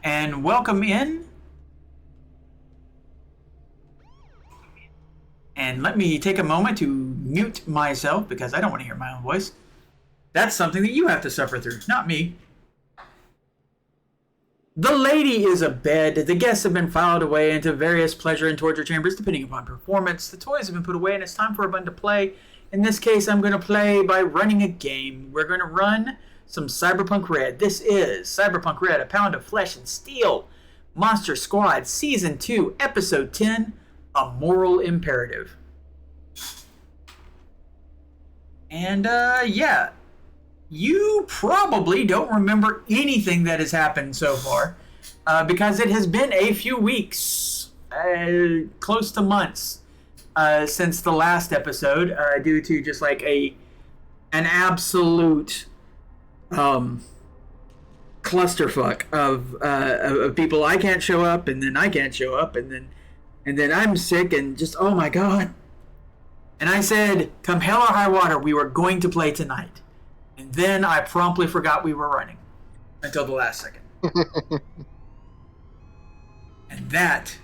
and welcome in. And let me take a moment to mute myself because I don't want to hear my own voice. That's something that you have to suffer through, not me. The lady is abed. The guests have been filed away into various pleasure and torture chambers depending upon performance. The toys have been put away and it's time for everyone to play. In this case, I'm going to play by running a game. We're going to run some Cyberpunk Red. This is Cyberpunk Red, A Pound of Flesh and Steel. Monster Squad, Season 2, Episode 10, A Moral Imperative. And, yeah. You probably don't remember anything that has happened so far. Because it has been a few weeks, close to months, since the last episode, due to just like an absolute clusterfuck of people. I can't show up, and then I can't show up, and then I'm sick, and just oh my god. And I said, come hell or high water, we were going to play tonight, and then I promptly forgot we were running until the last second. And that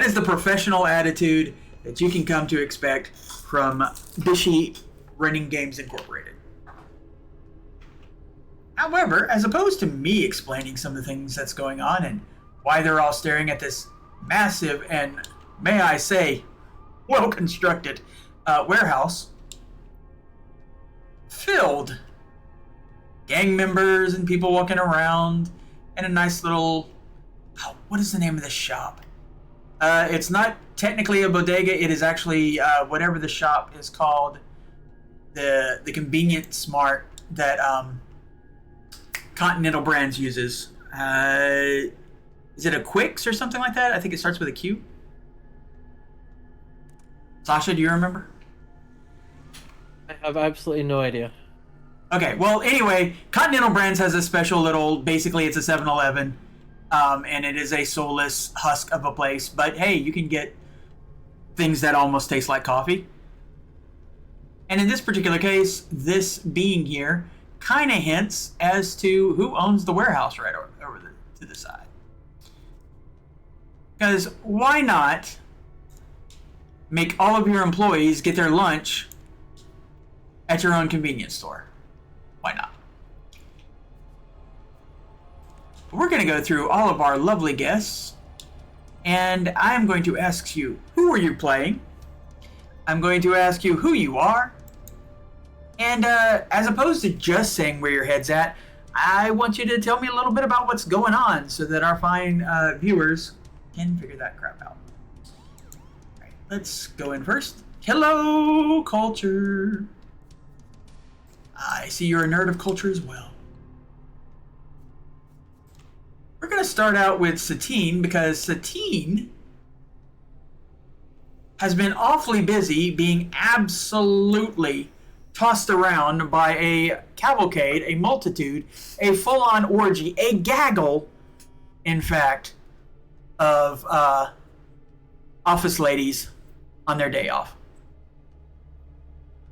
is the professional attitude that you can come to expect from Bishy Running Games Incorporated. However, as opposed to me explaining some of the things that's going on and why they're all staring at this massive and, may I say, well-constructed warehouse filled gang members and people walking around and a nice little... Oh, what is the name of this shop? It's not technically a bodega. It is actually whatever the shop is called. The Convenient Smart that Continental Brands uses. Is it a Quicks or something like that? I think it starts with a Q. Sasha, do you remember? I have absolutely no idea. Okay, well, anyway, Continental Brands has a special little... Basically, it's a 7-Eleven. And it is a soulless husk of a place. But hey, you can get things that almost taste like coffee. And in this particular case, this being here kind of hints as to who owns the warehouse right over to the side. Because why not make all of your employees get their lunch at your own convenience store? Why not? We're going to go through all of our lovely guests, and I'm going to ask you, who are you playing? I'm going to ask you who you are, and as opposed to just saying where your head's at, I want you to tell me a little bit about what's going on so that our fine viewers can figure that crap out. All right, let's go in first. Hello, culture. I see you're a nerd of culture as well. We're going to start out with Satine because Satine has been awfully busy being absolutely tossed around by a cavalcade, a multitude, a full-on orgy, a gaggle, in fact, of office ladies on their day off.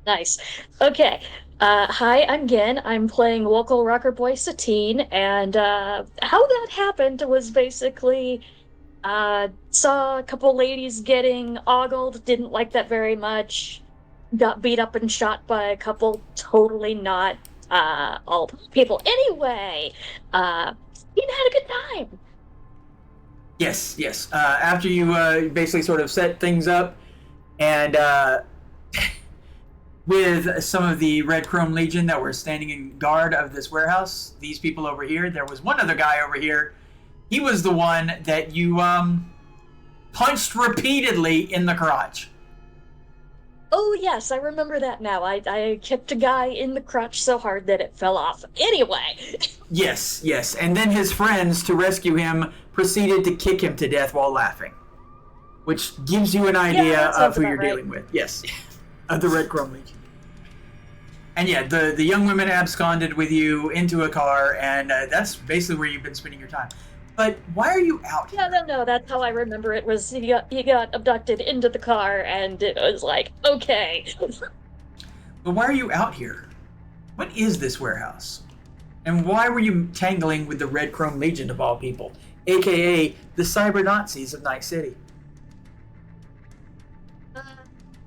Nice. Okay. Hi, I'm Gin. I'm playing local rocker boy Satine, and how that happened was basically saw a couple ladies getting ogled, didn't like that very much, got beat up and shot by a couple totally not all people. Anyway, had a good time. Yes. After you basically sort of set things up and with some of the Red Chrome Legion that were standing in guard of this warehouse, these people over here, there was one other guy over here. He was the one that you punched repeatedly in the crotch. Oh yes, I remember that now. I kicked a guy in the crotch so hard that it fell off. Anyway. Yes. And then his friends, to rescue him, proceeded to kick him to death while laughing. Which gives you an idea of who you're dealing with. Yes. Of the Red Chrome Legion. And yeah, the young women absconded with you into a car, and that's basically where you've been spending your time. But why are you out here? No, that's how I remember it. Was he got abducted into the car, and it was like, okay. But why are you out here? What is this warehouse? And why were you tangling with the Red Chrome Legion of all people, aka the Cyber Nazis of Night City? Uh,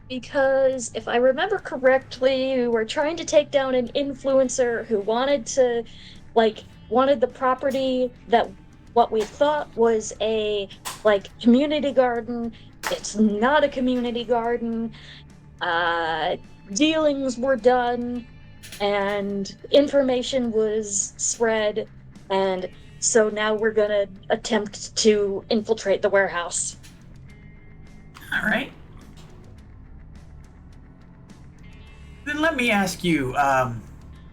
because if I remember correctly, we were trying to take down an influencer who wanted the property that what we thought was a community garden. It's not a community garden. Uh, Dealings were done, and information was spread, and so now we're gonna attempt to infiltrate the warehouse. All right. Then let me ask you,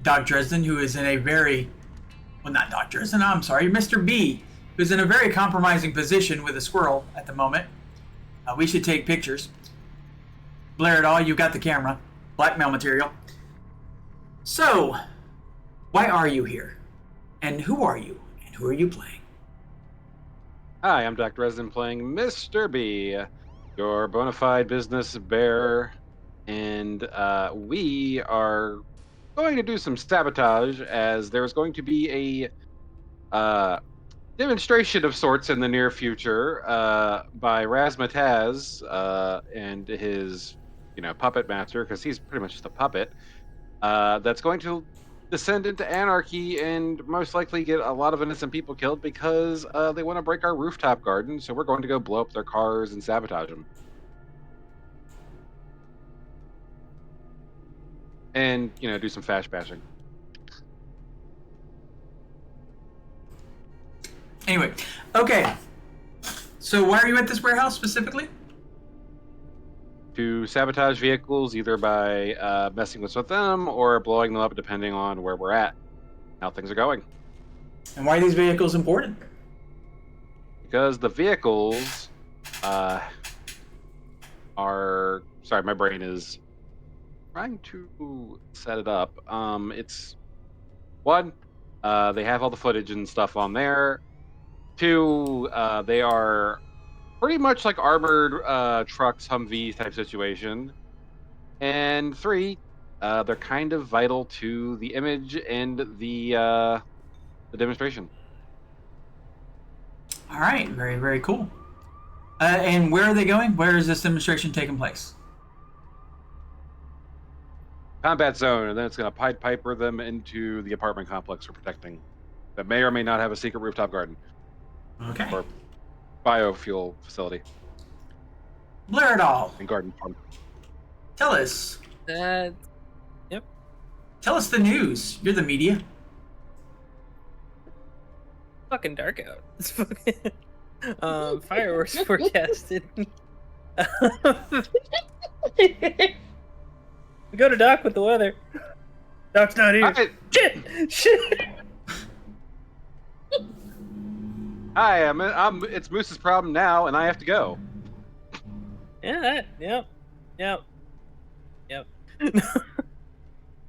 Doc Dresden, who is in a not Doc Dresden, I'm sorry, Mr. B, who's in a very compromising position with a squirrel at the moment. We should take pictures. Blair it all, you got the camera. Blackmail material. So, why are you here? And who are you? And who are you playing? Hi, I'm Dr. Dresden playing Mr. B, your bona fide business bear, and we are going to do some sabotage as there's going to be a demonstration of sorts in the near future by Razmataz and his, puppet master, because he's pretty much just a puppet, that's going to descend into anarchy and most likely get a lot of innocent people killed because they want to break our rooftop garden. So we're going to go blow up their cars and sabotage them. And, do some fash bashing. Anyway, okay. So why are you at this warehouse specifically? To sabotage vehicles either by messing with them or blowing them up depending on where we're at, how things are going. And why are these vehicles important? Because the vehicles are... Sorry, my brain is trying to set it up. It's... One, they have all the footage and stuff on there. Two, they are pretty much like armored trucks, Humvee type situation. And three, they're kind of vital to the image and the demonstration. All right, very, very cool. And where are they going? Where is this demonstration taking place? Combat zone, and then it's going to Pied Piper them into the apartment complex we're protecting that may or may not have a secret rooftop garden. Okay. Or biofuel facility. Blair it all. And garden farm. Tell us. Yep. Tell us the news. You're the media. Fucking dark out. It's fucking fireworks forecasted. We go to Doc with the weather. Doc's not here. Shit. Hi, it's Moose's problem now, and I have to go. Yeah. Yep.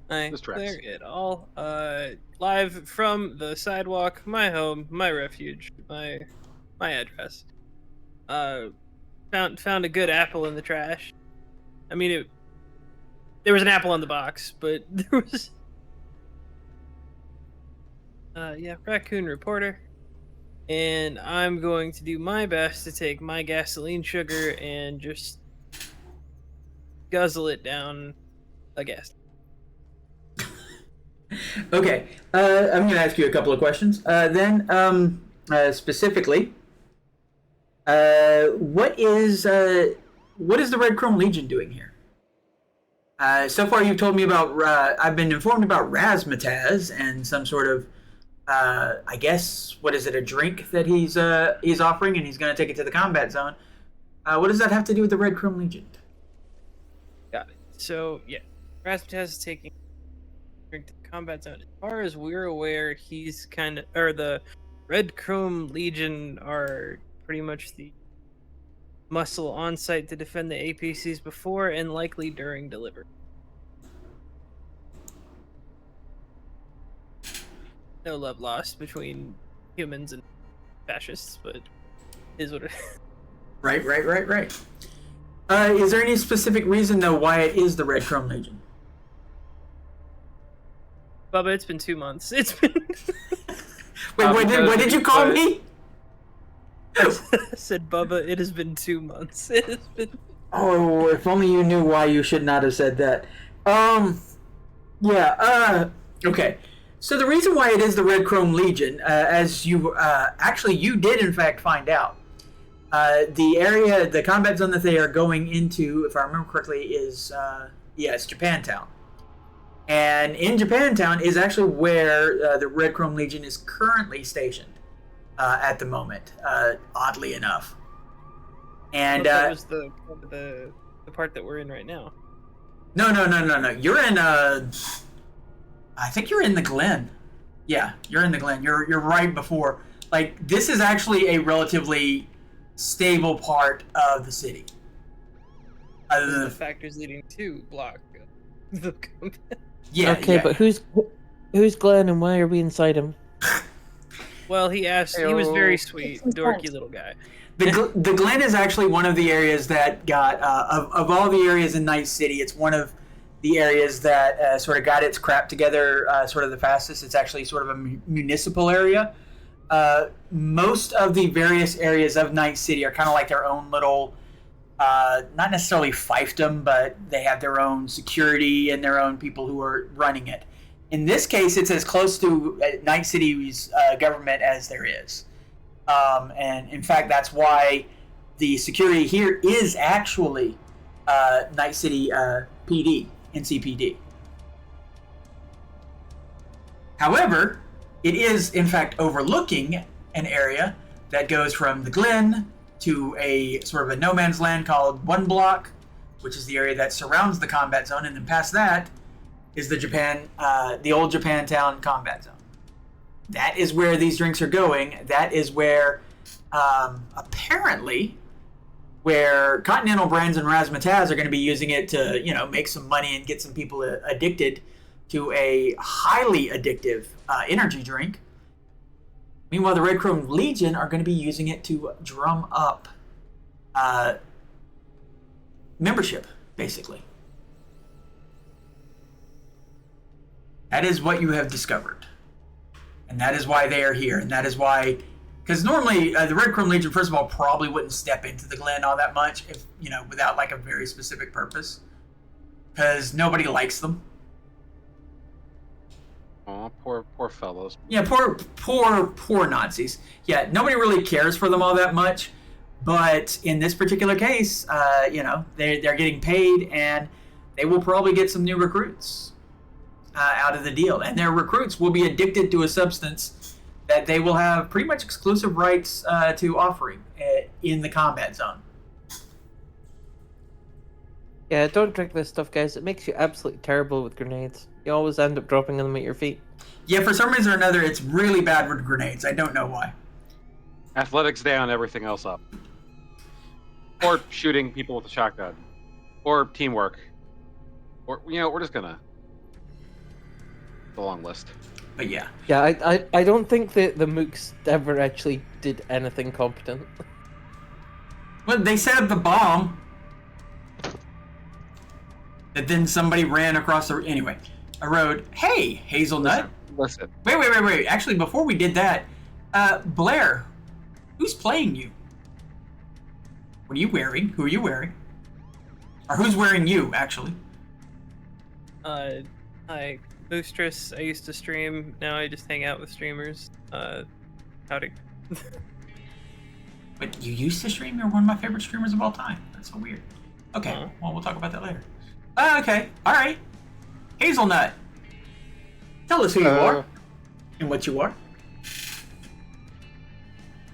I clear it all. Live from the sidewalk, my home, my refuge, my address. Found a good apple in the trash. I mean, there was an apple in the box, but there was. Raccoon reporter. And I'm going to do my best to take my gasoline sugar and just guzzle it down a gas. Okay, I'm going to ask you a couple of questions. Specifically, what is the Red Chrome Legion doing here? So far, you've told me about. I've been informed about Razmataz and some sort of. I guess, what is it, a drink that he's offering, and he's going to take it to the combat zone. What does that have to do with the Red Chrome Legion? Got it. So, yeah, Razmataz is taking a drink to the combat zone. As far as we're aware, the Red Chrome Legion are pretty much the muscle on site to defend the APCs before and likely during delivery. No love lost between humans and fascists, but it is what it is. Right. Is there any specific reason, though, why it is the Red Chrome Legion? Bubba, it's been 2 months. It's been... Wait, what did you call me? I said, Bubba, it has been 2 months. It has been. Oh, if only you knew why you should not have said that. Yeah, okay. So the reason why it is the Red Chrome Legion, as you, actually you did in fact find out, the combat zone that they are going into, if I remember correctly, is, it's Japantown. And in Japantown is actually where the Red Chrome Legion is currently stationed at the moment, oddly enough. And that was the part that we're in right now. No. You're in I think you're in the Glen. Yeah, you're in the Glen. You're right before. Like, this is actually a relatively stable part of the city. Other than The factors leading to block the combat. Yeah. Okay, yeah. but who's Glenn and why are we inside him? Well, he asked. He was very sweet, dorky little guy. The Glen is actually one of the areas that got, of all the areas in Night City, it's one of the areas that sort of got its crap together sort of the fastest. It's actually sort of a municipal area. Most of the various areas of Night City are kind of like their own little, not necessarily fiefdom, but they have their own security and their own people who are running it. In this case, it's as close to Night City's government as there is. And in fact, that's why the security here is actually Night City PD, NCPD. However, it is in fact overlooking an area that goes from the Glen to a sort of a no man's land called One Block, which is the area that surrounds the combat zone, and then past that is the old Japantown combat zone. That is where these drinks are going. That is where, apparently, where Continental Brands and Razzmatazz are going to be using it to, make some money and get some people addicted to a highly addictive energy drink. Meanwhile, the Red Chrome Legion are going to be using it to drum up membership, basically. That is what you have discovered. And that is why they are here. And that is why, because normally the Red Chrome Legion, first of all, probably wouldn't step into the Glen all that much if, without like a very specific purpose. Because nobody likes them. Oh, poor fellows. Yeah, poor Nazis. Yeah, nobody really cares for them all that much. But in this particular case, they're getting paid and they will probably get some new recruits out of the deal. And their recruits will be addicted to a substance that they will have pretty much exclusive rights to offering in the combat zone. Yeah, don't drink this stuff, guys. It makes you absolutely terrible with grenades. You always end up dropping them at your feet. Yeah, for some reason or another, it's really bad with grenades. I don't know why. Athletics down, everything else up. Or shooting people with a shotgun. Or teamwork. Or, we're just gonna... The long list. But yeah. Yeah, I don't think that the mooks ever actually did anything competent. Well, they set up the bomb. That then somebody ran across a road. Hey, Hazelnut. Listen. Wait. Actually, before we did that, Blair, who's playing you? What are you wearing? Who are you wearing? Or who's wearing you, actually? Hi, Boostress. I used to stream. Now I just hang out with streamers. Howdy. But you used to stream? You're one of my favorite streamers of all time. That's so weird. Okay, Uh-huh. well, we'll talk about that later. Okay, alright. Hazelnut. Tell us who you are and what you are.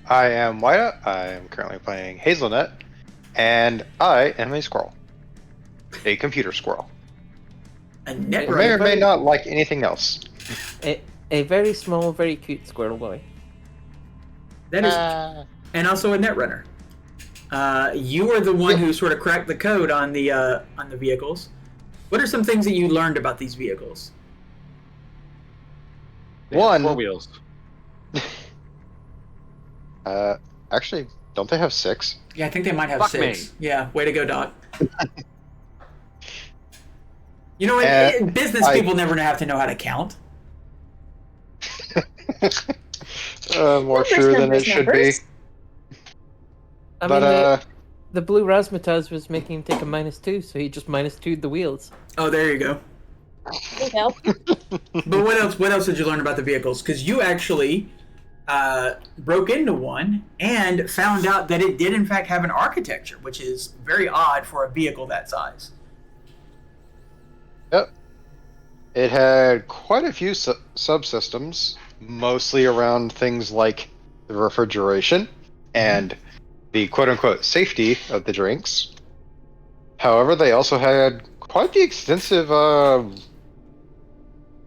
I am Wyatt. I am currently playing Hazelnut, and I am a squirrel. A computer squirrel. A Who net may or runner. may not like anything else. A very small, very cute squirrel boy. That is, and also a net runner. You are the one who sort of cracked the code on the vehicles. What are some things that you learned about these vehicles? They have One. 4 wheels. Actually, don't they have 6? Yeah, I think they might have Fuck 6. Yeah, way to go, Doc. Business people never have to know how to count. More Numbers, true than it numbers, should be. numbers. I But mean, the blue razzmatazz was making him take a -2, so he just -2'd the wheels. Oh, there you go. Would help. But what else? What else did you learn about the vehicles? Because you actually broke into one and found out that it did in fact have an architecture, which is very odd for a vehicle that size. Yep. It had quite a few subsystems, mostly around things like the refrigeration and the quote-unquote safety of the drinks. However, they also had quite the extensive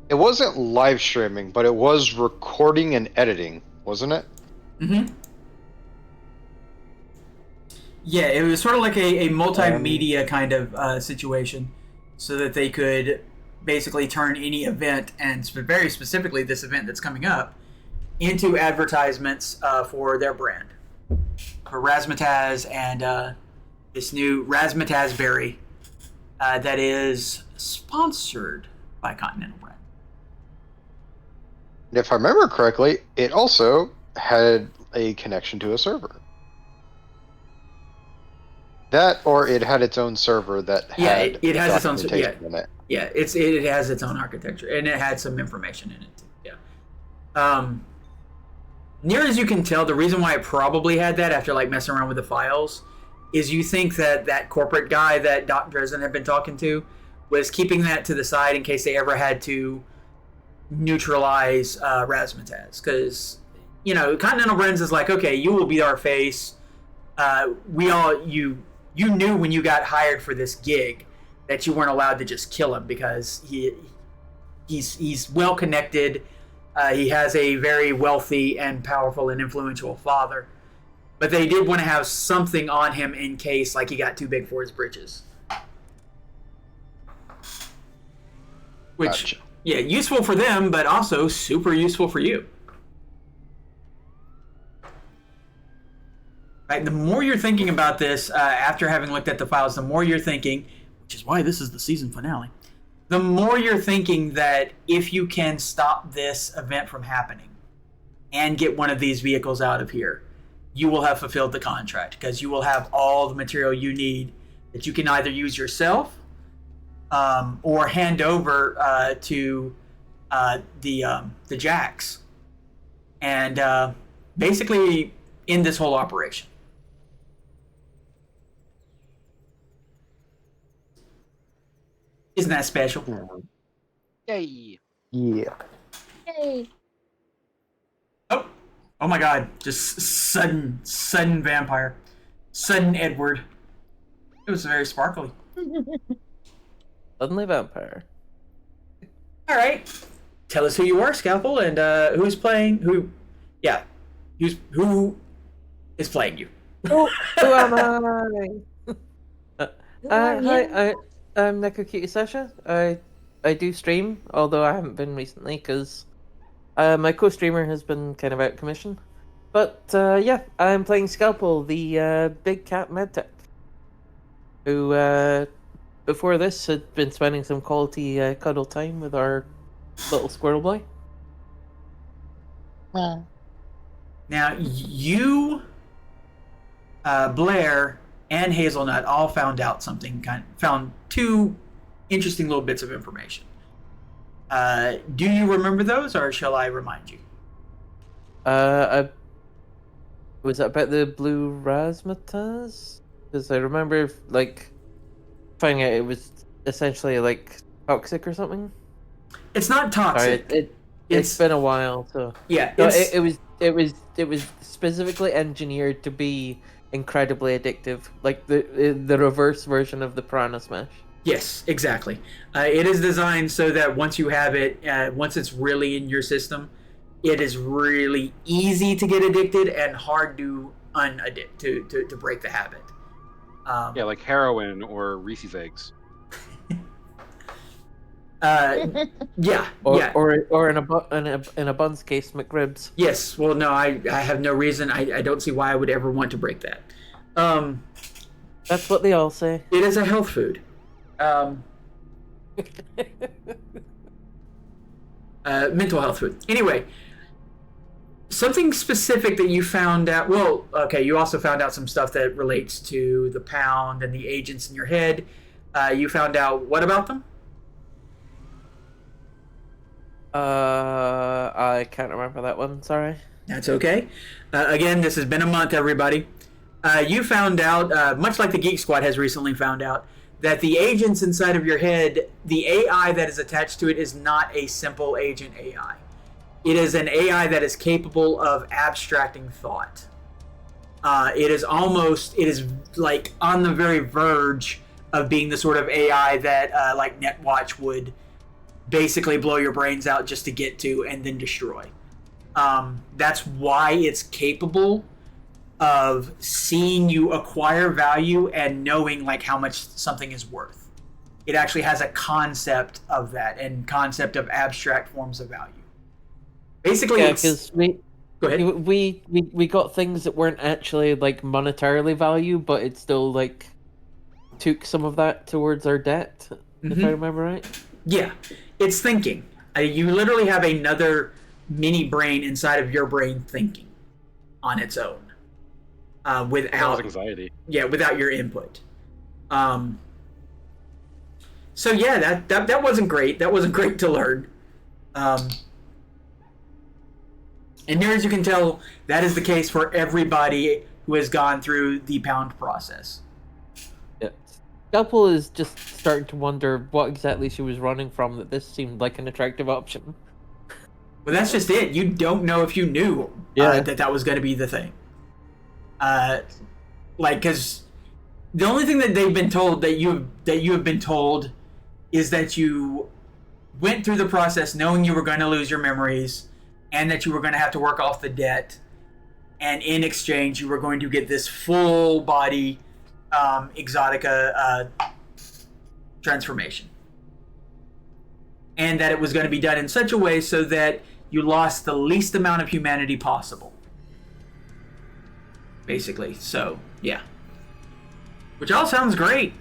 it wasn't live streaming, but it was recording and editing, wasn't it? Mm-hmm. Yeah, it was sort of like a multimedia kind of situation, so that they could basically turn any event, and very specifically this event that's coming up, into advertisements for their brand. For Razzmatazz and this new Razzmatazz Berry that is sponsored by Continental Brand. And if I remember correctly, it also had a connection to a server. That, or it had its own server that had it has its own documentation in it. Yeah, it has its own architecture, and it had some information in it too. Yeah. Near as you can tell, the reason why it probably had that after like messing around with the files is you think that corporate guy that Doc Dresden had been talking to was keeping that to the side in case they ever had to neutralize Razzmatazz, because Continental Brands is like, okay, you will be our face. You knew when you got hired for this gig that you weren't allowed to just kill him because he's well connected. He has a very wealthy and powerful and influential father, but they did want to have something on him in case like he got too big for his britches. Which, Gotcha. yeah, useful for them, but also super useful for you. Right, the more you're thinking about this after having looked at the files, the more you're thinking, which is why this is the season finale, the more you're thinking that if you can stop this event from happening and get one of these vehicles out of here, you will have fulfilled the contract, because you will have all the material you need that you can either use yourself or hand over to the Jacks and basically end this whole operation. Isn't that special? Yay! Yeah. Yay. Oh my god, just sudden vampire. Sudden Edward. It was very sparkly. Suddenly vampire. Alright. Tell us who you are, Scalpel, and who's playing who is playing you. Who am I? Hi, I'm Neko Cutie Sasha. I do stream, although I haven't been recently because my co-streamer has been kind of out of commission. But yeah, I'm playing Scalpel, the big cat medtech, who before this had been spending some quality cuddle time with our little squirrel boy. Now, you, Blair, and Hazelnut all found out found two interesting little bits of information. Do you remember those, or shall I remind you? Was that about the blue razzmatazz? Because I remember finding out it was essentially toxic or something. It's not toxic. Sorry, it's been a while, so yeah. no, it was specifically engineered to be incredibly addictive, like the reverse version of the Piranha Smash. Yes, exactly. It is designed so that once you have it, once it's really in your system, it is really easy to get addicted and hard to unaddict to break the habit. Yeah, like heroin or Reese's eggs. Yeah, or in a Bun's case, McRibs. Yes. Well, no, I have no reason. I don't see why I would ever want to break that. That's what they all say. It is a health food. Mental health food. Anyway, something specific that you found out. Well, okay, you also found out some stuff that relates to the pound and the agents in your head. You found out what about them? I can't remember that one. Sorry. That's okay. Again, this has been a month, everybody. You found out, much like the Geek Squad has recently found out, that the agents inside of your head, the AI that is attached to it, is not a simple agent AI. It is an AI that is capable of abstracting thought. It is like on the very verge of being the sort of AI that, like Netwatch would basically blow your brains out just to get to and then destroy. That's why it's capable of seeing you acquire value and knowing like how much something is worth. It actually has a concept of that and concept of abstract forms of value. Basically, Yeah, because go ahead. we got things that weren't actually like monetarily value, but it still like took some of that towards our debt, if I remember right. Yeah, it's thinking. You literally have another mini brain inside of your brain thinking on its own, without anxiety. Yeah, without your input. So yeah, that wasn't great. That wasn't great to learn. And near as you can tell, that is the case for everybody who has gone through the pound process. Yeah. Scalpel is just starting to wonder what exactly she was running from, that this seemed like an attractive option. Well, that's just it. You don't know if you knew that was going to be the thing. Because the only thing that they've been told that you have been told is that you went through the process knowing you were going to lose your memories and that you were going to have to work off the debt, and in exchange you were going to get this full body Exotica transformation, and that it was going to be done in such a way so that you lost the least amount of humanity possible, basically. So yeah, which all sounds great,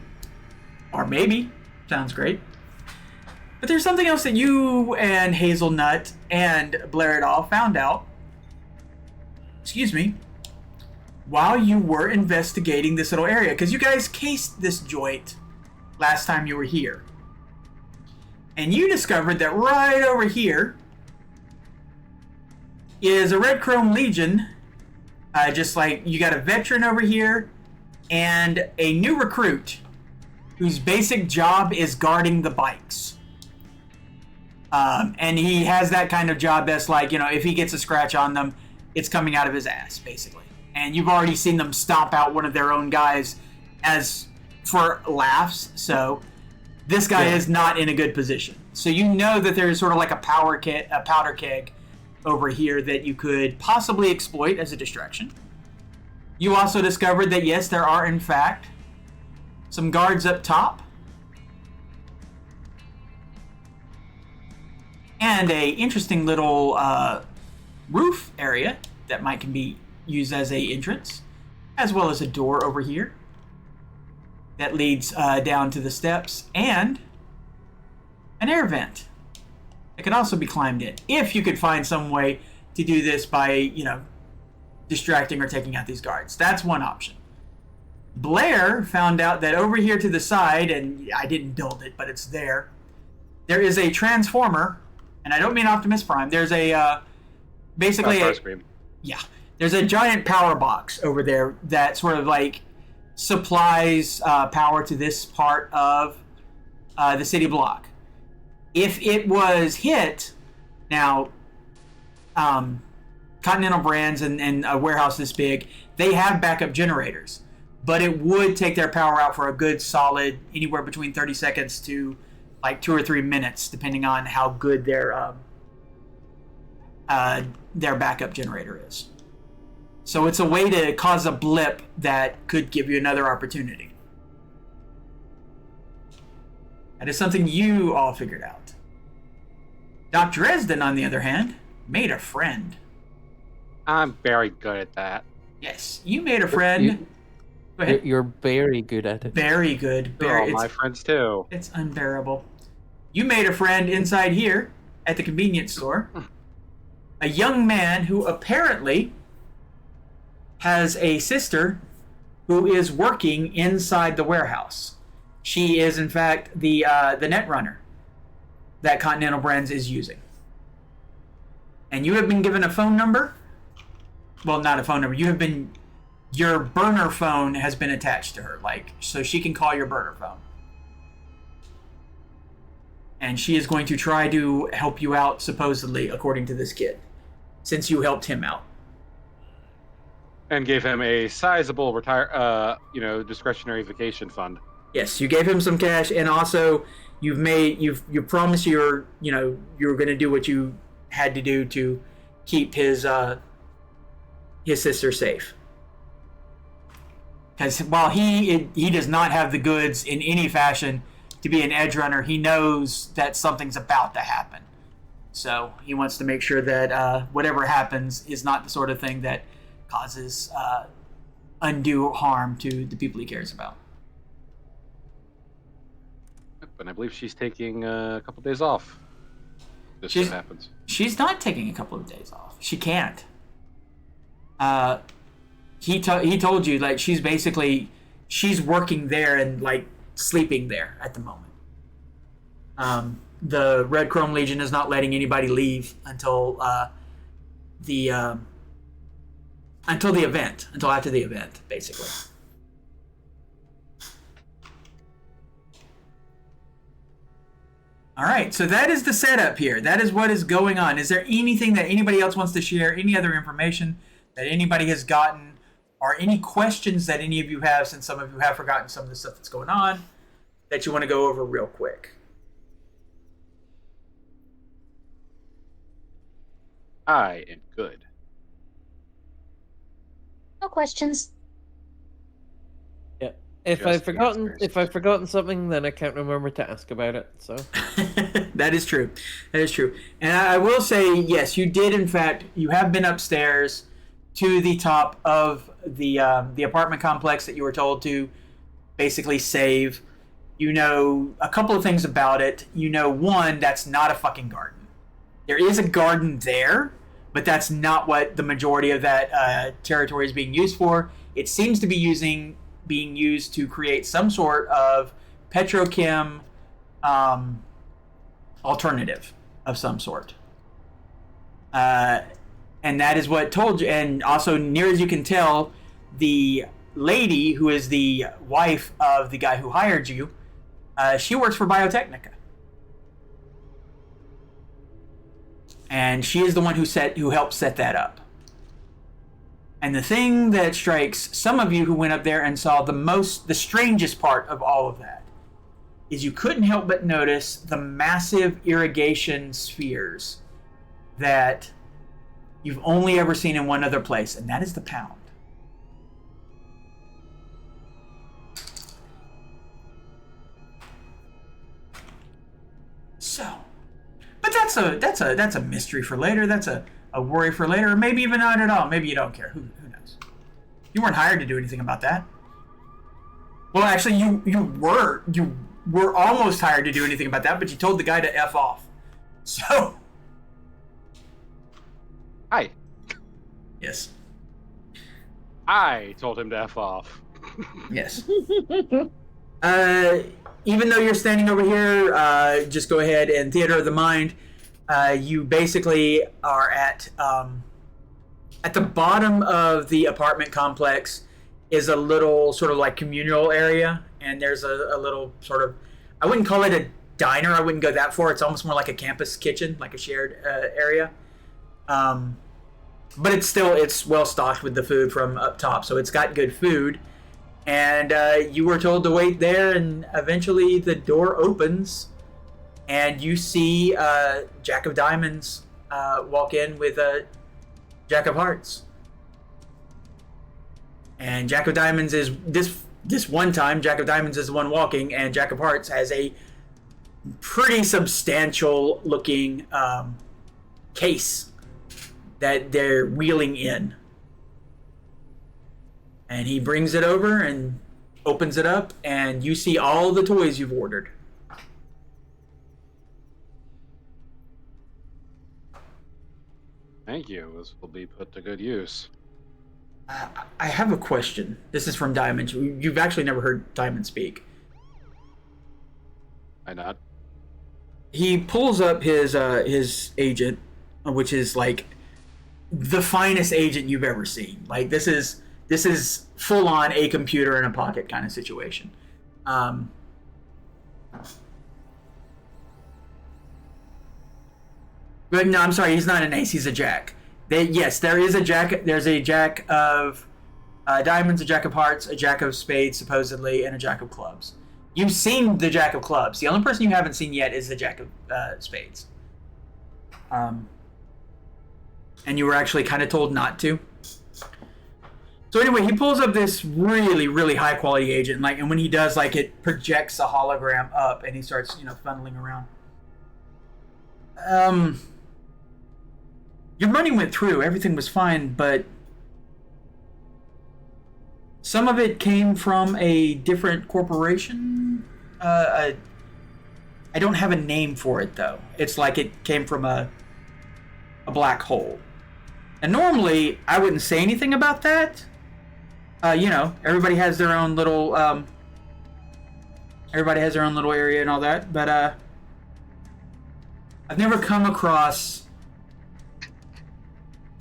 or maybe sounds great. But there's something else that you and Hazelnut and Blair et al. Found out, while you were investigating this little area. Because you guys cased this joint last time you were here. And you discovered that right over here is a Red Chrome Legion. Just like you got a veteran over here and a new recruit whose basic job is guarding the bikes. And he has that kind of job that's like, if he gets a scratch on them, it's coming out of his ass, basically. And you've already seen them stomp out one of their own guys as for laughs. So this guy is not in a good position. So you know that there's sort of like a powder keg over here that you could possibly exploit as a distraction. You also discovered that, yes, there are, in fact, some guards up top. And a interesting little roof area that can be used as a entrance, as well as a door over here that leads down to the steps, and an air vent that could also be climbed in, if you could find some way to do this by, distracting or taking out these guards. That's one option. Blair found out that over here to the side, and I didn't build it, but it's there is a transformer. And I don't mean Optimus Prime. There's a basically there's a giant power box over there that sort of like supplies power to this part of the city block. If it was hit, now Continental Brands and a warehouse this big, they have backup generators, but it would take their power out for a good solid anywhere between 30 seconds to like 2 or 3 minutes, depending on how good their backup generator is. So it's a way to cause a blip that could give you another opportunity. That is something you all figured out. Dr. Dresden, on the other hand, made a friend. I'm very good at that. Yes, you made a friend. Go ahead. You're very good at it. Very good. They're all my friends too. It's unbearable. You made a friend inside here at the convenience store. a young man who apparently has a sister who is working inside the warehouse. She is, in fact, the net runner that Continental Brands is using. And you have been given a phone number. Well, not a phone number. Your burner phone has been attached to her, so she can call your burner phone. And she is going to try to help you out, supposedly, according to this kid, since you helped him out. And gave him a sizable discretionary vacation fund. Yes, you gave him some cash, and also you promised you were going to do what you had to do to keep his sister safe. Because while he does not have the goods in any fashion to be an edge runner, he knows that something's about to happen. So he wants to make sure that whatever happens is not the sort of thing that causes undue harm to the people he cares about. And I believe she's taking a couple days off. This shit happens. She's not taking a couple of days off. She can't. He told you, like, she's working there and, like, sleeping there at the moment. The Red Chrome Legion is not letting anybody leave until after the event, basically. All right, so that is the setup here. That is what is going on. Is there anything that anybody else wants to share? Any other information that anybody has gotten? Or any questions that any of you have, since some of you have forgotten some of the stuff that's going on, that you want to go over real quick? I am good. No questions. Yeah. If I've forgotten something, then I can't remember to ask about it. So That is true. That is true. And I will say, yes, you did. In fact, you have been upstairs to the top of the apartment complex that you were told to basically save. You know a couple of things about it. You know, one, that's not a fucking garden. There is a garden there, but that's not what the majority of that territory is being used for. It seems to be being used to create some sort of petrochem alternative of some sort. And that is what told you. And also, near as you can tell, the lady who is the wife of the guy who hired you, she works for Biotechnica. And she is the one who helped set that up. And the thing that strikes some of you who went up there and saw the strangest part of all of that is you couldn't help but notice the massive irrigation spheres that you've only ever seen in one other place, and that is the pound. So, but that's a mystery for later. That's a worry for later, or maybe even not at all. Maybe you don't care. Who knows? You weren't hired to do anything about that. Well, actually, you were almost hired to do anything about that, but you told the guy to F off. So. Hi. Yes. I told him to F off. Yes. Even though you're standing over here, just go ahead and Theater of the Mind. You basically are at the bottom of the apartment complex is a little sort of like communal area, and there's a little sort of, I wouldn't call it a diner. I wouldn't go that far. It's almost more like a campus kitchen, like a shared area. But it's well stocked with the food from up top, so it's got good food. And you were told to wait there, and eventually the door opens, and you see Jack of Diamonds walk in with Jack of Hearts. And Jack of Diamonds is this one time. Jack of Diamonds is the one walking, and Jack of Hearts has a pretty substantial looking case that they're wheeling in. And he brings it over and opens it up, and you see all the toys you've ordered. Thank you. This will be put to good use. I have a question. This is from Diamond. You've actually never heard Diamond speak. I not? He pulls up his agent, which is like the finest agent you've ever seen. Like this is full on a computer in a pocket kind of situation. But no, I'm sorry, he's not an ace. He's a jack. Yes, there is a jack. There's a jack of diamonds, a jack of hearts, a jack of spades, supposedly, and a jack of clubs. You've seen the jack of clubs. The only person you haven't seen yet is the jack of spades. And you were actually kind of told not to. So anyway, he pulls up this really, really high quality agent, and when he does, it projects a hologram up, and he starts, funneling around. Your money went through, everything was fine, but some of it came from a different corporation. I don't have a name for it though. It's like it came from a black hole. And normally I wouldn't say anything about that. Everybody has their own little area and all that, but I've never come across.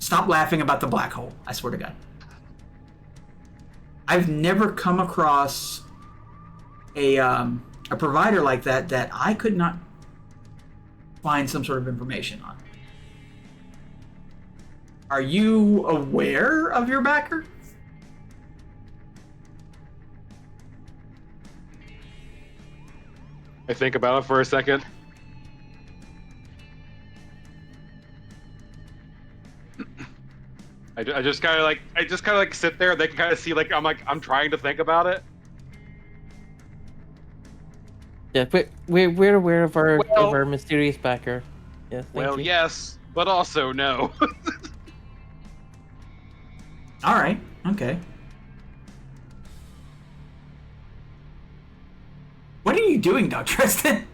Stop laughing about the black hole, I swear to God. I've never come across a provider like that I could not find some sort of information on. Are you aware of your backer? I think about it for a second. I just kind of sit there. They can kind of see I'm trying to think about it. Yeah, but we're aware of our mysterious backer. Yeah. Well, you. yes, but also no. All right. Okay. What are you doing, Dr. Tristan?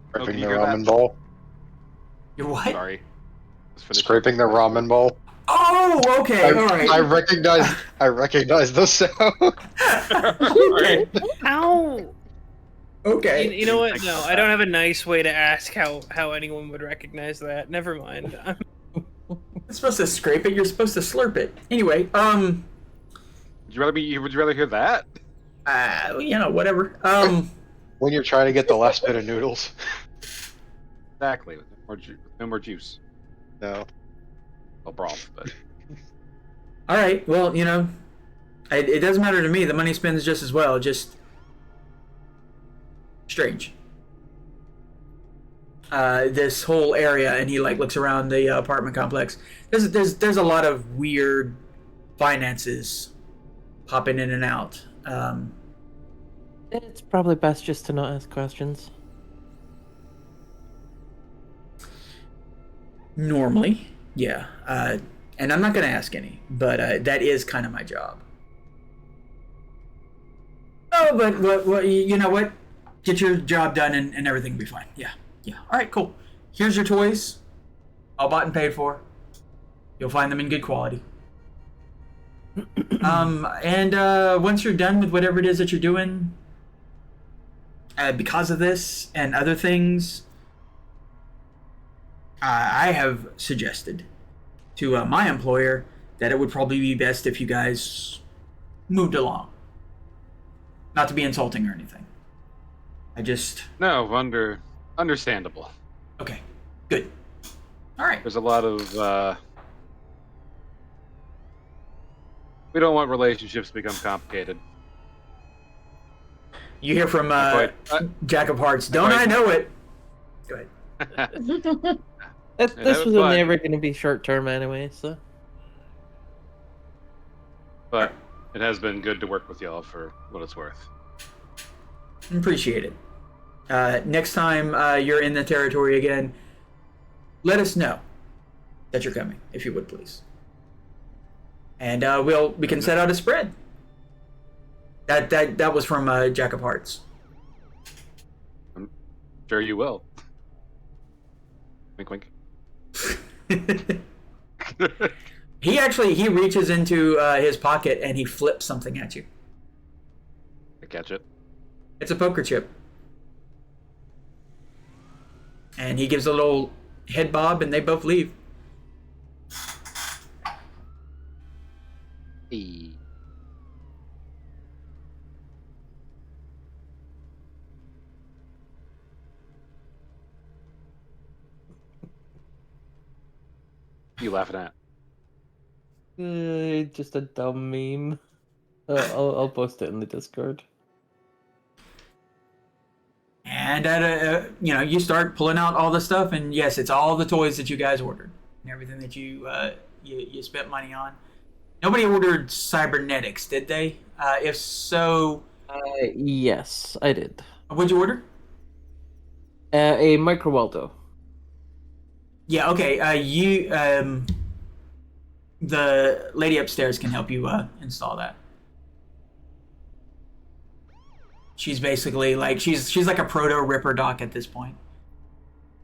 Scraping you the hear ramen that? bowl. You're what? Sorry. Scraping the ramen bowl. Oh, okay. All right. I recognize the sound. Right. Ow! Okay. You know what? No, I don't have a nice way to ask how anyone would recognize that. Never mind. You're supposed to scrape it. You're supposed to slurp it. Anyway, Would you rather hear that? whatever. When you're trying to get the last bit of noodles. Exactly. No more juice. No. Well, broth, but. All right. Well, it doesn't matter to me. The money spends just as well. Just strange. This whole area, and he looks around the apartment complex. There's a lot of weird finances popping in and out. It's probably best just to not ask questions. Normally, yeah. And I'm not going to ask any, but that is kind of my job. Oh, but you know what? Get your job done and everything will be fine. Yeah. All right, cool. Here's your toys. All bought and paid for. You'll find them in good quality. And once you're done with whatever it is that you're doing, because of this and other things, I have suggested to my employer that it would probably be best if you guys moved along. Not to be insulting or anything. No, understandable. Okay, good. All right. There's a lot of we don't want relationships to become complicated. You hear from Jack of Hearts. Don't I know it? Go ahead. This was never going to be short term anyway, so. But it has been good to work with y'all for what it's worth. Appreciate it. Next time you're in the territory again, let us know that you're coming, if you would please. And we can set out a spread. That was from Jack of Hearts. I'm sure you will. Wink, wink. He reaches into his pocket and he flips something at you. I catch it. It's a poker chip. And he gives a little head bob and they both leave. Hey. You laughing at? Just a dumb meme. I'll post it in the Discord. And you start pulling out all the stuff, and yes, it's all the toys that you guys ordered and everything that you spent money on. Nobody ordered cybernetics, did they? If so, Yes, I did. what'd you order? A micro Waldo. Yeah, okay. The lady upstairs can help you install that. She's basically like she's like a proto Ripper Doc at this point.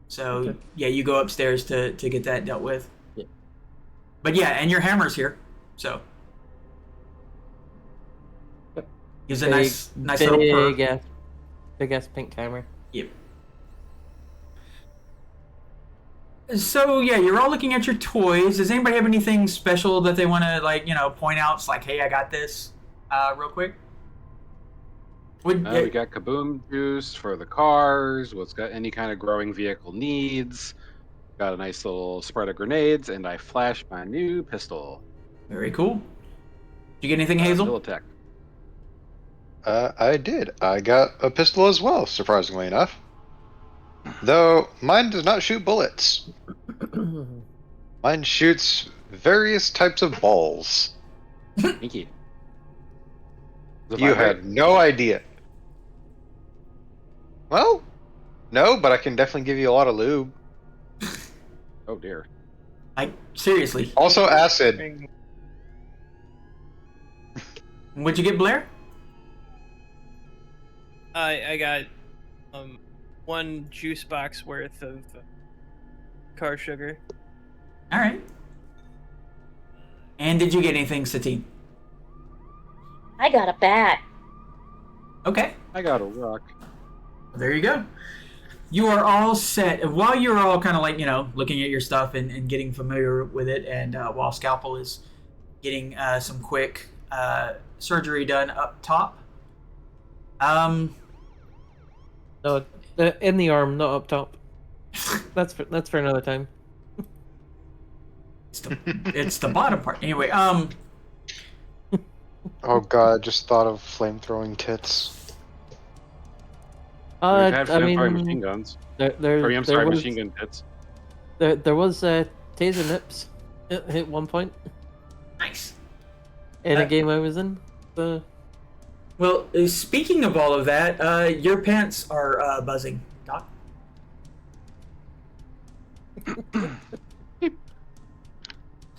So Okay. yeah, you go upstairs to get that dealt with. Yeah. But yeah, and your hammer's here, so Yep. gives a nice little purr. Big ass pink hammer. Yep. So yeah, you're all looking at your toys. Does anybody have anything special that they want to point out? It's like, hey, I got this, real quick. We got Kaboom Juice for the cars. What's got any kind of growing vehicle needs? Got a nice little spread of grenades, and I flashed my new pistol. Very cool. Did you get anything, Hazel? Militech. I did. I got a pistol as well, surprisingly enough. Though mine does not shoot bullets. Mine shoots various types of balls. Thank you. You had no idea. Well, no, but I can definitely give you a lot of lube. Oh dear. Like, seriously. Also acid. What'd you get, Blair? I got one juice box worth of car sugar. All right. And did you get anything, Satine? I got a bat. Okay. I got a rock. There you go. You are all set. While you're all kind of like, looking at your stuff and getting familiar with it, and while Scalpel is getting some quick surgery done up top. No, in the arm, not up top. That's for another time. It's the bottom part. Anyway, Oh god, just thought of flamethrowing tits. We have I mean, machine guns. Machine gun tits. There was taser nips at one point nice. in a game I was in. So Well, speaking of all of that, your pants are buzzing, Doc.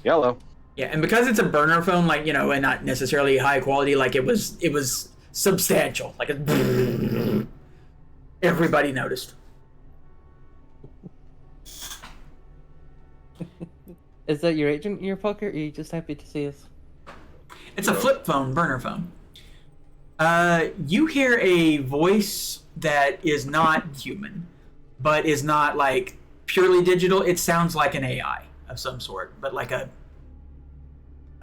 Yellow. Yeah, and because it's a burner phone, and not necessarily high quality, it was substantial. Everybody noticed. is that your agent in your pocket, or are you just happy to see us? It's a flip phone, burner phone. You hear a voice that is not human, but is not purely digital. It sounds like an AI of some sort, but like a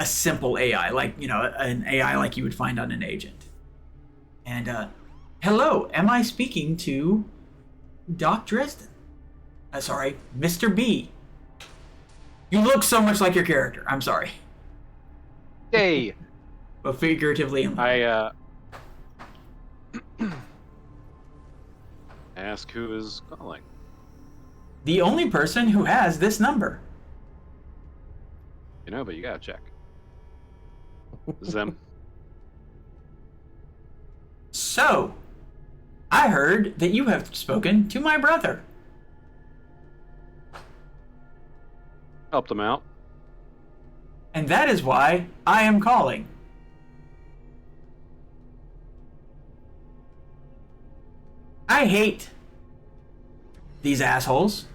simple AI, an AI like you would find on an agent. And hello, am I speaking to Doc Dresden? Sorry, Mr. B. You look so much like your character. I'm sorry. Hey. But figuratively, Ask who is calling. the only person who has this number. But you gotta check. This is them. So, I heard that you have spoken to my brother. Helped them out. And that is why I am calling. I hate these assholes.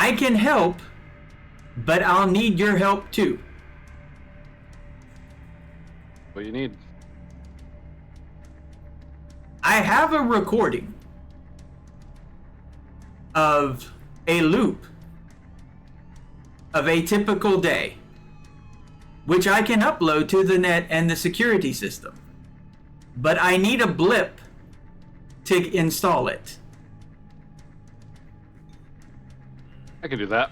I can help, but I'll need your help too. What do you need? I have a recording of a loop of a typical day, which I can upload to the net and the security system. But I need a blip to install it. I can do that.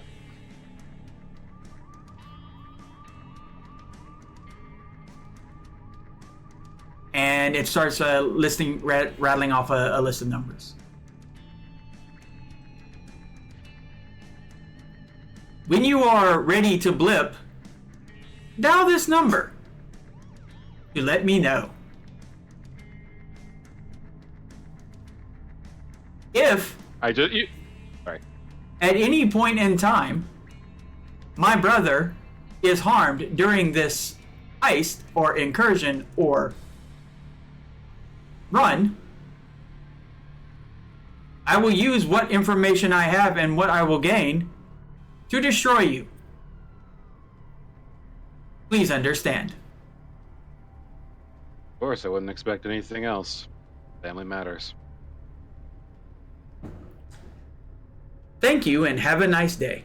And it starts rattling off a list of numbers. When you are ready to blip, dial this number to let me know. If Sorry. at any point in time my brother is harmed during this heist or incursion or run, I will use what information I have and what I will gain to destroy you. Please understand. Of course, I wouldn't expect anything else. Family matters. Thank you and have a nice day.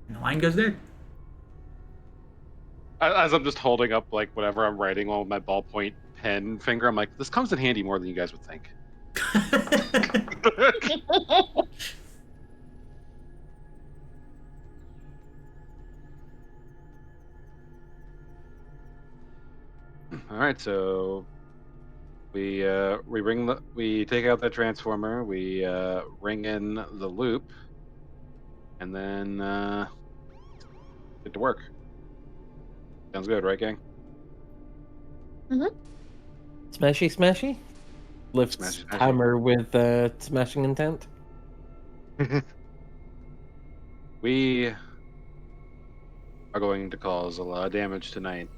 And the line goes dead. As I'm just holding up like whatever I'm writing on with my ballpoint pen finger, I'm like, this comes in handy more than you guys would think. All right, so we take out that transformer, we ring in the loop, and then get to work. Sounds good, right, gang? Smashy, smashy. Lifts Smashy, smashy. hammer with smashing intent. We are going to cause a lot of damage tonight.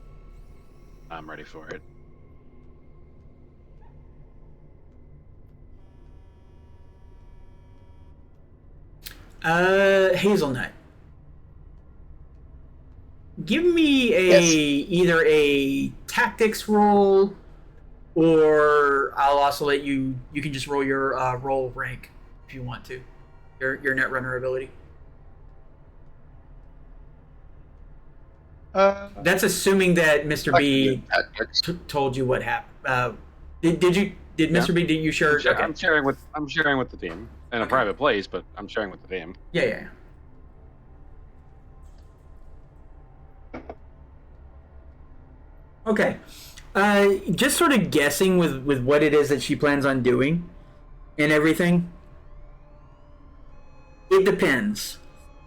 I'm ready for it. Hazelnut. Give me either a tactics roll, or I'll also let you. You can just roll your roll rank if you want to. Your Netrunner ability. That's assuming that Mr. B told you what happened. Did Mr. B? Did you share? Okay. I'm sharing with the team in a private place, but I'm sharing with the team. Yeah. Okay. Just sort of guessing with what it is that she plans on doing and everything. It depends.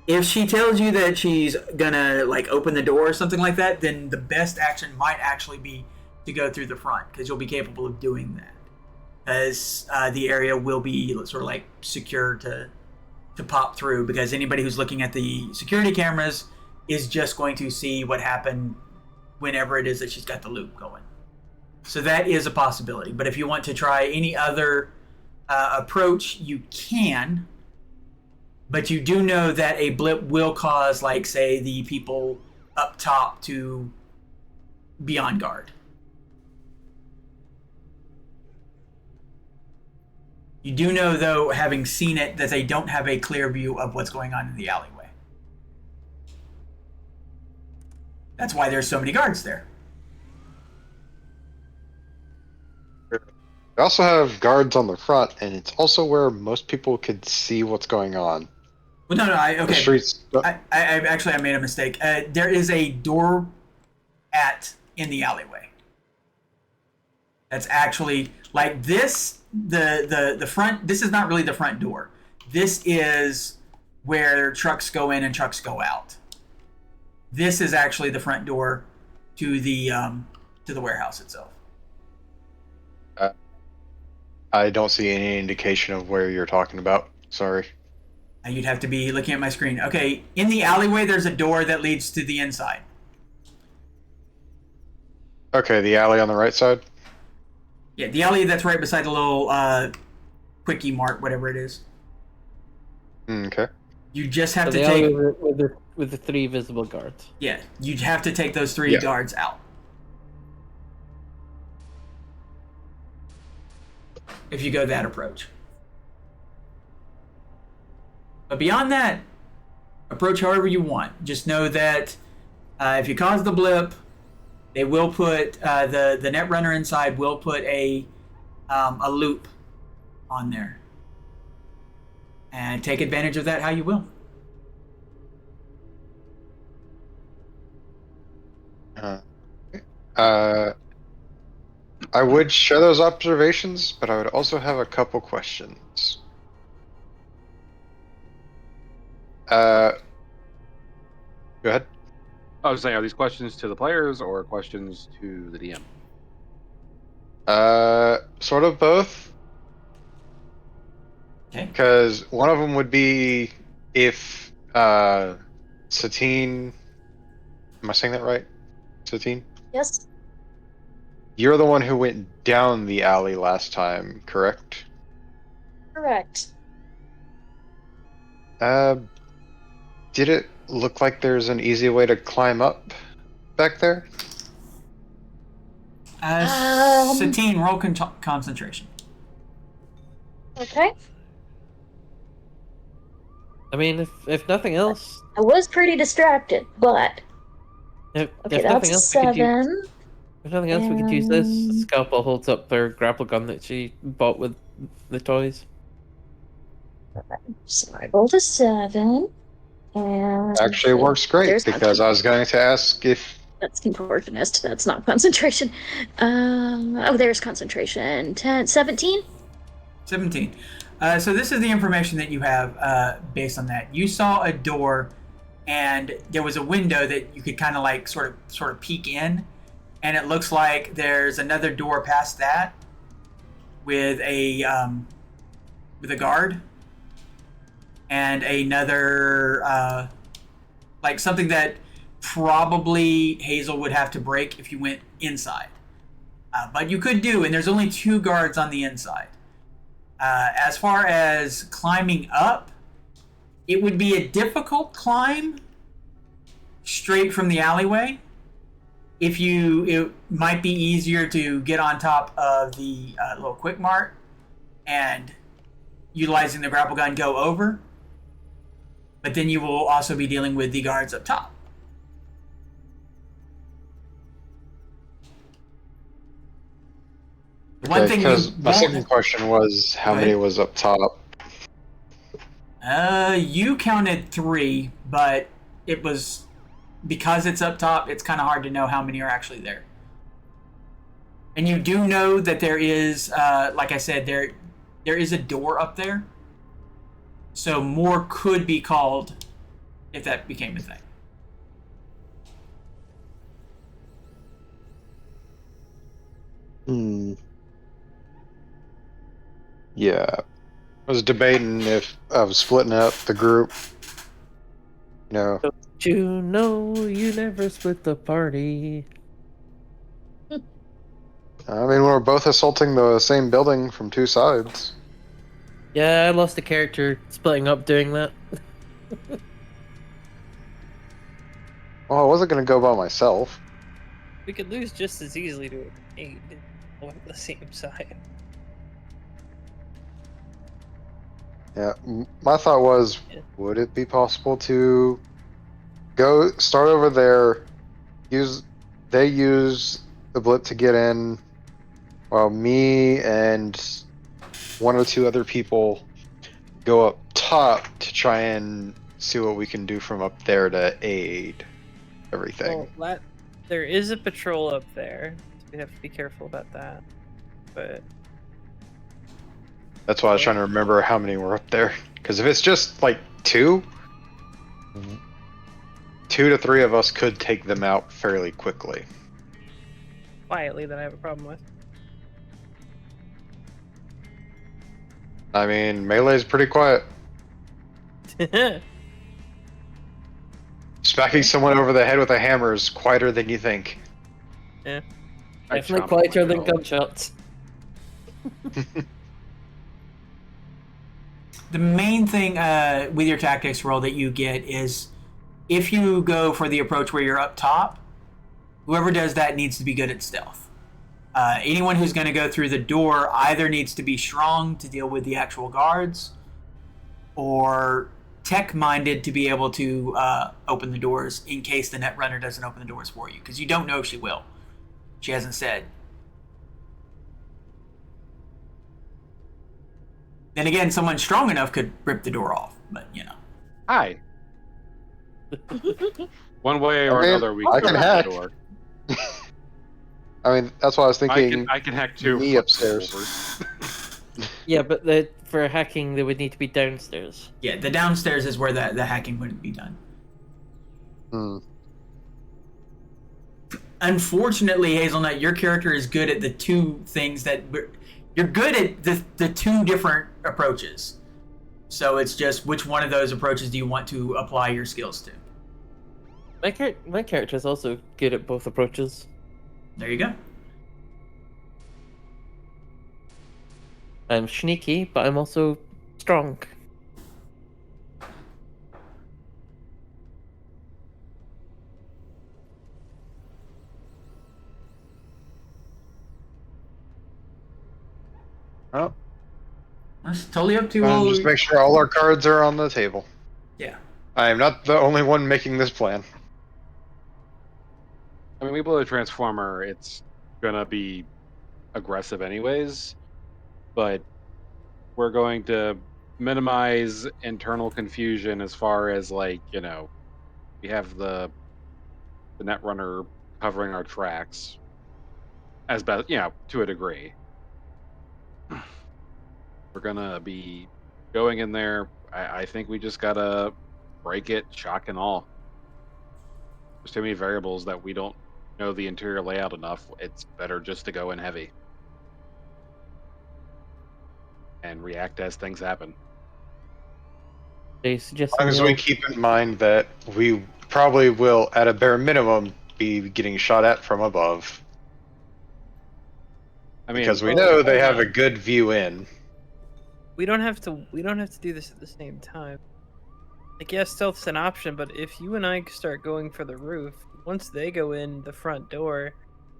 If she tells you that she's gonna like open the door or something like that, then the best action might actually be to go through the front, because you'll be capable of doing that, as the area will be sort of like secure to pop through, because anybody who's looking at the security cameras is just going to see what happened whenever it is that she's got the loop going. So that is a possibility. But if you want to try any other approach, you can. But you do know that a blip will cause, like, say, the people up top to be on guard. You do know, though, having seen it, that they don't have a clear view of what's going on in the alleyway. That's why there's so many guards there. We also have guards on the front, and it's also where most people could see what's going on. Well, no, okay. The streets. I made a mistake. There is a door in the alleyway. That's actually like this. The front. This is not really the front door. This is where trucks go in and trucks go out. This is actually the front door to the warehouse itself. I don't see any indication of where you're talking about. Sorry. You'd have to be looking at my screen. Okay, in the alleyway, there's a door that leads to the inside. Okay, the alley on the right side? Yeah, the alley that's right beside the little quickie mart, whatever it is. Okay. You just have So to the take. alleyway with the 3 visible guards. Yeah, you'd have to take those 3 Yeah. guards out. If you go that approach. But beyond that, approach however you want. Just know that if you cause the blip, they will put the netrunner inside will put a loop on there, and take advantage of that how you will. I would share those observations, but I would also have a couple questions. Go ahead. I was saying, are these questions to the players or questions to the DM? Sort of both. Okay. Because one of them would be if Satine, am I saying that right? Satine? Yes. You're the one who went down the alley last time, correct? Correct. Did it look like there's an easy way to climb up back there? Satine, roll concentration. Okay. I mean, if nothing else, I was pretty distracted, but if okay, if that's nothing a else, we could use, 7. if nothing else, we could use this. And- Scalpel holds up her grapple gun that she bought with the toys. So I rolled a 7. And Actually, it works great there's because I was going to ask if that's contortionist. That's not concentration. There's concentration. 10, 17. 17. So this is the information that you have based on that. You saw a door, and there was a window that you could kind of like sort of peek in, and it looks like there's another door past that with a guard and another like something that probably Hazel would have to break if you went inside. But you could do, and there's only 2 guards on the inside. As far as climbing up, it would be a difficult climb straight from the alleyway. It might be easier to get on top of the little quick mart and utilizing the grapple gun go over. But then you will also be dealing with the guards up top. One thing because my second question was how many was up top. You counted 3, but it was because it's up top. It's kind of hard to know how many are actually there. And you do know that there is, like I said, there is a door up there. So more could be called if that became a thing. Yeah. I was debating if I was splitting up the group. You know. Don't you know you never split the party? I mean, we're both assaulting the same building from 2 sides. Yeah, I lost a character splitting up doing that. Well, I wasn't going to go by myself. We could lose just as easily to a grenade on the same side. Yeah, my thought was, would it be possible to go start over there, use the blip to get in, while me and 1 or 2 other people go up top to try and see what we can do from up there to aid everything. Well, there is a patrol up there. So we have to be careful about that. But That's why I was trying to remember how many were up there. Because if it's just like 2 to 3 of us could take them out fairly quickly. quietly, that I have a problem with. I mean, melee's pretty quiet. Smacking someone over the head with a hammer is quieter than you think. Yeah. Definitely quieter than gunshots. the main thing with your tactics roll that you get is if you go for the approach where you're up top, whoever does that needs to be good at stealth. Anyone who's going to go through the door either needs to be strong to deal with the actual guards or tech-minded to be able to open the doors in case the Netrunner doesn't open the doors for you, because you don't know if she will. She hasn't said. Then again, someone strong enough could rip the door off, but you know. Hi. One way or another, we I can can open hack. the door. I mean, that's why I was thinking. I can hack too. Me upstairs. Yeah, but for hacking, they would need to be downstairs. Yeah, the downstairs is where the hacking would be done. Hmm. Unfortunately, Hazelnut, your character is good at the two things that you're good at the two different approaches. So it's just which one of those approaches do you want to apply your skills to? My character is also good at both approaches. There you go. I'm sneaky, but I'm also strong. Well, That's totally up to just make sure all our cards are on the table. Yeah. I am not the only one making this plan. I mean, we blow the Transformer, it's gonna be aggressive anyways, but we're going to minimize internal confusion as far as, like, you know, we have the Netrunner covering our tracks as best, you know, to a degree. We're gonna be going in there. I think we just gotta break it, shock and all. There's too many variables that we don't know the interior layout enough. It's better just to go in heavy and react as things happen. They suggest As long as we keep in mind that we probably will, at a bare minimum, be getting shot at from above. I mean, Because we know they have a good view in. We don't have to do this at the same time. Like, yes, stealth's an option, but if you and I start going for the roof, once they go in the front door,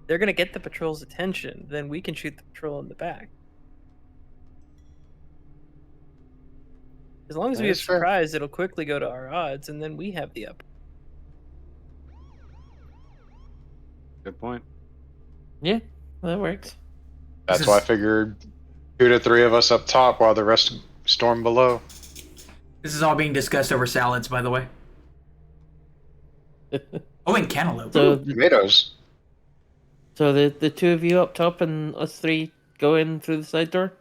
they're gonna get the patrol's attention. Then we can shoot the patrol in the back. As long as we have surprise, it'll quickly go to our odds, and then we have the up. good point. Yeah, that works. That's why I figured 2 to 3 of us up top while the rest storm below. This is all being discussed over salads, by the way. Oh, and cantaloupe. So Tomatoes. So the two of you up top and us three go in through the side door?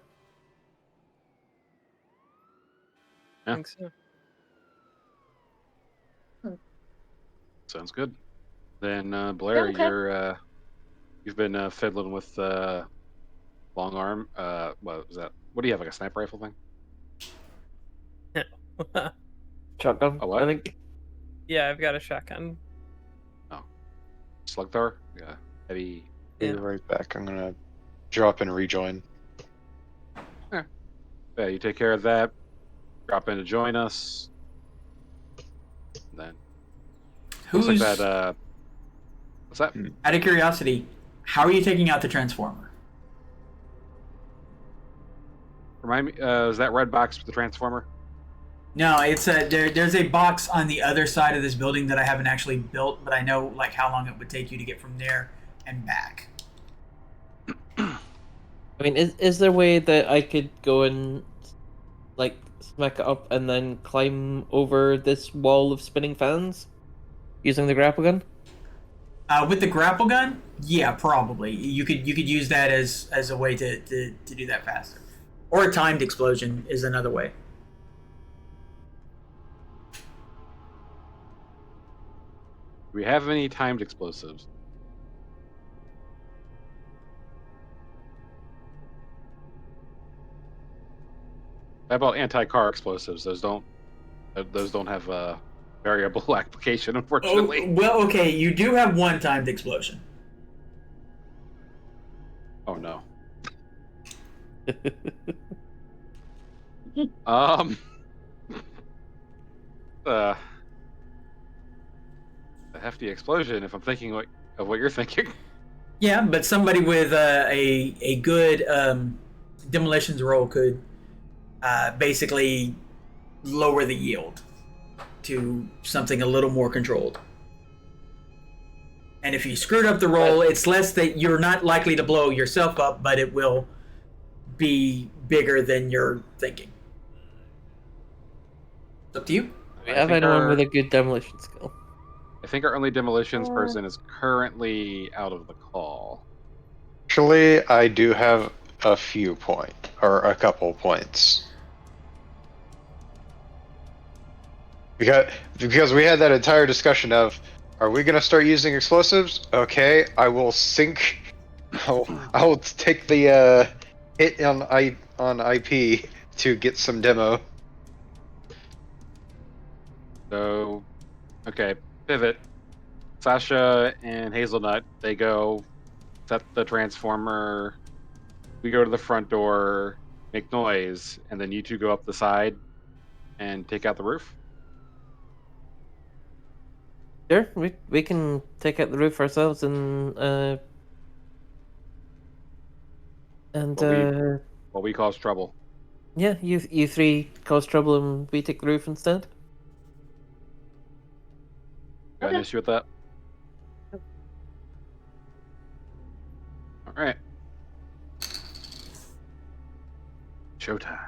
I think so. Sounds good. Then Blair, Okay. you've been fiddling with long arm. What was that? What do you have, like a sniper rifle thing? Shotgun, A what? I think. Yeah, I've got a shotgun. Slug thrower? Yeah. Heavy. Be right back. I'm gonna drop and rejoin. Yeah, you take care of that. Drop in to join us. And then Who's, looks like that. What's that? out of curiosity, how are you taking out the Transformer? Remind me. Is that red box with the transformer? No, it's there's a box on the other side of this building that I haven't actually built, but I know like how long it would take you to get from there and back. I mean, is there a way that I could go and like smack it up and then climb over this wall of spinning fans using the grapple gun? With the grapple gun, yeah, probably you could use that as a way to do that faster, or a timed explosion is another way. Do we have any timed explosives? How about anti-car explosives? Those don't have variable application, unfortunately. Oh, well, okay, you do have one timed explosion. Oh no. Um. A hefty explosion. If I'm thinking of what you're thinking. Yeah, but somebody with a good demolitions roll could basically lower the yield to something a little more controlled. And if you screwed up the roll, it's less that you're not likely to blow yourself up, but it will be bigger than you're thinking. It's up to you. Do we have anyone with a good demolition skill? I think our only demolitions person is currently out of the call. Actually, I do have a couple points. Because we had that entire discussion of, are we going to start using explosives? Okay, I will sink. I will take the hit on IP to get some demo. So, okay, pivot. Sasha and Hazelnut, they go set the transformer. We go to the front door, make noise, and then you two go up the side and take out the roof. Sure, we can take out the roof ourselves and What we cause trouble. yeah, you three cause trouble and we take the roof instead. Got an issue with that? All right. Showtime.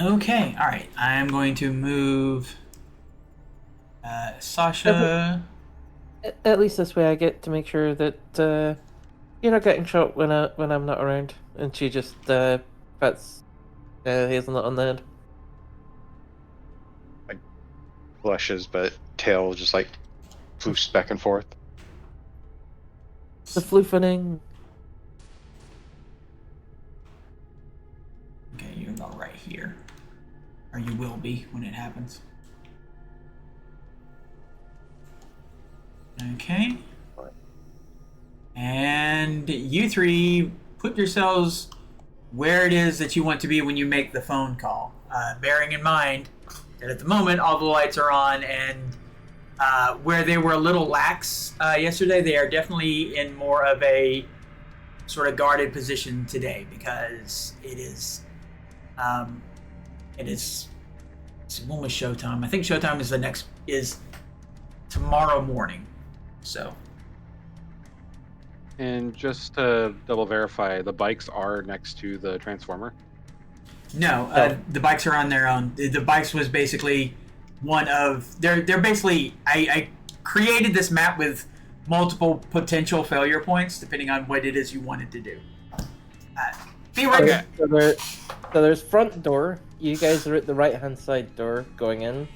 Okay, all right. I'm going to move Sasha. At least this way I get to make sure that you're not getting shot when I'm not around. And she just pats Hazelnut on the head. Blushes, but tail just like floofs back and forth. The floofening. Okay, you're about right here. Or you will be when it happens. Okay. And you three put yourselves where it is that you want to be when you make the phone call. Bearing in mind that at the moment all the lights are on, and where they were a little lax yesterday, they are definitely in more of a sort of guarded position today, because it's when was showtime? I think showtime is tomorrow morning. So. And just to double verify, the bikes are next to the transformer? No, the bikes are on their own. The bikes was basically one of... They're basically... I created this map with multiple potential failure points, depending on what it is you wanted to do. Be right back. So there's front door. You guys are at the right-hand side door going in.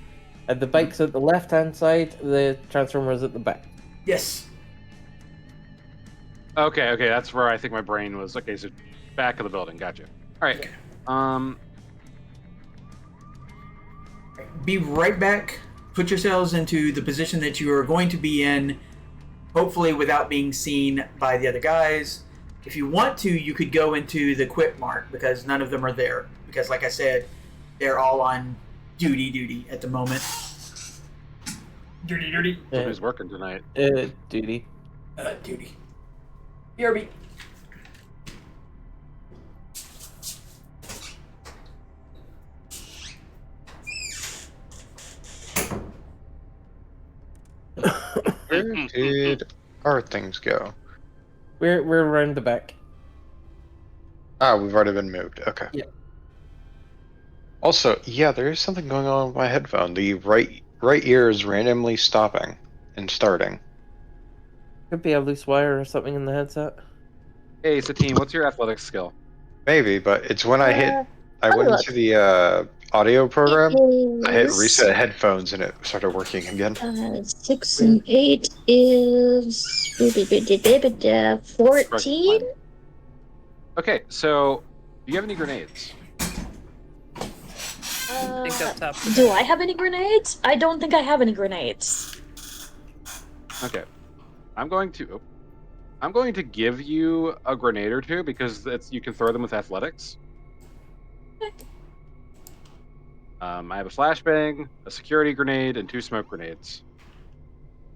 And the bike's at the left-hand side. The transformer's at the back. Yes. Okay, that's where I think my brain was. Okay, so back of the building, gotcha. All right. Be right back. Put yourselves into the position that you are going to be in, hopefully without being seen by the other guys. If you want to, you could go into the quit mark, because none of them are there. Because, like I said, they're all on duty at the moment. Duty. Who's working tonight? Duty. Duty. BRB. Where did our things go? We're around the back. We've already been moved. Okay. Yeah. Also, yeah, there is something going on with my headphone. The right ear is randomly stopping and starting. Could be a loose wire or something in the headset. Hey, Satine, what's your athletics skill? Maybe, but it's when I went into the audio program, I hit reset headphones and it started working again. 6 and 8 is 14. Okay, so do you have any grenades? I think up top. Do I have any grenades? I don't think I have any grenades. Okay. I'm going to... I'm going to give you a grenade or two because you can throw them with athletics. I have a flashbang, a security grenade, and 2 smoke grenades.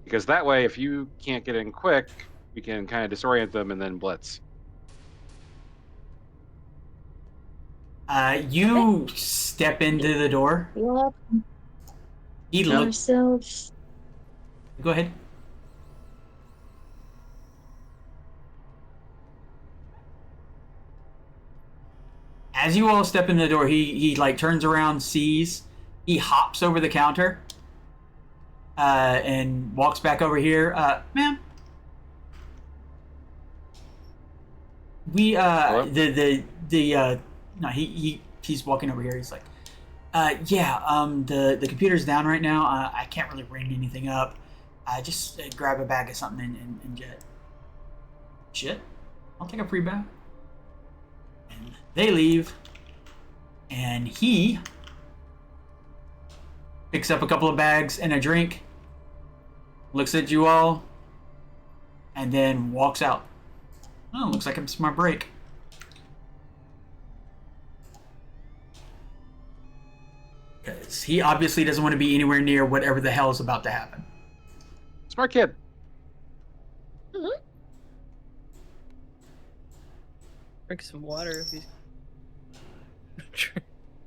Because that way, if you can't get in quick, we can kind of disorient them and then blitz. You step into the door. Yep. He looks. Ourselves. Go ahead. As you all step in the door, he like turns around, sees, he hops over the counter, and walks back over here. Ma'am, we Hello? no, he's walking over here. He's like, the computer's down right now. I can't really ring anything up. Just grab a bag of something and jet. Shit, I'll take a free bag. And they leave, and he picks up a couple of bags and a drink, looks at you all, and then walks out. Oh, looks like it's my break. Because he obviously doesn't want to be anywhere near whatever the hell is about to happen. Smart kid. Drink some water if he's.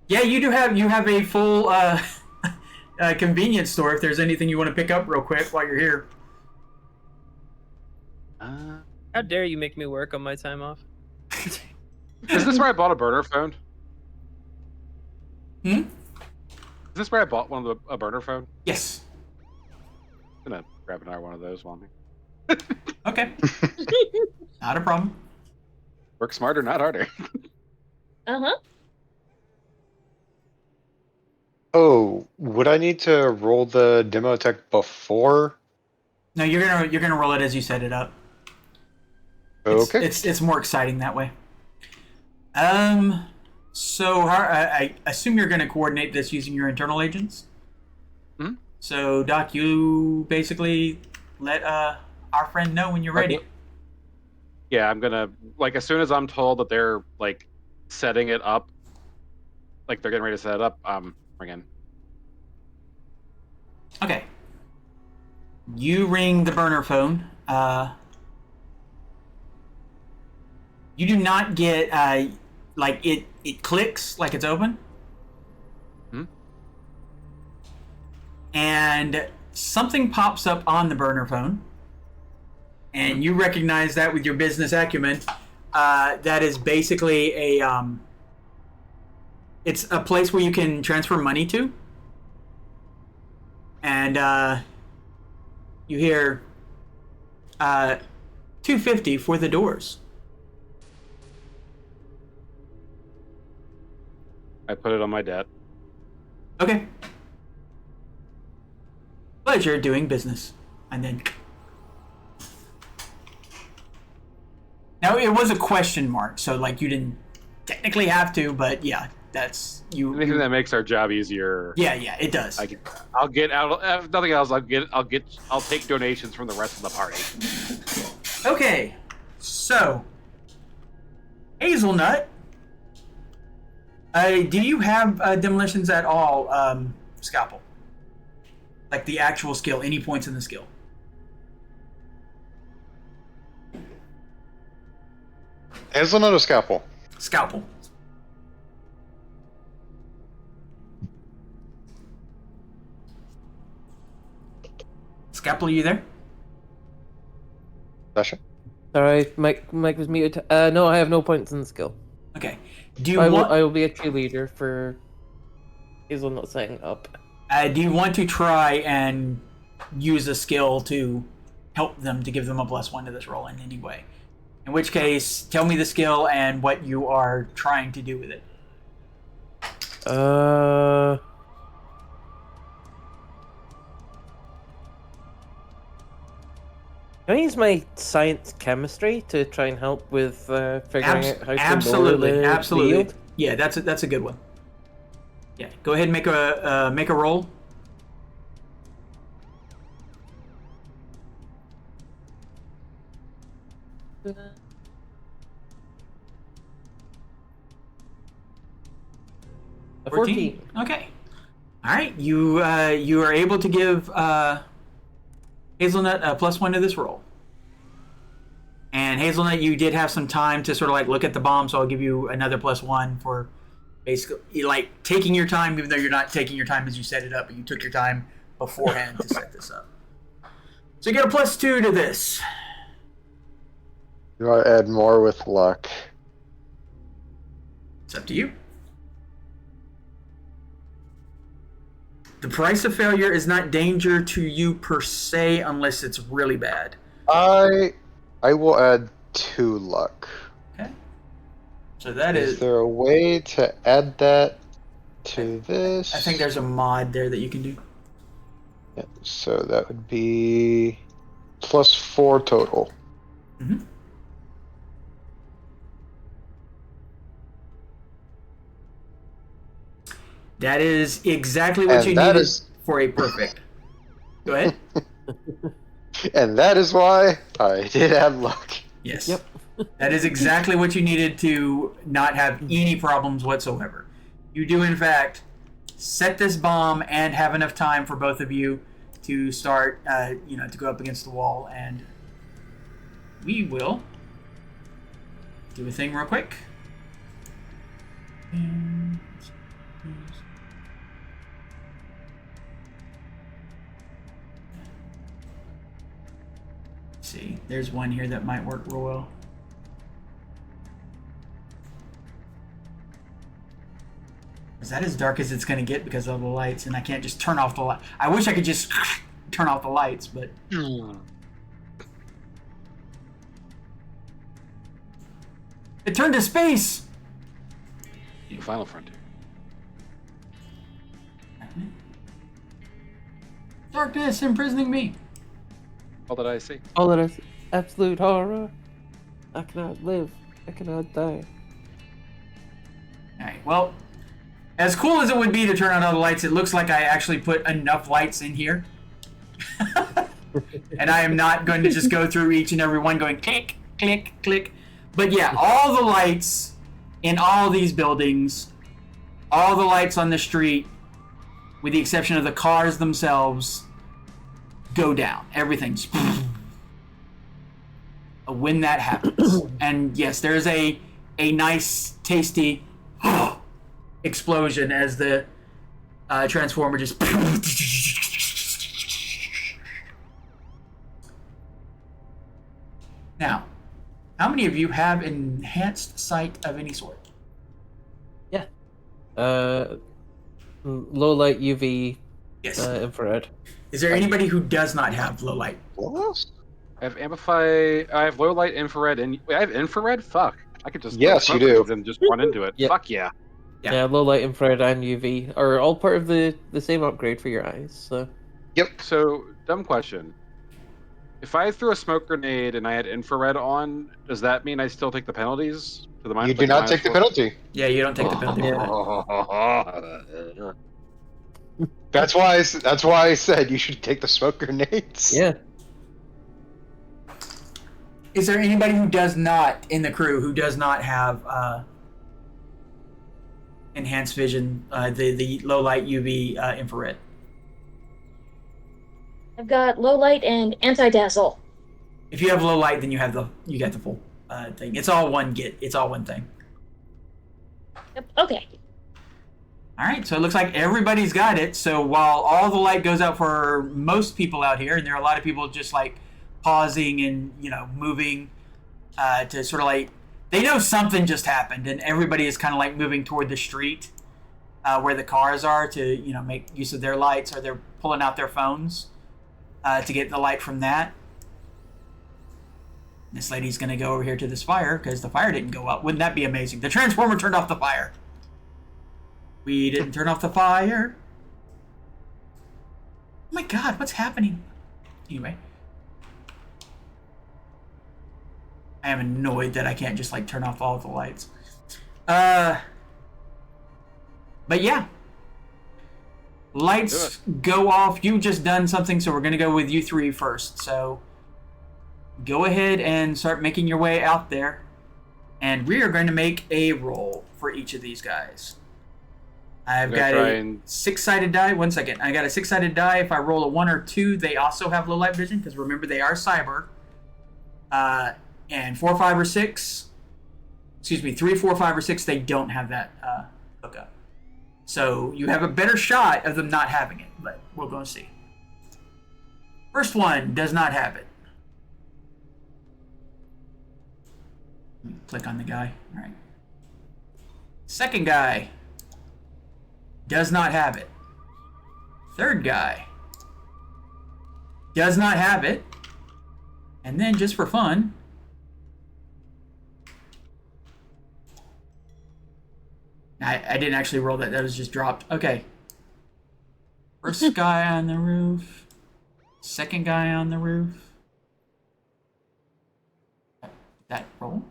Yeah, you have a full convenience store if there's anything you want to pick up real quick while you're here. How dare you make me work on my time off? Is this where I bought a burner phone? Hmm? Is this where I bought a burner phone? Yes. I'm gonna grab another one of those while I'm here. Okay. Not a problem. Work smarter, not harder. Uh-huh. Oh, would I need to roll the demo tech before? No, you're gonna roll it as you set it up. Okay. It's more exciting that way. So I assume you're gonna coordinate this using your internal agents. Hmm? So Doc, you basically let our friend know when you're ready. Yeah, I'm gonna as soon as I'm told that they're setting it up, they're getting ready to set it up, ring in. Okay. You ring the burner phone. You do not get it clicks like it's open. Hmm? And something pops up on the burner phone. And you recognize that with your business acumen. That is basically it's a place where you can transfer money to. And you hear $250 for the doors. I put it on my debt. Okay. Pleasure doing business. And then now it was a question mark, so you didn't technically have to, but yeah, that's you. Anything that makes our job easier. Yeah, it does. I'll get out. If nothing else, I'll take donations from the rest of the party. Okay, so Hazelnut, do you have demolitions at all, Scalpel? Like the actual skill, any points in the skill? Hazelnut or Scalpel? Scalpel. Scalpel, are you there? Sasha? Sorry, Mike was muted. No, I have no points in the skill. Okay. Do you I want? will be a cheerleader for Hazelnut setting up. Do you want to try and use a skill to help them to give them a +1 to this roll in any way? In which case, tell me the skill and what you are trying to do with it. Can I use my science chemistry to try and help with figuring out how to absolutely, lower the absolutely. yield? Yeah, that's a good one. Yeah, go ahead and make a roll. A 14. Okay. All right. You are able to give Hazelnut a +1 to this roll. And Hazelnut, you did have some time to sort of like look at the bomb, so I'll give you another +1 for basically like taking your time, even though you're not taking your time as you set it up, but you took your time beforehand to set this up. So you get a +2 to this. Do I add more with luck? It's up to you. The price of failure is not danger to you per se unless it's really bad. I will add 2 luck. Okay. So that Is there a way to add that to this? I think there's a mod there that you can do. Yeah, so that would be +4 total. Mm-hmm. That is exactly what And you that needed is- for a perfect. Go ahead. And that is why I did add luck. Yes. Yep. That is exactly what you needed to not have any problems whatsoever. You do, in fact, set this bomb and have enough time for both of you to start, to go up against the wall. And we will do a thing real quick. And see, there's one here that might work real well. Is that as dark as it's going to get because of the lights, and I can't just turn off the light. I wish I could just turn off the lights, but it turned to space. Final Frontier. Darkness imprisoning me. All that I see. All that is absolute horror. I cannot live. I cannot die. All right. Well, as cool as it would be to turn on all the lights, it looks like I actually put enough lights in here. And I am not going to just go through each and every one going click, click, click. But yeah, all the lights in all these buildings, all the lights on the street, with the exception of the cars themselves, go down. Everything's when that happens. And yes, there's a nice, tasty explosion as the transformer just Now, how many of you have enhanced sight of any sort? Yeah. Low light UV, Yes. infrared. Is there anybody who does not have low light? What else? I have amplify. I have low light, infrared, and wait, I have infrared. Fuck, I could just Yes, you do. and just run into it. Yep. Fuck yeah. Yeah. Yeah, low light, infrared, and UV are all part of the same upgrade for your eyes. So So dumb question. If I threw a smoke grenade and I had infrared on, does that mean I still take the penalties to the You minus? do not take the penalty. Yeah, you don't take the penalty for that. That's why I said you should take the smoke grenades. yeah. Is there anybody who does not in the crew who does not have enhanced vision, the low light UV infrared? I've got low light and anti-dazzle. If you have low light, then you got the full thing. It's all one It's all one thing. Yep. Okay. All right, so it looks like everybody's got it. So while all the light goes out for most people out here, and there are a lot of people just like pausing and moving to sort of like they know something just happened, and everybody is kind of like moving toward the street where the cars are to make use of their lights, or they're pulling out their phones to get the light from that. This lady's gonna go over here to this fire because the fire didn't go up. Wouldn't that be amazing? The transformer turned off the fire. We didn't turn off the fire. Oh my god, what's happening? Anyway. I am annoyed that I can't just like turn off all of the lights. But yeah. Lights go off. You just done something, so we're gonna go with you three first. So go ahead and start making your way out there. And we are going to make a roll for each of these guys. I've got a 6-sided die. 1 second. I got a 6-sided die. If I roll a 1 or 2, they also have low light vision, because remember, they are cyber. And 4, 5, or 6. Excuse me, 3, 4, 5, or 6, they don't have that hookup. So you have a better shot of them not having it, but we're going to see. First one does not have it. Click on the guy. All right. Second guy does not have it. Third guy does not have it. And then, just for fun, I didn't actually roll that. That was just dropped. Okay. First guy on the roof. Second guy on the roof. That roll?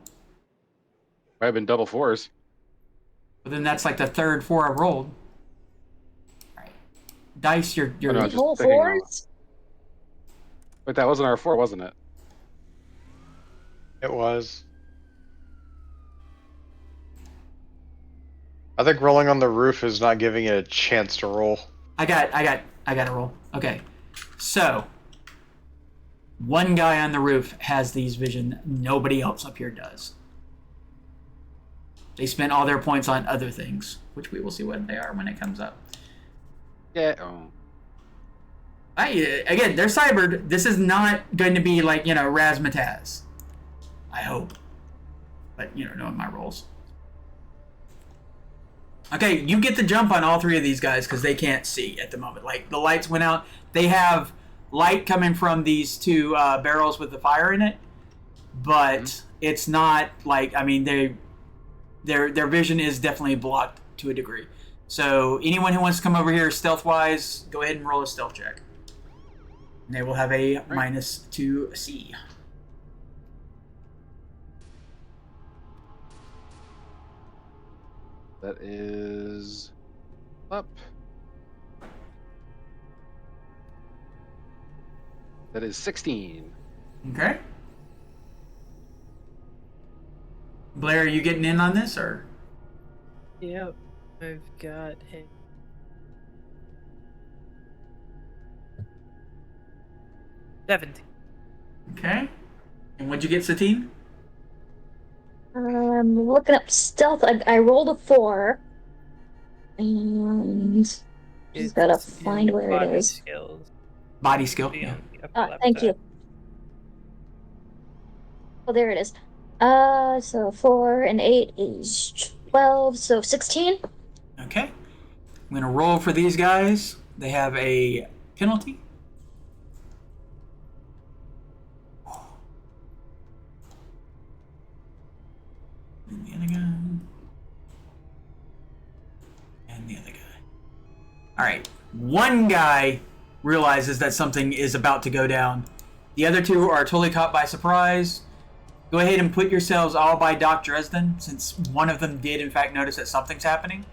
Might have been double 4s. But then that's like the third 4 I've rolled. All right. Dice, you're Oh, no, just Roll picking 4s? But that wasn't our 4, wasn't it? It was. I think rolling on the roof is not giving it a chance to roll. I got a roll. Okay. So, one guy on the roof has these vision. Nobody else up here does. They spent all their points on other things, which we will see what they are when it comes up. Yeah. Oh. Again, they're cybered. This is not going to be like, Razzmatazz. I hope. But, knowing my rolls. Okay, you get the jump on all 3 of these guys because they can't see at the moment. Like, the lights went out. They have light coming from these 2 barrels with the fire in it. But it's not like, their vision is definitely blocked to a degree. So anyone who wants to come over here stealth-wise, go ahead and roll a stealth check. And they will have a -2C. That is up. That is 16. Okay. Blair, are you getting in on this, or? Yep, I've got a 17. Okay. And what'd you get, Satine? I'm looking up stealth. I rolled a 4. And just gotta find where it is. Skills. Body skill. Yeah. Thank you. Oh, there it is. So 4 and 8 is 12, so 16. Okay. I'm gonna roll for these guys. They have a penalty. And the other guy. And the other guy. Alright. One guy realizes that something is about to go down. The other 2 are totally caught by surprise. Go ahead and put yourselves all by Doc Dresden, since one of them did in fact notice that something's happening.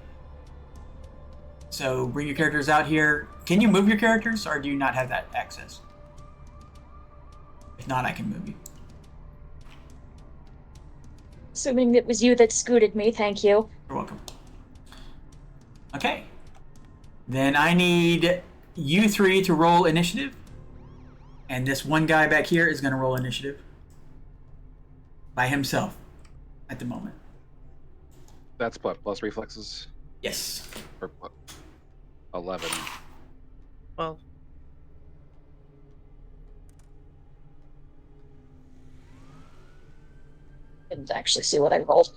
So bring your characters out here. Can you move your characters, or do you not have that access? If not, I can move you. Assuming it was you that scooted me, thank you. You're welcome. Okay. Then I need you 3 to roll initiative. And this one guy back here is going to roll initiative. By himself. At the moment. That's what? Plus reflexes? Yes. Or 11. Well, Didn't actually see what I rolled.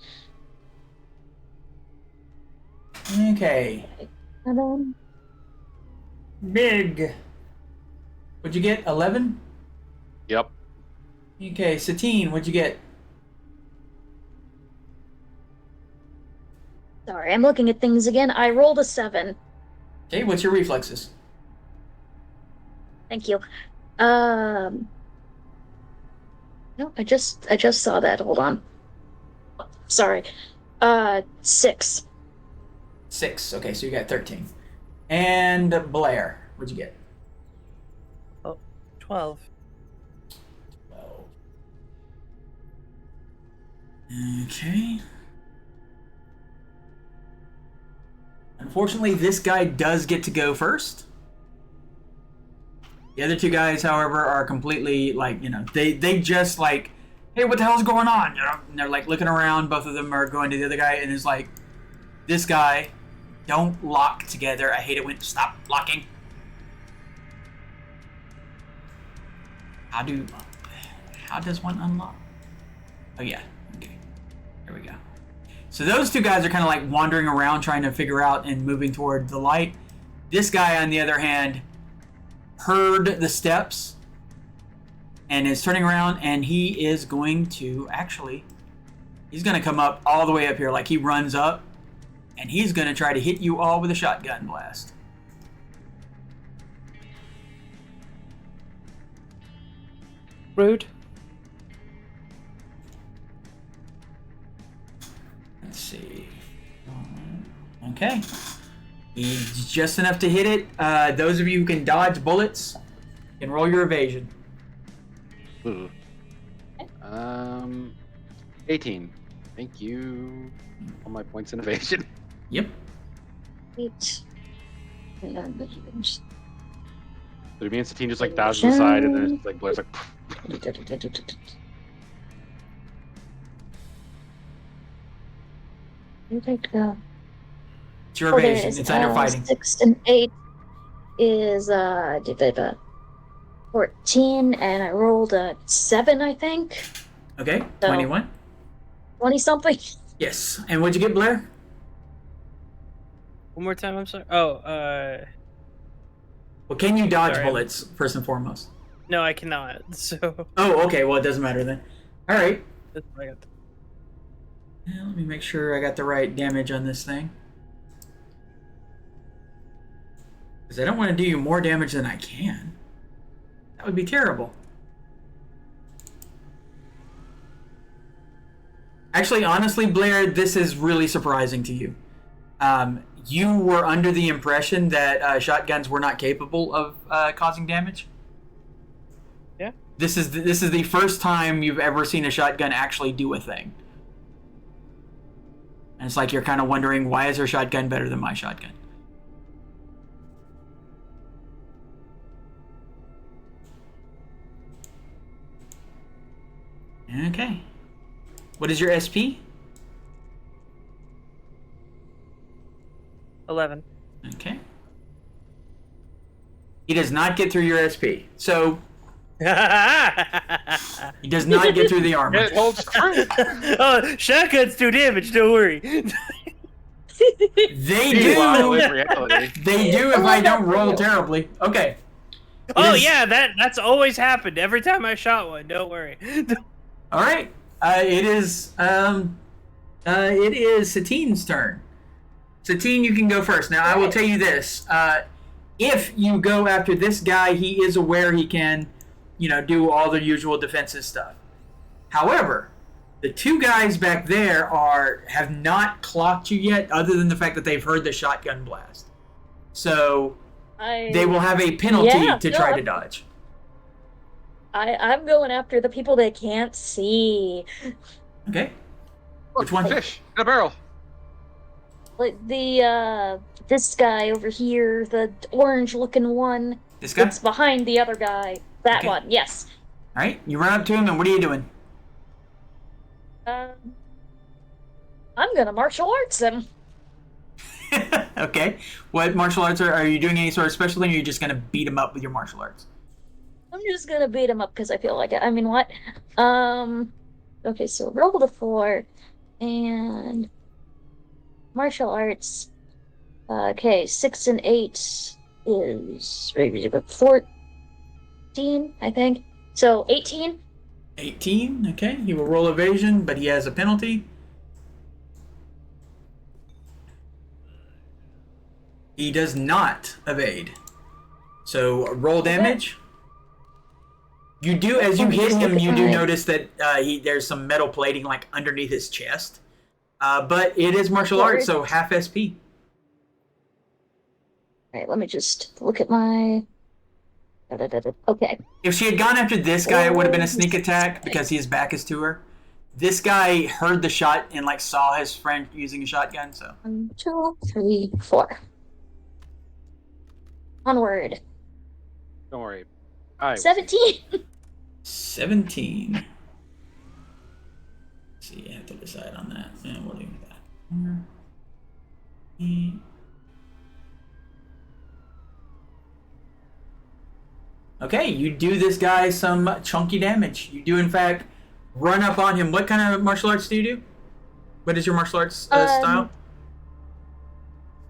Okay. Big. What'd you get? 11? Yep. Okay, Satine, what'd you get? Sorry, I'm looking at things again. I rolled a 7. Okay, what's your reflexes? Thank you. No, I just saw that. Hold on. Sorry. 6. 6. Okay, so you got 13. And Blair, what'd you get? 12. 12. Okay. Unfortunately, this guy does get to go first. The other two guys, however, are completely like, they just like, hey, what the hell's going on? And they're like looking around. Both of them are going to the other guy, and it's like, this guy, don't lock together. I hate it when stop locking. How does one unlock? Oh yeah, okay, there we go. So those two guys are kind of like wandering around trying to figure out and moving toward the light. This guy, on the other hand, heard the steps and is turning around, and he is going to he's going to come up all the way up here. Like, he runs up and he's going to try to hit you all with a shotgun blast. Rude. Let's see. Okay. He's just enough to hit it. Those of you who can dodge bullets can roll your evasion. 18. Thank you. All my points in evasion. Yep. 8. And But me and Satine just like dodge to the side, and then it's just like Blair's like. you think, It's your evasion. It's under fighting. 6 and 8 is 14, and I rolled a 7, I think. Okay, So- 21. 20 something. Yes. And what'd you get, Blair? One more time, I'm sorry. Well, can you dodge Sorry. bullets, first and foremost? No, I cannot. So Oh, okay. Well, it doesn't matter then. All right. that's what I got. Now, let me make sure I got the right damage on this thing. Because I don't want to do you more damage than I can. That would be terrible. Actually, honestly, Blair, this is really surprising to you. You were under the impression that shotguns were not capable of causing damage. Yeah. This is the first time you've ever seen a shotgun actually do a thing. And it's like you're kind of wondering, why is her shotgun better than my shotgun? Okay. What is your SP? 11. Okay. He does not get through your SP. So he does not get through the armor. It holds true. Oh, shotguns do damage. Don't worry. They Meanwhile, in do. reality, They do if I don't roll terribly. Okay. Oh It is- yeah, that's always happened every time I shot one. Don't worry. All right. It is Satine's turn. Satine, you can go first. Now, I will tell you this. If you go after this guy, he is aware he can, do all the usual defensive stuff. However, the two guys back there have not clocked you yet, other than the fact that they've heard the shotgun blast. So they will have a penalty to try to dodge. I'm going after the people they can't see. Okay. Which one? fish in a barrel. Like this guy over here, the orange-looking one. This guy? It's behind the other guy. That Okay. one, yes. All right. You run up to him, and what are you doing? I'm gonna martial arts him. Okay. What martial arts are you doing? Any sort of special thing, or are you just going to beat him up with your martial arts? I'm just gonna beat him up because I feel like it. I mean, what? Okay, so roll the 4, and martial arts. Okay, 6 and 8 is 14, I think. So 18. 18. Okay. He will roll evasion, but he has a penalty. He does not evade. So roll damage. You do, as you hit him, you do notice that there's some metal plating like underneath his chest. But it is martial arts, so half SP. Alright, let me just look at my... Okay. If she had gone after this guy, it would have been a sneak attack because his back is to her. This guy heard the shot and like saw his friend using a shotgun. So 1, 2, 3, 4. Onward. Don't worry. I will. 17. 17. Let's see, I have to decide on that. Yeah, we'll do that. Okay, you do this guy some chunky damage. You do, in fact, run up on him. What kind of martial arts do you do? What is your martial arts style?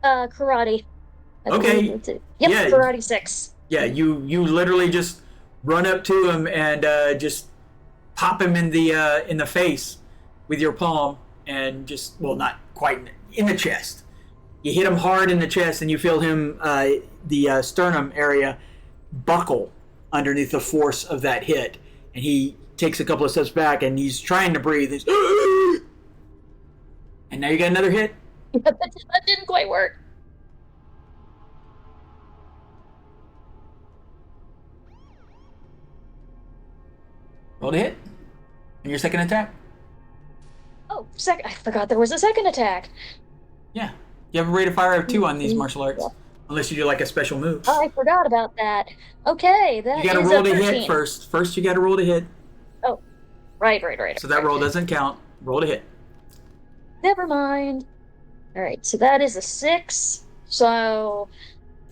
Karate. I Okay. believe it's it. Yep, Yeah. Karate 6. Yeah, you literally just run up to him and just pop him in the face with your palm and just, well, not quite in the chest. You hit him hard in the chest and you feel him the sternum area buckle underneath the force of that hit, and he takes a couple of steps back and he's trying to breathe. He's, and now you got another hit. That didn't quite work. Roll to hit. And your second attack. Oh, I forgot there was a second attack. Yeah. You have a rate of fire of 2 on these martial arts. Yeah. Unless you do like a special move. Oh, I forgot about that. Okay, that You gotta is roll a to 13. hit first. First you gotta roll to hit. Oh, right. So that roll doesn't count. Roll to hit. Never mind. Alright, so that is a 6. So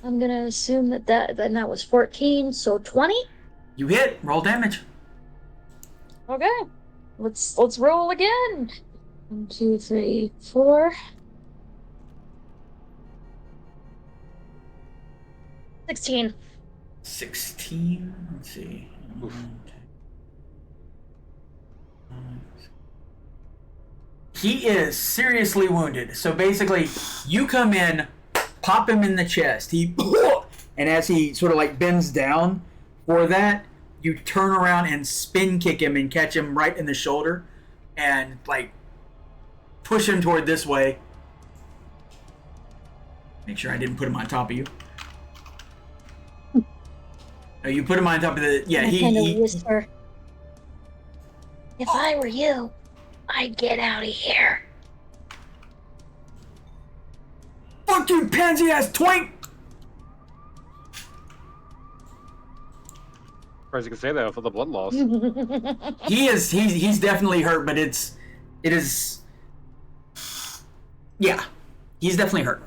I'm gonna assume that was 14, so 20? You hit. Roll damage. Okay. Let's roll again. 1, 2, 3, 4. 16. 16. Let's see. Oof. He is seriously wounded. So basically, you come in, pop him in the chest. He, and as he sort of like bends down for that, you turn around and spin kick him and catch him right in the shoulder, and like push him toward this way. Make sure I didn't put him on top of you. No, you put him on top of the. Yeah, I kind of whisper. If I were you, I'd get out of here. Fuck you, pansy ass twink! Surprised you can say that for the blood loss. He's definitely hurt, but it is. Yeah, he's definitely hurt.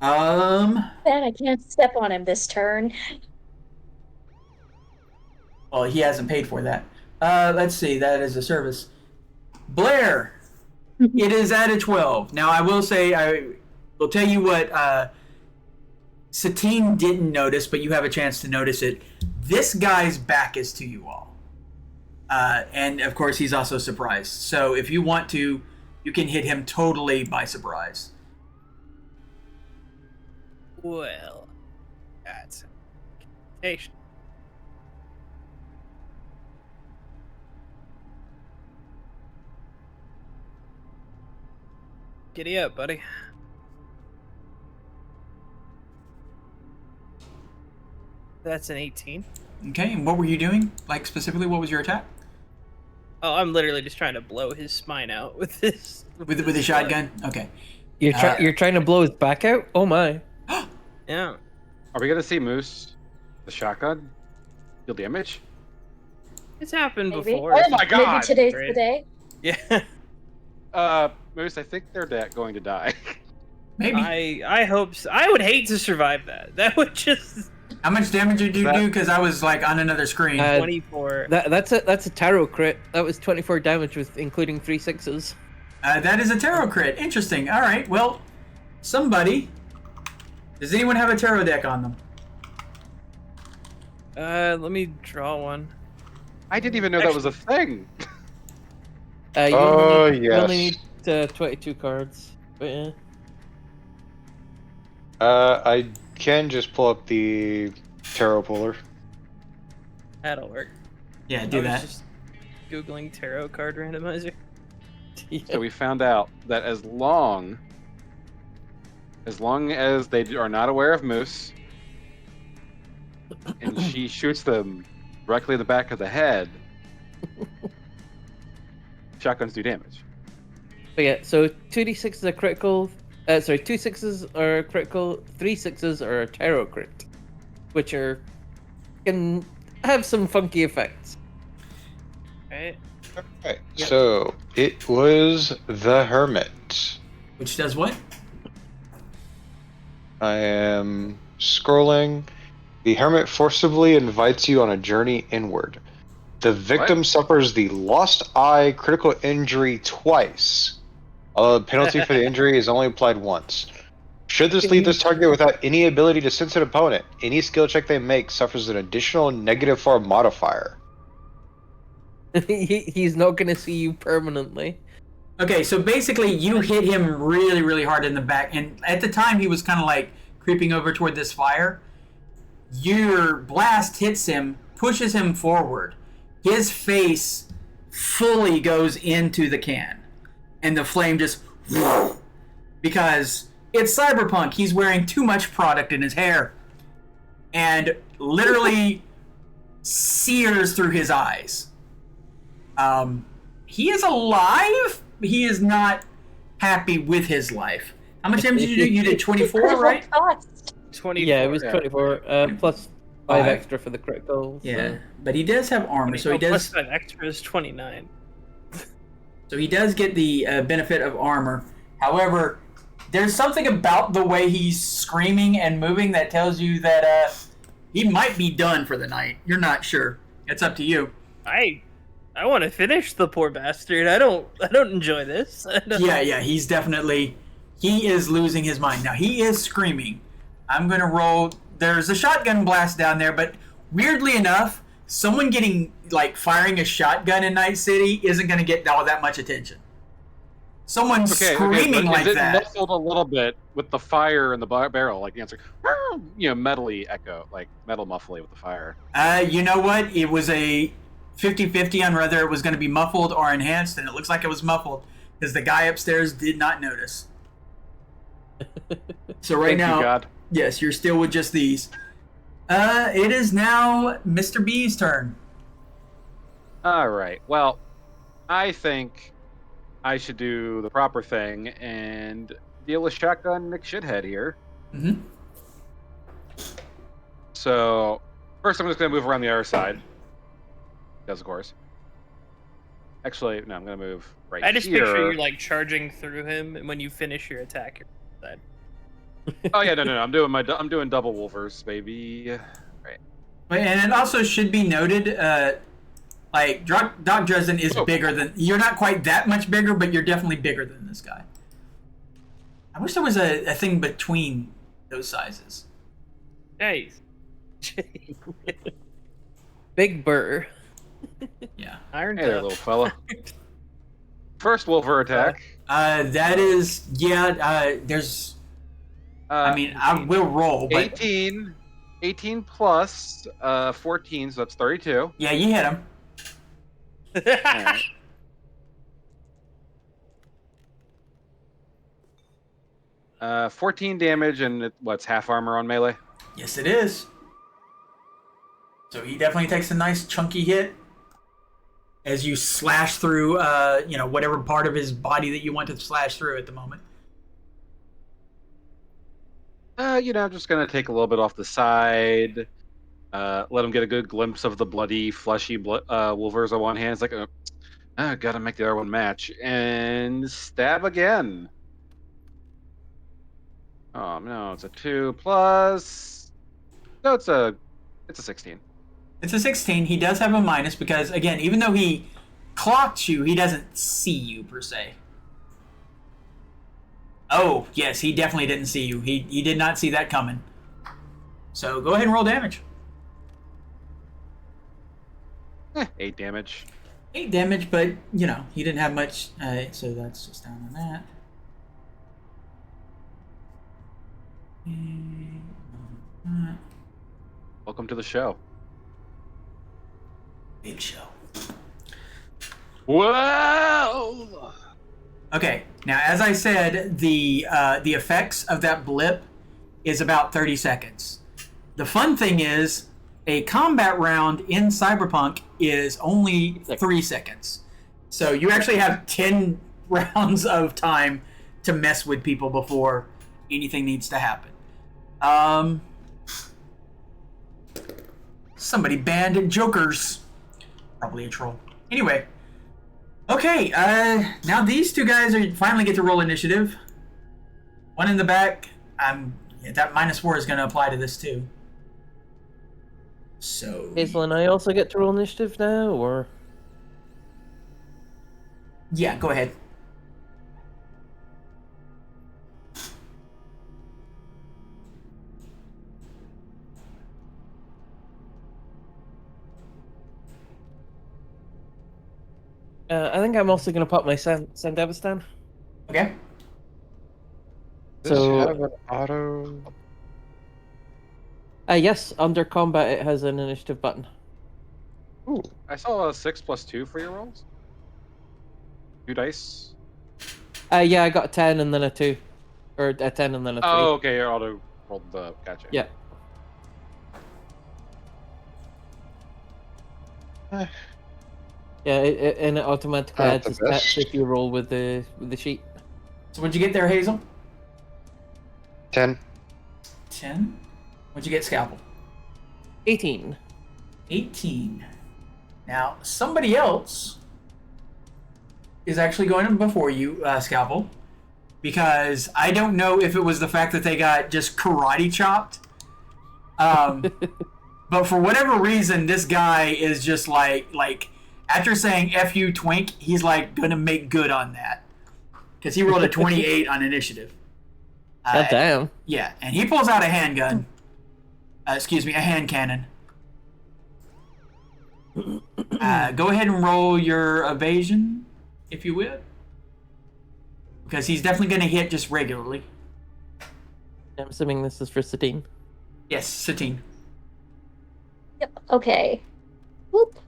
Bet I can't step on him this turn. Well, he hasn't paid for that. Let's see. That is a service. Blair, it is at a 12. Now, I will say, I will tell you what Satine didn't notice, but you have a chance to notice it. This guy's back is to you all. And, of course, he's also surprised. So, if you want to, you can hit him totally by surprise. Well, that's a Giddy up, buddy. That's an 18. Okay, and what were you doing? Like, specifically, what was your attack? Oh, I'm literally just trying to blow his spine out with this. With the shotgun? Okay. You're trying to blow his back out? Oh my. Yeah. Are we gonna see Moose, the shotgun, deal damage? It's happened Maybe. before. Oh my god! Maybe today's Great. the day. Yeah. Moose, I think they're going to die. Maybe. I hope so. I would hate to survive that. That would just How much damage did you do? Because I was like on another screen. 24. That's a tarot crit. That was 24 damage with including 3 6s. That is a tarot crit. Interesting. All right. Well, somebody. Does anyone have a tarot deck on them? Let me draw one. I didn't even know that was a thing. You yes. only need 22 cards. But yeah. I can just pull up the tarot puller. That'll work. Yeah, do I was that. just googling tarot card randomizer. So we found out that as long as they are not aware of Moose, and she shoots them directly in the back of the head, shotguns do damage. But yeah, so 2d6 is a critical. Sorry, 2 6s are critical, 3 6s are a terror crit, which can have some funky effects. Right? Alright, Yep. so it was the Hermit. Which does what? I am scrolling. The Hermit forcibly invites you on a journey inward. The victim suffers the lost eye critical injury twice. Although the penalty for the injury is only applied once. Should this leave this target without any ability to sense an opponent, any skill check they make suffers an additional -4 modifier. He's not going to see you permanently. Okay, so basically you hit him really, really hard in the back, and at the time he was kind of like creeping over toward this fire. Your blast hits him, pushes him forward. His face fully goes into the can, and the flame just because it's Cyberpunk. He's wearing too much product in his hair, and literally sears through his eyes. He is alive. He is not happy with his life. How much damage did you do? You did 24, right? 24. Yeah, it was 24, plus 5 Five. extra for the critical. Yeah, but he does have armor, so he Plus does. 5 extra is 29. So he does get the benefit of armor. However, there's something about the way he's screaming and moving that tells you that he might be done for the night. You're not sure. It's up to you. I want to finish the poor bastard. I don't enjoy this. Yeah, he's definitely, he is losing his mind. Now, he is screaming. I'm going to roll, there's a shotgun blast down there, but weirdly enough, someone firing a shotgun in Night City isn't going to get all that much attention. Someone screaming but like is it that. muffled a little bit with the fire in the barrel, like the answer, metally echo, like metal muffly with the fire? You know what? It was a 50-50 on whether it was going to be muffled or enhanced, and it looks like it was muffled because the guy upstairs did not notice. So right Thank now, you, God. yes, you're still with just these. It is now Mr. B's turn. All right. Well, I think I should do the proper thing and deal with Shotgun McShithead here. Mm-hmm. So first, I'm just going to move around the other side. Because, of course. Actually, no, I'm going to move right here. I just picture you like charging through him, and when you finish your attack, you're dead. Oh yeah, no. I'm doing double wolvers, baby. Right. And it also should be noted, Doc Dresden is bigger than... You're not quite that much bigger, but you're definitely bigger than this guy. I wish there was a thing between those sizes. Nice. Big Burr. Yeah. Iron Hey there, little fella. First wolver attack. That is... Yeah, there's... I will roll, but... 18 plus 14, so that's 32. Yeah, you hit him. Alright. 14 damage, and what's half armor on melee? Yes, it is. So he definitely takes a nice chunky hit as you slash through, whatever part of his body that you want to slash through at the moment. I'm just gonna take a little bit off the side. Let him get a good glimpse of the bloody, fleshy wolvers on one hand. It's like, gotta make the other one match. And stab again. Oh, no, it's a 2 plus... No, it's a 16. It's a 16. He does have a minus because, again, even though he clocked you, he doesn't see you, per se. Oh, yes, he definitely didn't see you. He did not see that coming. So go ahead and roll damage. 8 damage. 8 damage, but, he didn't have much, so that's just down on that. Welcome to the show. Big show. Whoa! Okay, now as I said, the effects of that blip is about 30 seconds. The fun thing is, a combat round in Cyberpunk is only 3 seconds. So you actually have 10 rounds of time to mess with people before anything needs to happen. Somebody banned jokers. Probably a troll. Anyway. Okay, now these two guys are finally get to roll initiative. One in the back. That -4 is going to apply to this too. So. Hazel and I also get to roll initiative now, or? Yeah, go ahead. I think I'm also going to pop my Sandevis down. Okay. Does it So- have an auto? Yes, under combat it has an initiative button. Ooh, I saw a 6+2 for your rolls. 2 dice. Yeah, I got a 10 and then a 2. Or a 10 and then a 3. Oh, okay. Your auto rolled the. Gotcha. Yeah. Eh, Yeah, and it automatically Not adds the the stats best. if you roll with the sheet. So what'd you get there, Hazel? 10. 10. What'd you get, Scalpel? 18. 18. Now, somebody else is actually going before you, Scalpel, because I don't know if it was the fact that they got just karate chopped. But for whatever reason, this guy is just like after saying "F you, twink," he's like gonna make good on that because he rolled a 28 on initiative. God damn. Yeah, and he pulls out a handgun. Excuse me, a hand cannon. Go ahead and roll your evasion, if you will, because he's definitely gonna hit just regularly. I'm assuming this is for Satine. Yes, Satine. Yep. Okay. Whoop.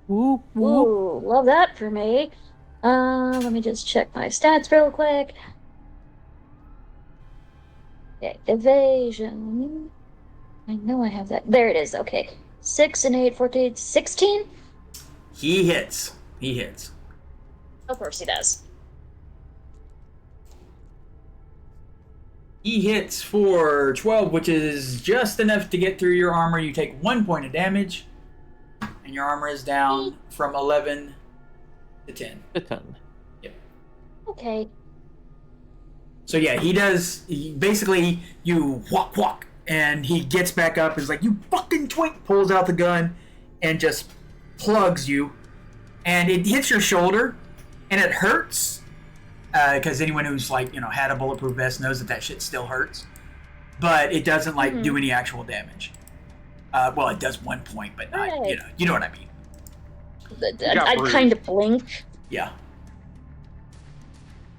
Whoop, whoop. Ooh, love that for me. Let me just check my stats real quick. Okay, evasion. I know I have that. There it is. Okay. 6 and 8, 14, 16? He hits. He hits. Of course he does. He hits for 12, which is just enough to get through your armor. You take 1 point of damage, and your armor is down from 11 to 10. A ton. Okay. So yeah, basically, you walk, and he gets back up and is like, "You fucking twink!" Pulls out the gun and just plugs you, and it hits your shoulder, and it hurts. Because anyone who's had a bulletproof vest knows that shit still hurts, but it doesn't do any actual damage. Well, it does 1 point, but not Right. you know what I mean. got I bruised. kind of blink. Yeah.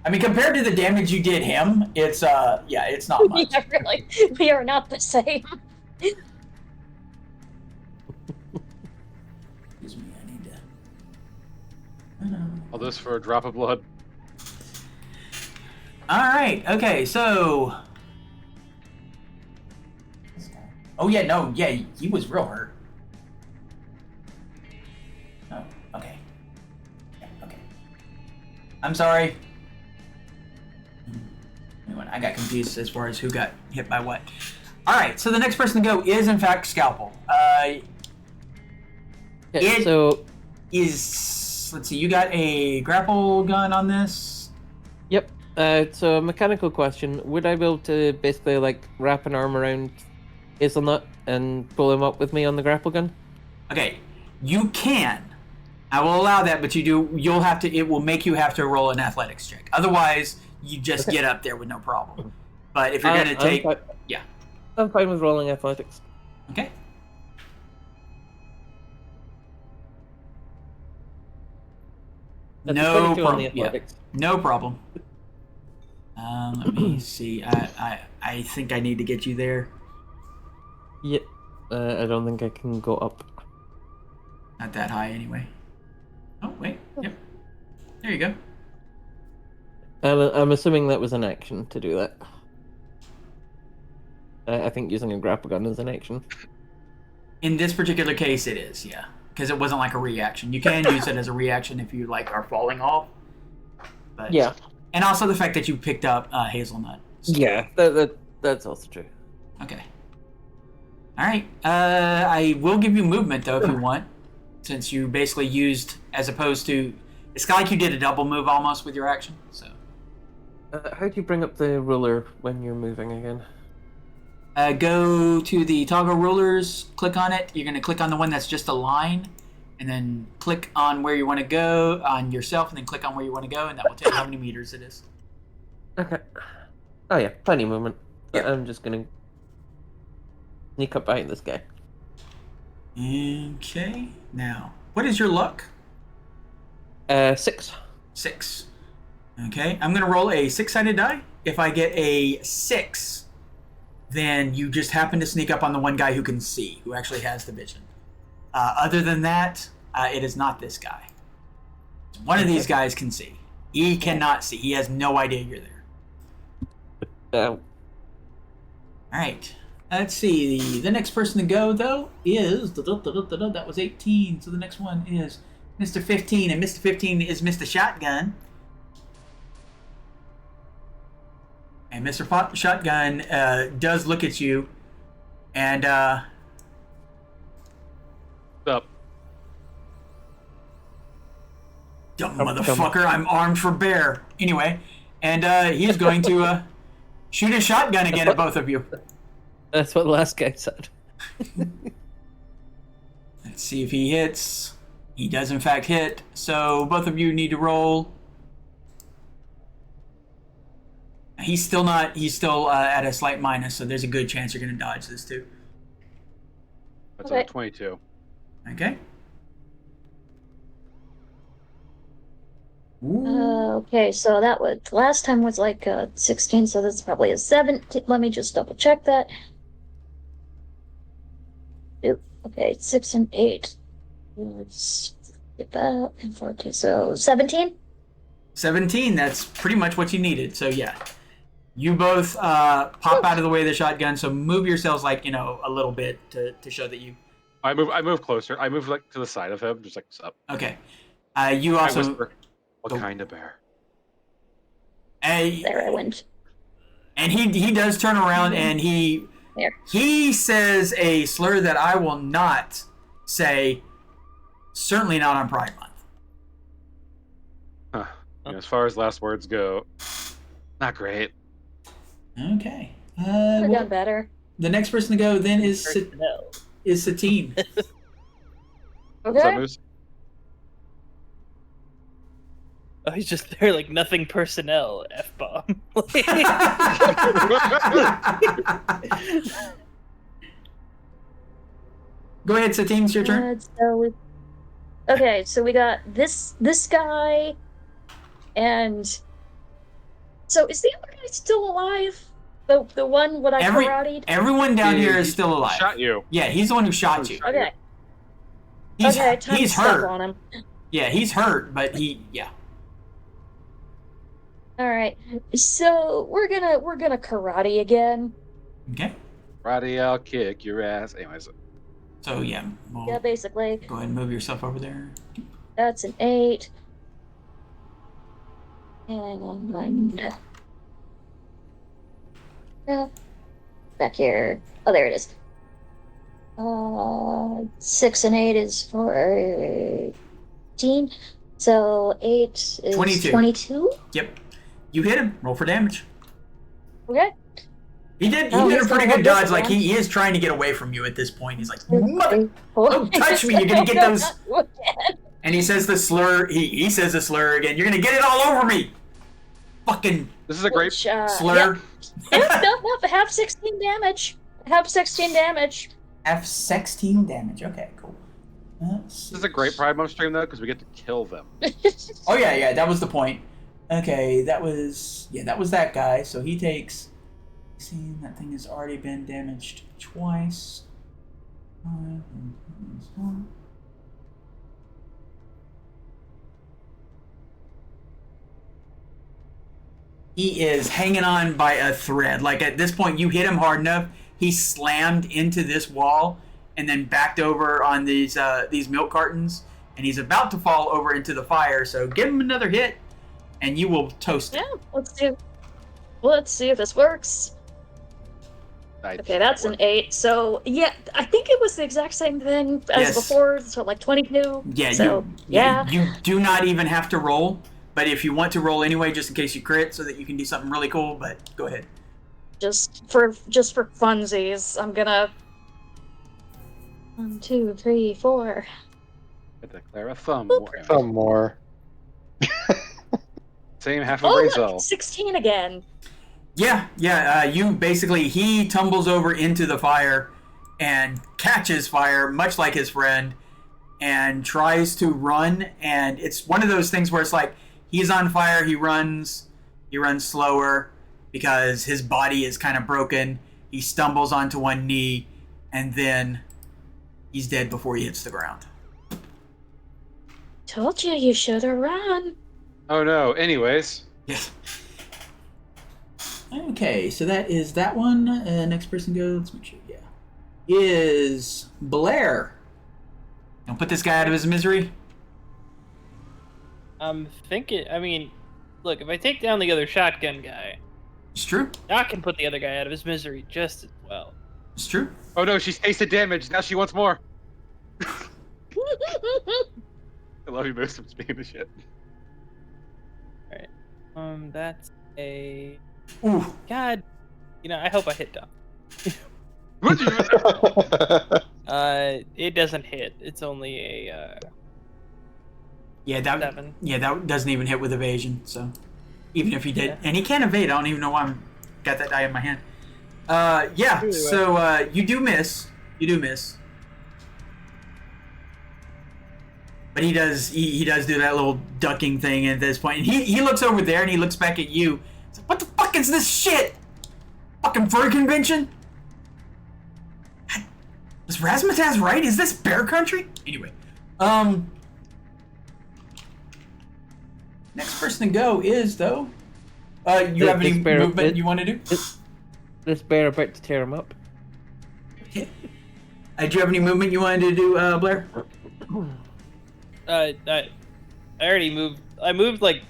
I mean, compared to the damage you did him, it's it's not much. Yeah, really. We are not the same. Excuse me, I need to. All this for a drop of blood. All right. Okay. So. Oh yeah. No. Yeah. He was real hurt. Oh. Okay. Yeah, okay. I'm sorry. I got confused as far as who got hit by what. All right. So the next person to go is in fact Scalpel. Yeah, It- so, Let's see. You got a grapple gun on this. yep. So a mechanical question. Would I be able to basically wrap an arm around Hazelnut and pull him up with me on the grapple gun? Okay. You can. I will allow that, but you'll have to. It will make you have to roll an athletics check. Otherwise, you just get up there with no problem. But if you're gonna take, yeah. I'm fine with rolling athletics. Okay. That's a No 22 on the problem. Yeah. athletics. No problem. Let me see. I think I need to get you there. Yep. I don't think I can go up. Not that high, anyway. Oh wait. Yep. There you go. I'm assuming that was an action to do that. I think using a grapple gun is an action. In this particular case, it is. Yeah. because it wasn't like a reaction. You can use it as a reaction if you like are falling off. But, Yeah. And also the fact that you picked up hazelnut. So. Yeah, that's also true. Okay. All right. I will give you movement though if you want, since you basically used as opposed to. It's kind of like you did a double move almost with your action. So. How do you bring up the ruler when you're moving again? Go to the toggle rulers. Click on it. You're gonna click on the one that's just a line, and then click on where you want to go on yourself, and then click on where you want to go, and that will tell you how many meters it is. Okay. Oh yeah, plenty of movement. Yep. I'm just gonna sneak up behind this guy. Okay. Now, what is your luck? 6. 6. Okay. I'm gonna roll a 6-sided die. If I get a 6, then you just happen to sneak up on the one guy who can see, who actually has the vision. Other than that, it is not this guy. One of these guys can see. He cannot see. He has no idea you're there. All right. Let's see. The next person to go, though, is... That was 18. So the next one is Mr. 15. And Mr. 15 is Mr. Shotgun. And Mr. Shotgun does look at you. And... What's up? Dumb motherfucker, I'm armed for bear. Anyway, and he's going to shoot a shotgun again at both of you. That's what the last guy said. Let's see if he hits. He does in fact hit. So both of you need to roll. He's still not. He's still at a slight minus, so there's a good chance you're going to dodge this too. That's Okay. a 22. Okay. Ooh. Okay, so that was last time was like 16, so that's probably a 17. Let me just double check that. Oop, okay, 6 and 8. Let's get that and 14. So 17. 17. That's pretty much what you needed. So yeah, you both pop out of the way of the shotgun. So move yourselves like a little bit to show that you. I move closer. I move like to the side of him, just like up. Okay. You I also. whisper, what Go. kind of bear? There I went. And he does turn around and There. he says a slur that I will not say. Certainly not on Pride Month. Huh. As far as last words go, not great. Okay. Could have Well, done better. the next person to go then is No. Satine. Is that Okay. Moose? Oh, he's just there like nothing personnel, F-bomb. Go ahead, Satine. It's your turn. Okay, so we got this guy, and so is the other guy still alive? The one what I karate? Everyone down He- here is he still alive. Shot you. Yeah, he's the one who shot you. Okay. He's, Okay, time he's to step hurt. on him. Yeah, he's hurt, but yeah. All right, so we're gonna karate again. Okay. Friday, I'll kick your ass. Anyways, So yeah, we'll Yeah, basically go ahead and move yourself over there. that's an 8. And back here. Oh, there it is. 6 and 8 is 14. So 8 is 22. 22. Yep. You hit him. Roll for damage. Okay. He did Oh, a he's pretty gonna good hit this dodge. Like again. he is trying to get away from you at this point. He's like, 2, mother. 3, 4. Don't touch me, you're gonna get those- Again. And he says the slur. He says the slur again. You're gonna get it all over me. Fucking this is a great. Which, slur. Yep, nope, have 16 damage. Have 16 damage. F16 damage. Okay, cool. This is a great Pride Month stream though, because we get to kill them. Oh yeah, that was the point. Okay, that was that guy. So he takes. See, that thing has already been damaged twice. He is hanging on by a thread. Like at this point, you hit him hard enough, he slammed into this wall, and then backed over on these milk cartons, and he's about to fall over into the fire. So give him another hit, and you will toast him. Yeah, let's see if this works. Okay, that's an 8. So yeah, I think it was the exact same thing as before. So like 22. Yeah. So you do not even have to roll, but if you want to roll anyway, just in case you crit, so that you can do something really cool. But go ahead. Just for funsies, I'm gonna 1, 2, 3, 4. I declare a thumb Boop. war. Some more. Same half a Oh, brain look, cell. 16 again. Yeah. You basically, he tumbles over into the fire and catches fire, much like his friend, and tries to run. And it's one of those things where it's like he's on fire, he runs slower because his body is kind of broken. He stumbles onto one knee, and then he's dead before he hits the ground. Told you should have run. Oh no. Anyways. Yes. Okay, so that is that one. Next person goes. Let's make sure. Yeah, is Blair. Don't put this guy out of his misery. I'm thinking. I mean, look, if I take down the other shotgun guy, It's true. I can put the other guy out of his misery just as well. It's true. Oh no, she's tasted damage. Now she wants more. I love you, Moose. I'm speaking the shit. Alright. That's a. Ooh. God. You know, I hope I hit Dom. It doesn't hit. It's only a. Yeah, that 7. Yeah, that doesn't even hit with evasion. So, even if he did, Yeah. and he can't evade, I don't even know why I'm got that die in my hand. Yeah. Really So you do miss. But he does do that little ducking thing at this point. And he looks over there and he looks back at you. He's like, what the fuck is this shit? Fucking fur convention? Was Razmataz right? Is this bear country? Anyway. Next person to go is, though. You have any movement you want to do? This bear about to tear him up. Yeah. Do you have any movement you wanted to do, Blair? I already moved. I moved like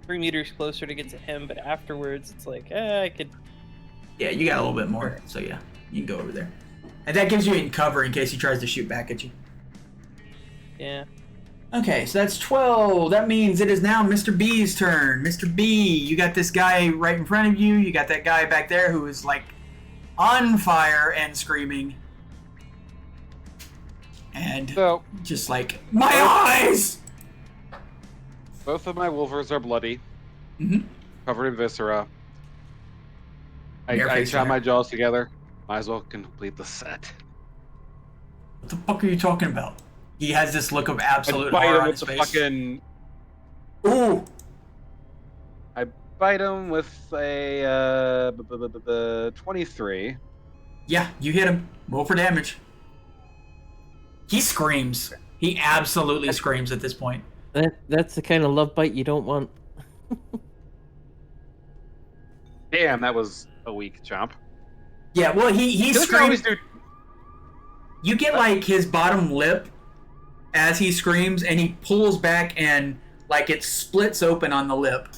3 meters closer to get to him, but afterwards it's like, I could. Yeah, you got a little bit more, so yeah, you can go over there. And that gives you in cover in case he tries to shoot back at you. Yeah. Okay, so that's 12. That means it is now Mr. B's turn. Mr. B, you got this guy right in front of you. You got that guy back there who is like on fire and screaming. And So just like, my eyes! both of my wolvers are bloody, covered in viscera. I chop my jaws together. Might as well complete the set. What the fuck are you talking about? He has this look of absolute I bite horror him on with his the face. fucking. Ooh! I bite him with a 23. Yeah, you hit him. Roll for damage. He screams. He absolutely screams at this point. That's the kind of love bite you don't want. Damn, that was a weak chomp. Yeah, well, he screams. Do... You get like his bottom lip as he screams, and he pulls back, and like it splits open on the lip,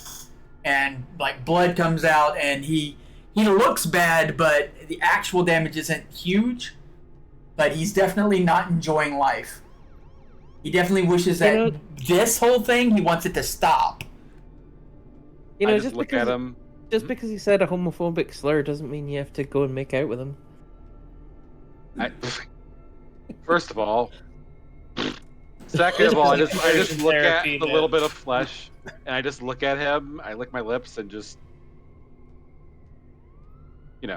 and like blood comes out, and he looks bad, but the actual damage isn't huge. But he's definitely not enjoying life. He definitely wishes that this whole thing, he wants it to stop. You know, I just look at him. Just because he said a homophobic slur doesn't mean you have to go and make out with him. First of all. Second of all, I just look at the little bit of flesh, and I just look at him. I lick my lips and just,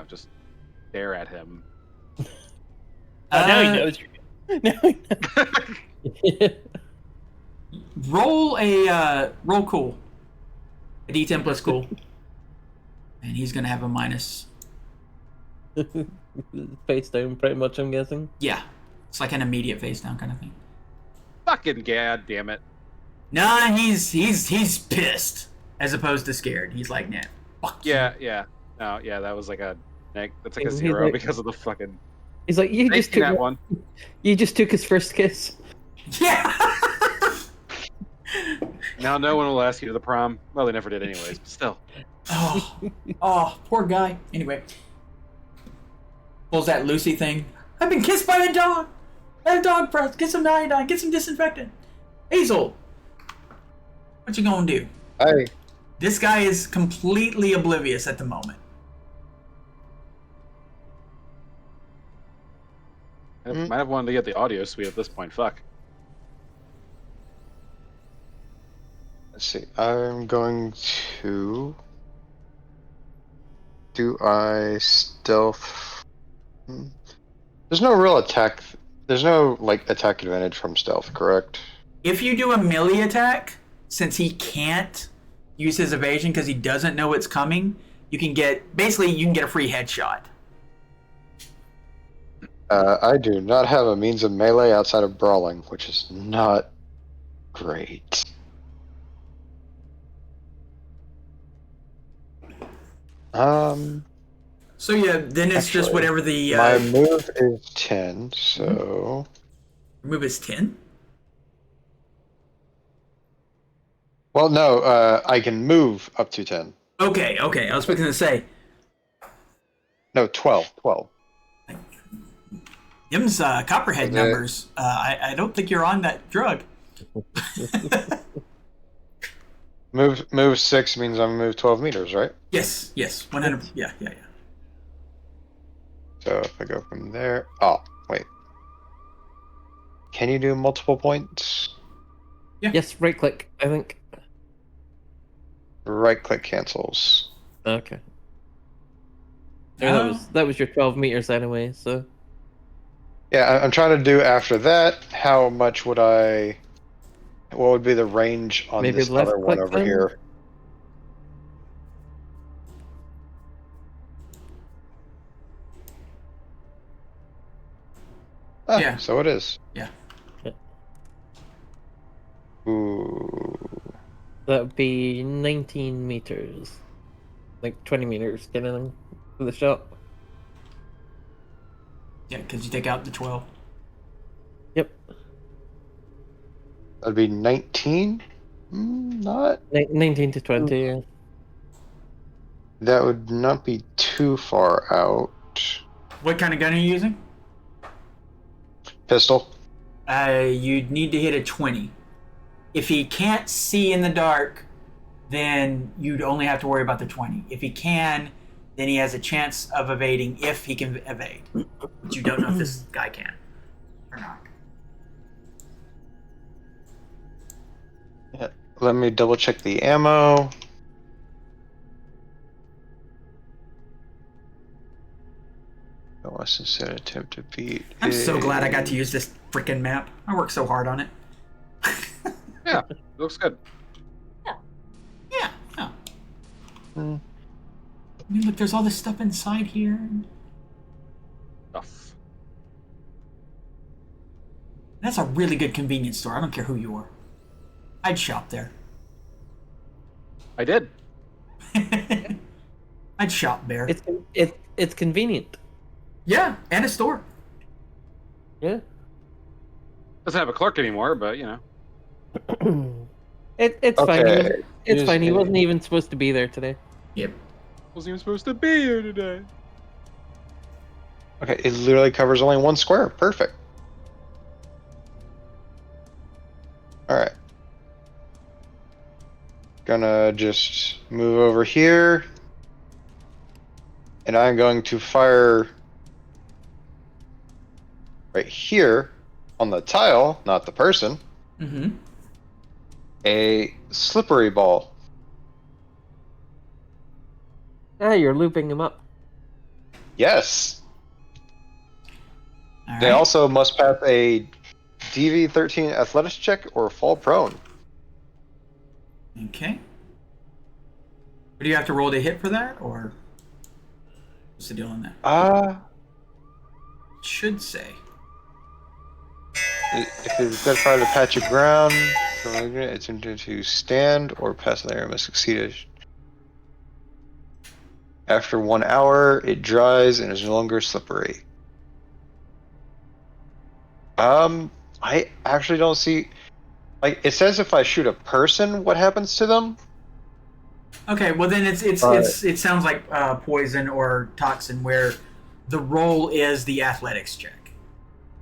just stare at him. Now he knows you're. Now he knows. Roll cool. A D10 plus cool. And he's gonna have a minus. Face down, pretty much, I'm guessing. Yeah. It's like an immediate face down kind of thing. Fucking god damn it. Nah, he's pissed as opposed to scared. He's like, nah, fuck you. Yeah. No, yeah, that was like that's like a 0 because of the fucking. He's like, you just Thank you, took that one. you just took his first kiss. Yeah. Now no one will ask you to the prom. Well, they never did anyways, but still. Oh, poor guy. Anyway, pulls that Lucy thing. I've been kissed by a dog. I have dog breath. Get some iodine. Get some disinfectant. Hazel, what you gonna do? This guy is completely oblivious at the moment. I might have wanted to get the audio suite at this point. Fuck. Let's see. I'm going to. Do I stealth? There's no real attack. There's no like attack advantage from stealth, correct? If you do a melee attack, since he can't use his evasion because he doesn't know it's coming, you can get a free headshot. I do not have a means of melee outside of brawling, which is not great. So yeah, then it's just Actually, whatever the my move is 10, so move is 10. well, no, I can move up to 10. Okay. I was going to say, No, 12. 12. them's Copperhead Okay. numbers. I don't think you're on that drug. Move 6 means I'm move 12 meters, right? Yes, 100. Yeah. So if I go from there, oh wait, can you do multiple points? Yeah. Yes, right click, I think. Right click cancels. Okay. Yeah, that was your 12 meters anyway, so. Yeah, I'm trying to do after that. How much would I? What would be the range on Maybe this left other one click over then? here? Ah, Yeah. so it is. Yeah. Ooh. That would be 19 meters. Like 20 meters getting to the shot. Yeah, because you take out the 12. Yep. That'd be 19. Not. 19 to 20, yeah. That would not be too far out. What kind of gun are you using? Pistol. You'd need to hit a 20. If he can't see in the dark, then you'd only have to worry about the 20. If he can, then he has a chance of evading if he can evade. But you don't know if this guy can or not. Yeah. Let me double check the ammo. No less than 7 attempt to beat. I'm so glad I got to use this freaking map. I worked so hard on it. Yeah, looks good. Yeah. Hmm. I mean, look, there's all this stuff inside here. Stuff. That's a really good convenience store. I don't care who you are. I'd shop there. I did. I'd shop there. It's convenient. Yeah, and a store. Yeah. Doesn't have a clerk anymore, but you know. It's fine. Okay. It's fine. He Here's wasn't even supposed to be there today. Yep. Wasn't even supposed to be here today. Okay, it literally covers only one square. Perfect. Alright. Gonna just move over here. And I'm going to fire right here on the tile, not the person, Mm-hmm. a slippery ball. Ah, you're looping him up. Yes. All They right. also must pass a DV13 athletics check or fall prone. Okay. Do you have to roll to hit for that, or what's the deal on that? It should say. If it's identified to patch of ground, it's intended to stand or pass an area must succeed. After 1 hour, it dries and is no longer slippery. I actually don't see. Like, it says if I shoot a person, what happens to them? Okay, well then it sounds like poison or toxin, where the roll is the athletics check.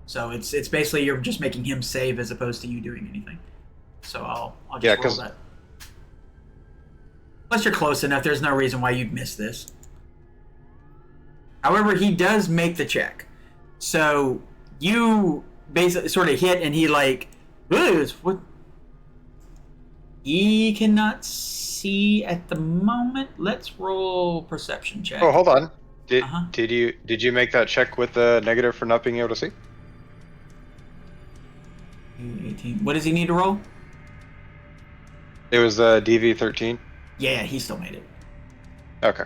So it's basically you're just making him save as opposed to you doing anything. So I'll just roll that. Unless you're close enough, there's no reason why you'd miss this. However, he does make the check. So you basically sort of hit, and he like, what? He cannot see at the moment. Let's roll perception check. Oh, hold on. Did you make that check with the negative for not being able to see? 18. What does he need to roll? It was DV13. Yeah, he still made it. Okay.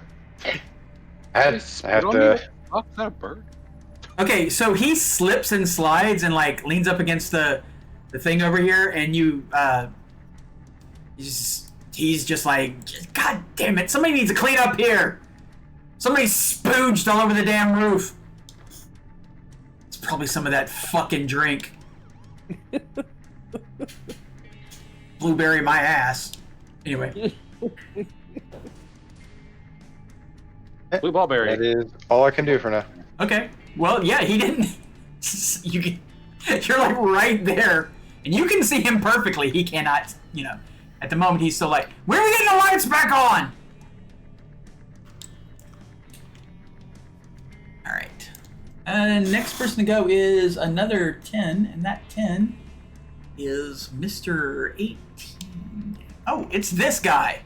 I have to. Oh, is that a bird? Okay, so he slips and slides and like leans up against the thing over here, and you he's just like, God damn it! Somebody needs to clean up here. Somebody spooged all over the damn roof. It's probably some of that fucking drink. Blueberry my ass. Anyway. Blue ballberry. That is all I can do for now. Okay. Well, yeah, he didn't. You're like right there, and you can see him perfectly. He cannot, at the moment he's still like, when are we getting the lights back on? All right. Next person to go is another 10, and that 10 is Mr. 18. Oh, it's this guy.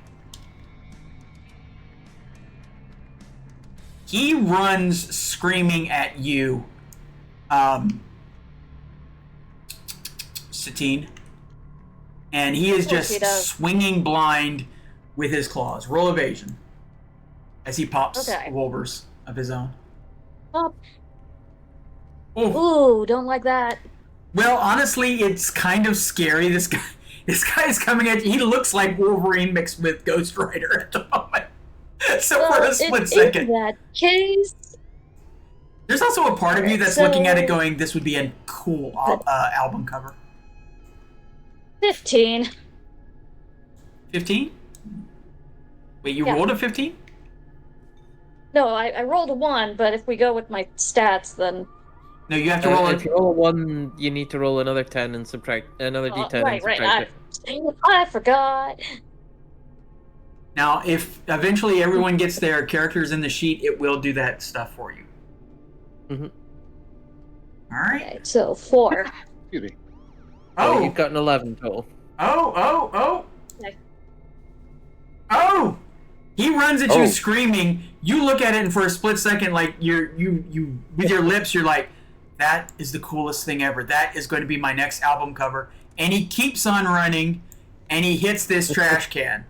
He runs screaming at you, Satine. And he is just swinging blind with his claws. Roll evasion. As he pops Wolvers of his own. Oh. Ooh, don't like that. Well, honestly, it's kind of scary. This guy is coming at you. He looks like Wolverine mixed with Ghost Rider at the moment. So for a split second. In that case, there's also a part of you that's looking at it going, this would be a cool album cover. 15. 15? Wait, you rolled a 15? No, I rolled a 1, but if we go with my stats, then... No, you have to roll If you roll a 1, you need to roll another 10 and subtract another d10 and subtract it. I forgot. Now, if eventually everyone gets their characters in the sheet, it will do that stuff for you. Mm-hmm. All right. Okay, so 4. Excuse me. Oh, you've got an 11 total. Oh! Okay. Oh! He runs at you screaming. You look at it, and for a split second, like you with your lips, you're like, "That is the coolest thing ever. That is going to be my next album cover." And he keeps on running, and he hits this trash can.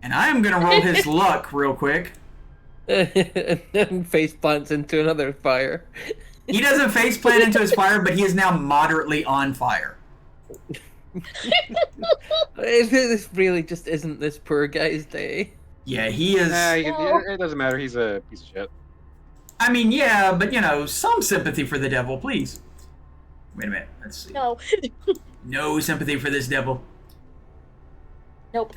And I am gonna roll his luck real quick. And then face plants into another fire. He doesn't face plant into his fire, but he is now moderately on fire. This really just isn't this poor guy's day. Yeah, he is. It doesn't matter. He's a piece of shit. I mean, yeah, but some sympathy for the devil, please. Wait a minute. Let's see. No. No sympathy for this devil. Nope.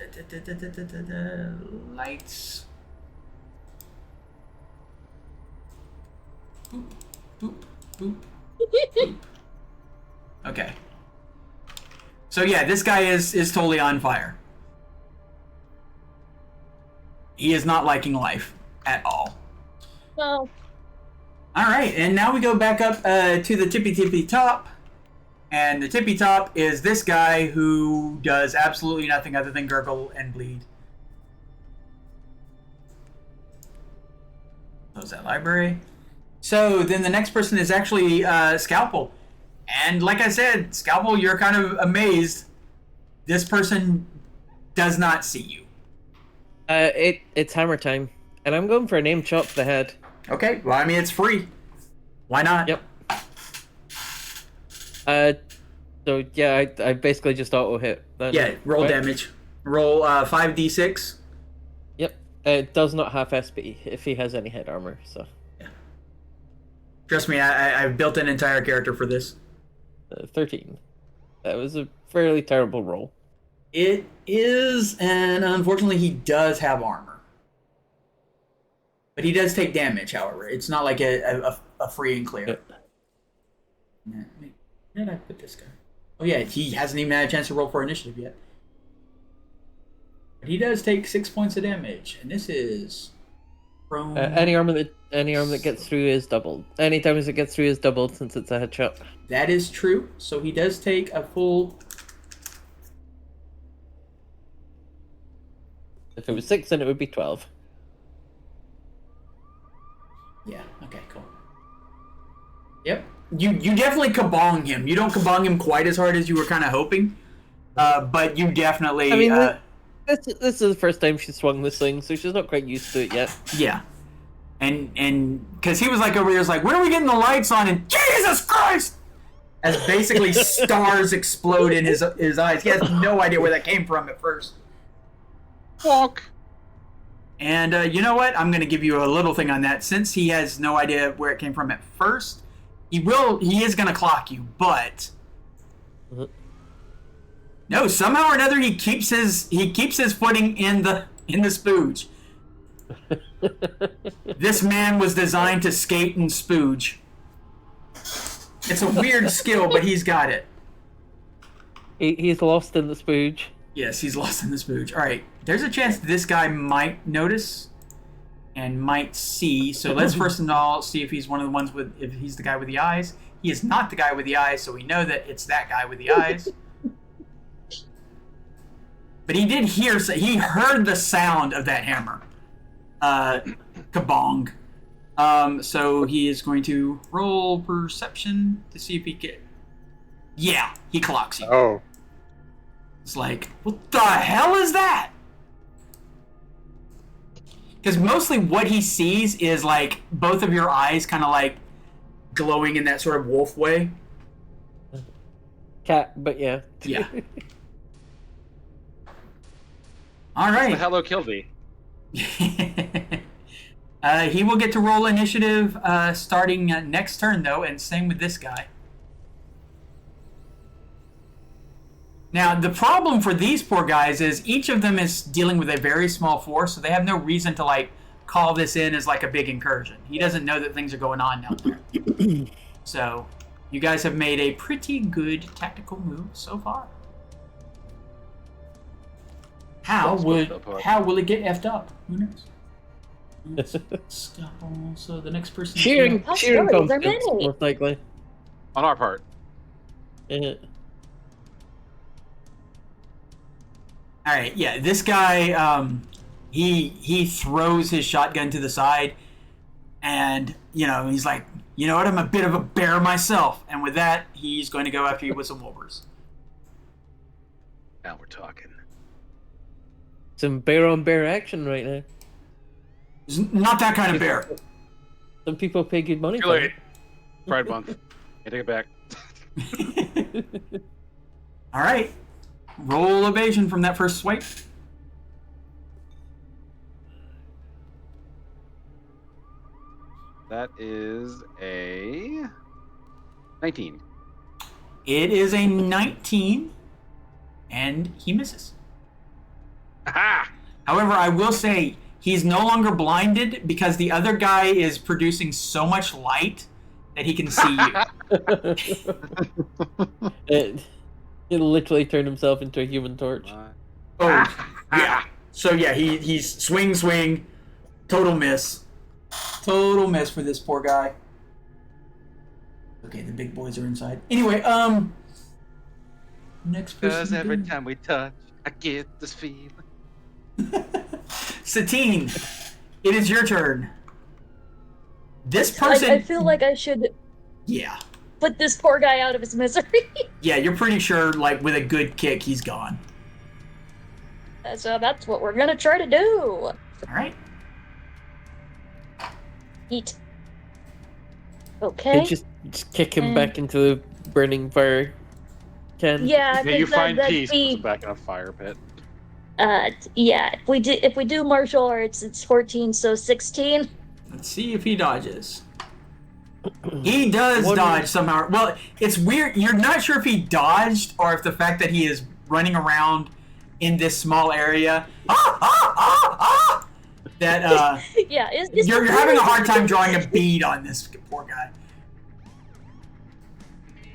Lights. Boop, boop, boop, boop. Okay. So yeah, this guy is totally on fire. He is not liking life at all. No. All right, and now we go back up to the tippy top. And the tippy top is this guy who does absolutely nothing other than gurgle and bleed. Close that library. So then the next person is actually Scalpel. And like I said, Scalpel, you're kind of amazed. This person does not see you. It's hammer time. And I'm going for a name chop to the head. Okay, well, I mean, it's free. Why not? Yep. So yeah, I basically just auto hit. Then, yeah, roll damage. Roll 5d6. Yep. It does not have SP if he has any head armor, so. Yeah. Trust me, I've built an entire character for this. 13. That was a fairly terrible roll. It is, and unfortunately, he does have armor. But he does take damage, however. It's not like a free and clear. Where did I put this guy? Oh yeah, he hasn't even had a chance to roll for initiative yet. But he does take 6 points of damage, and this is prone. Any armor that gets through is doubled. Any damage that gets through is doubled since it's a headshot. That is true. So he does take a full. If it was 6, then it would be 12. Yeah. Okay. Cool. Yep. You definitely kabong him. You don't kabong him quite as hard as you were kind of hoping, but you definitely. I mean, this is the first time she swung this thing, so she's not quite used to it yet. Yeah. And because he was like over here, was like, when are we getting the lights on? And Jesus Christ! As basically stars explode in his eyes. He has no idea where that came from at first. Walk. And you know what? I'm going to give you a little thing on that. Since he has no idea where it came from at first, he is going to clock you, but no, somehow or another he keeps his footing in the spooge. This man was designed to skate and spooge. It's a weird skill, but he's got it. He's lost in the spooge. Yes, he's lost in the spooge. All right, there's a chance this guy might notice and might see. So let's first of all see if he's one of the ones if he's the guy with the eyes. He is not the guy with the eyes, so we know that it's that guy with the eyes. But he did hear, he heard the sound of that hammer. Kabong. So he is going to roll perception to see if he can. Yeah, he clocks you. Oh. It's like, what the hell is that? Because mostly what he sees is like both of your eyes kind of like glowing in that sort of wolf way. Cat, but yeah. Yeah. All right. The hello Kilby. He will get to roll initiative starting next turn, though, and same with this guy. Now, the problem for these poor guys is each of them is dealing with a very small force, so they have no reason to, like, call this in as, like, a big incursion. He doesn't know that things are going on down there. So, you guys have made a pretty good tactical move so far. How will it get effed up? Who knows? Scalpel. So the next person. Shearing Possibilities are confidence, many. most likely. On our part. Yeah. All right, yeah. This guy, he throws his shotgun to the side, and he's like, you know what? I'm a bit of a bear myself, and with that, he's going to go after you with some wolvers. Now we're talking. Some bear-on-bear action right now. It's not that kind of bear. Some people pay good money Too for late. it. Pride month. I take it back. All right. Roll evasion from that first swipe. That is a 19. It is a 19, and he misses. Aha! However, I will say he's no longer blinded because the other guy is producing so much light that he can see you. It literally turned himself into a human torch. Oh, yeah. So yeah, he's swing, total miss. Total miss for this poor guy. Okay, the big boys are inside. Anyway, next person. Because every time we touch, I get this feeling. Satine, it is your turn. This person. I feel like I should Yeah. put this poor guy out of his misery. Yeah, you're pretty sure, like, with a good kick, he's gone. So that's what we're gonna try to do. Alright. Eat. Okay. You just kick him back into the burning fire can. Yeah, Yeah, you 'cause find that'd peace be- back in a fire pit. Yeah. If we do martial arts, it's 14, so 16. Let's see if he dodges. He does One- dodge somehow. Well, it's weird. You're not sure if he dodged or if the fact that he is running around in this small area. That Yeah, you're having a hard time drawing a bead on this poor guy.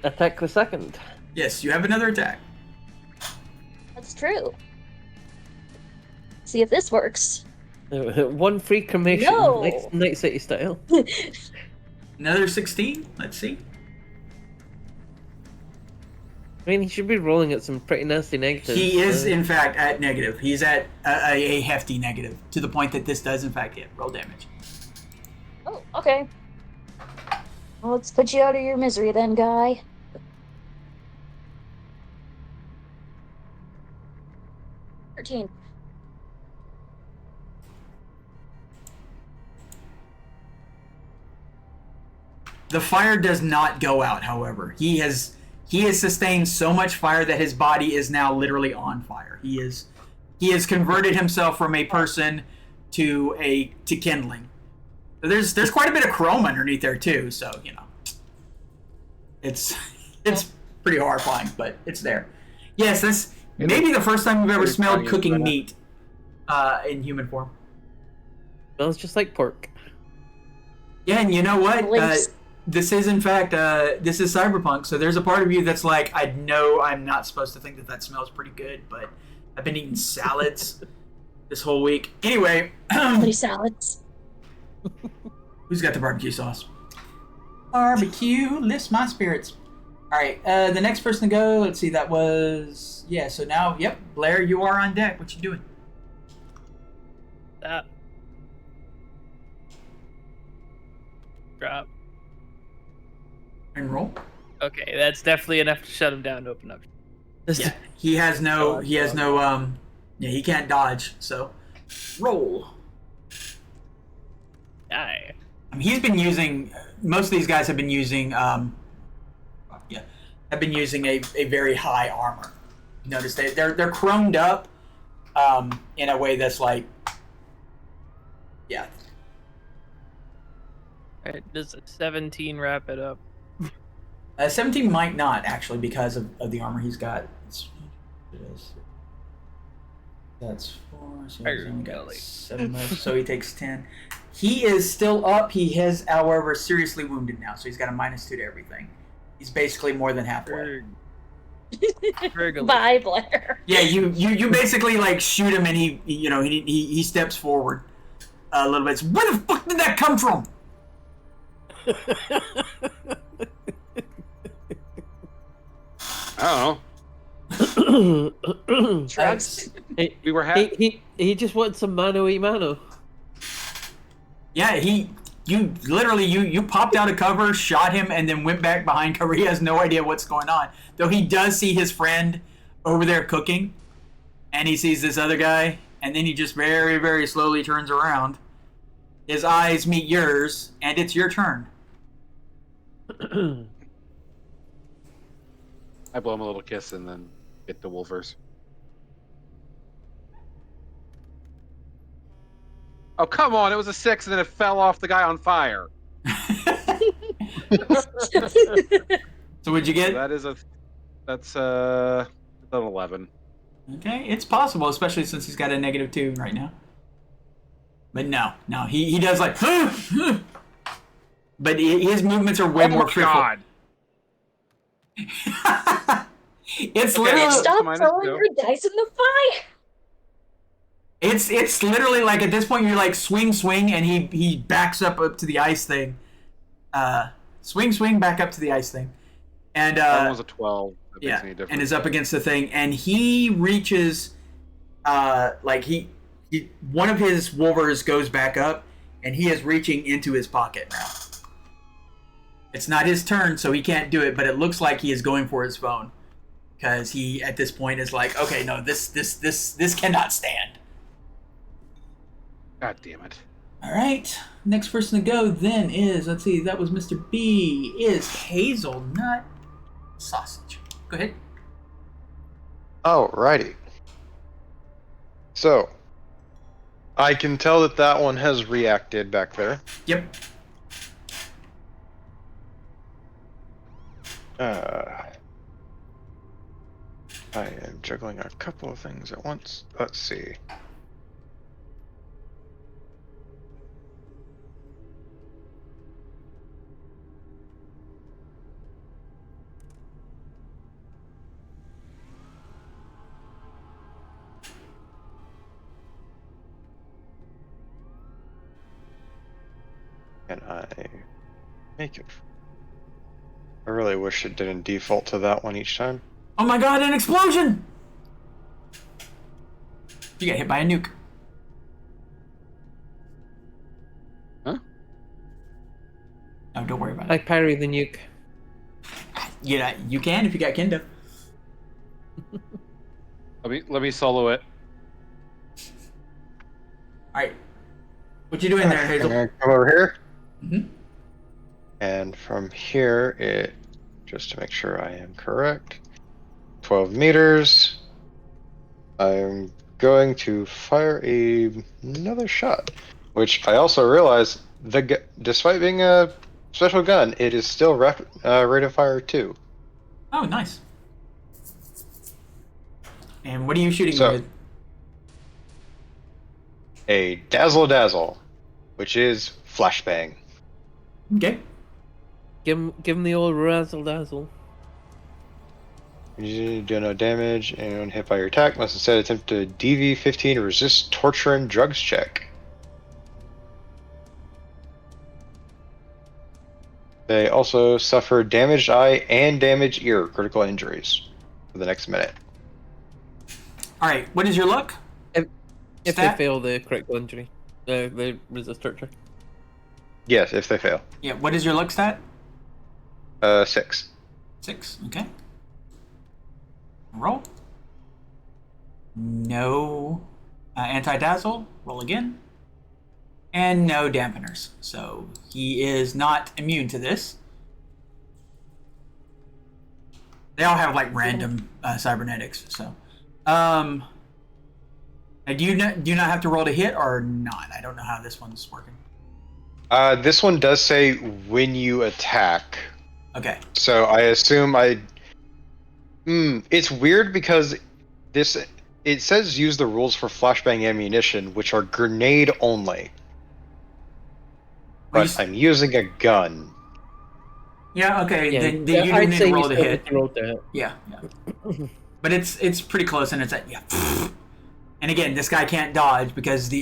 Attack the second. Yes, you have another attack. That's true. See if this works. One free cremation, No! Night City style. Another 16. Let's see. I mean, he should be rolling at some pretty nasty negatives. He is, in fact, at negative. He's at a hefty negative, to the point that this does, in fact, hit. Roll damage. Oh, okay. Well, let's put you out of your misery then, guy. $13. The fire does not go out, however. He has sustained so much fire that his body is now literally on fire. He has converted himself from a person to kindling. There's quite a bit of chrome underneath there too, so you know. It's pretty horrifying, but it's there. Yes, that's maybe the first time we've ever smelled cooking meat in human form. Smells just like pork. Yeah, and you know what? Links. This is, in fact, this is Cyberpunk, so there's a part of you that's like, I know I'm not supposed to think that that smells pretty good, but I've been eating salads this whole week. Anyway. Many salads. Who's got the barbecue sauce? Barbecue lifts my spirits. Alright, the next person to go, let's see, that was... Yeah, so now, yep, Blair, you are on deck. What you doing? Drop. And roll. Okay, that's definitely enough to shut him down to open up. Yeah, he has no, yeah, he can't dodge, so roll. Aye. I mean, he's been using, most of these guys have been using, have been using a very high armor. Notice they're chromed up, in a way that's like, yeah. Alright, does a 17 wrap it up? 17 might not, actually, because of the armor he's got. That's 4, so he's only got 7 left, so he takes 10. He is still up. He is, however, seriously wounded now, so he's got a -2 to everything. He's basically more than halfway. Bye, Blair. Yeah, you basically like shoot him, and he steps forward a little bit. Where the fuck did that come from? I don't know. Drugs. We were He just wants some mano y mano. Yeah, you literally popped out of cover, shot him, and then went back behind cover. He has no idea what's going on. Though he does see his friend over there cooking, and he sees this other guy, and then he just very, very slowly turns around. His eyes meet yours, and it's your turn. I blow him a little kiss and then get the wolvers. Oh, come on. It was a 6 and then it fell off the guy on fire. So what'd you get? That's an 11. Okay, it's possible, especially since he's got a -2 right now. But no, he does like, but his movements are way more frequent. God. It's Okay, literally Stop minus throwing 2. your dice in the fire. it's literally like at this point you're like swing, and he backs up to the ice thing. Swing, back up to the ice thing, and That one was a 12. That makes any difference. and is up against the thing, and he reaches, like he one of his wolvers goes back up, and he is reaching into his pocket now. It's not his turn, so he can't do it, but it looks like he is going for his phone, because he at this point is like, okay, no, this cannot stand. God damn it. All right, next person to go then is, let's see, that was Mr. B, is Hazelnut Sausage. Go ahead. Alrighty. So, I can tell that one has reacted back there. Yep. I am juggling a couple of things at once. Let's see. Can I make it? I really wish it didn't default to that one each time. Oh my god, an explosion! You got hit by a nuke. Huh? No, don't worry about I it. parry the nuke. Yeah, you can if you got Kendo. Let me solo it. Alright. What you doing there, I'm Hazel? gonna come over here. Mm-hmm. And from here, it, just to make sure I am correct, 12 meters. I'm going to fire another shot, which I also realize, despite being a special gun, it is still rate of fire 2. Oh, nice. And what are you shooting So- with? A dazzle, which is flashbang. Okay. Give him the old razzle dazzle. You do no damage, and when hit by your attack, must instead attempt to DV-15 resist torture and drugs check. They also suffer damaged eye and damaged ear, critical injuries, for the next minute. Alright, what is your luck? If Stat? they fail the critical injury, the resist torture. Yes, if they fail. Yeah, what is your luck stat? 6. 6, okay. Roll. No anti-dazzle. Roll again. And no dampeners. So he is not immune to this. They all have like random cybernetics. So, do you not have to roll to hit or not? I don't know how this one's working. This one does say when you attack. Okay. So I assume it's weird because it says use the rules for flashbang ammunition, which are grenade only. Well, But I'm using a gun. Yeah. Okay. Yeah, Then you do I'd need say to roll you to still hit. need to roll to hit. Yeah. But it's pretty close, and it's at yeah. And again, this guy can't dodge because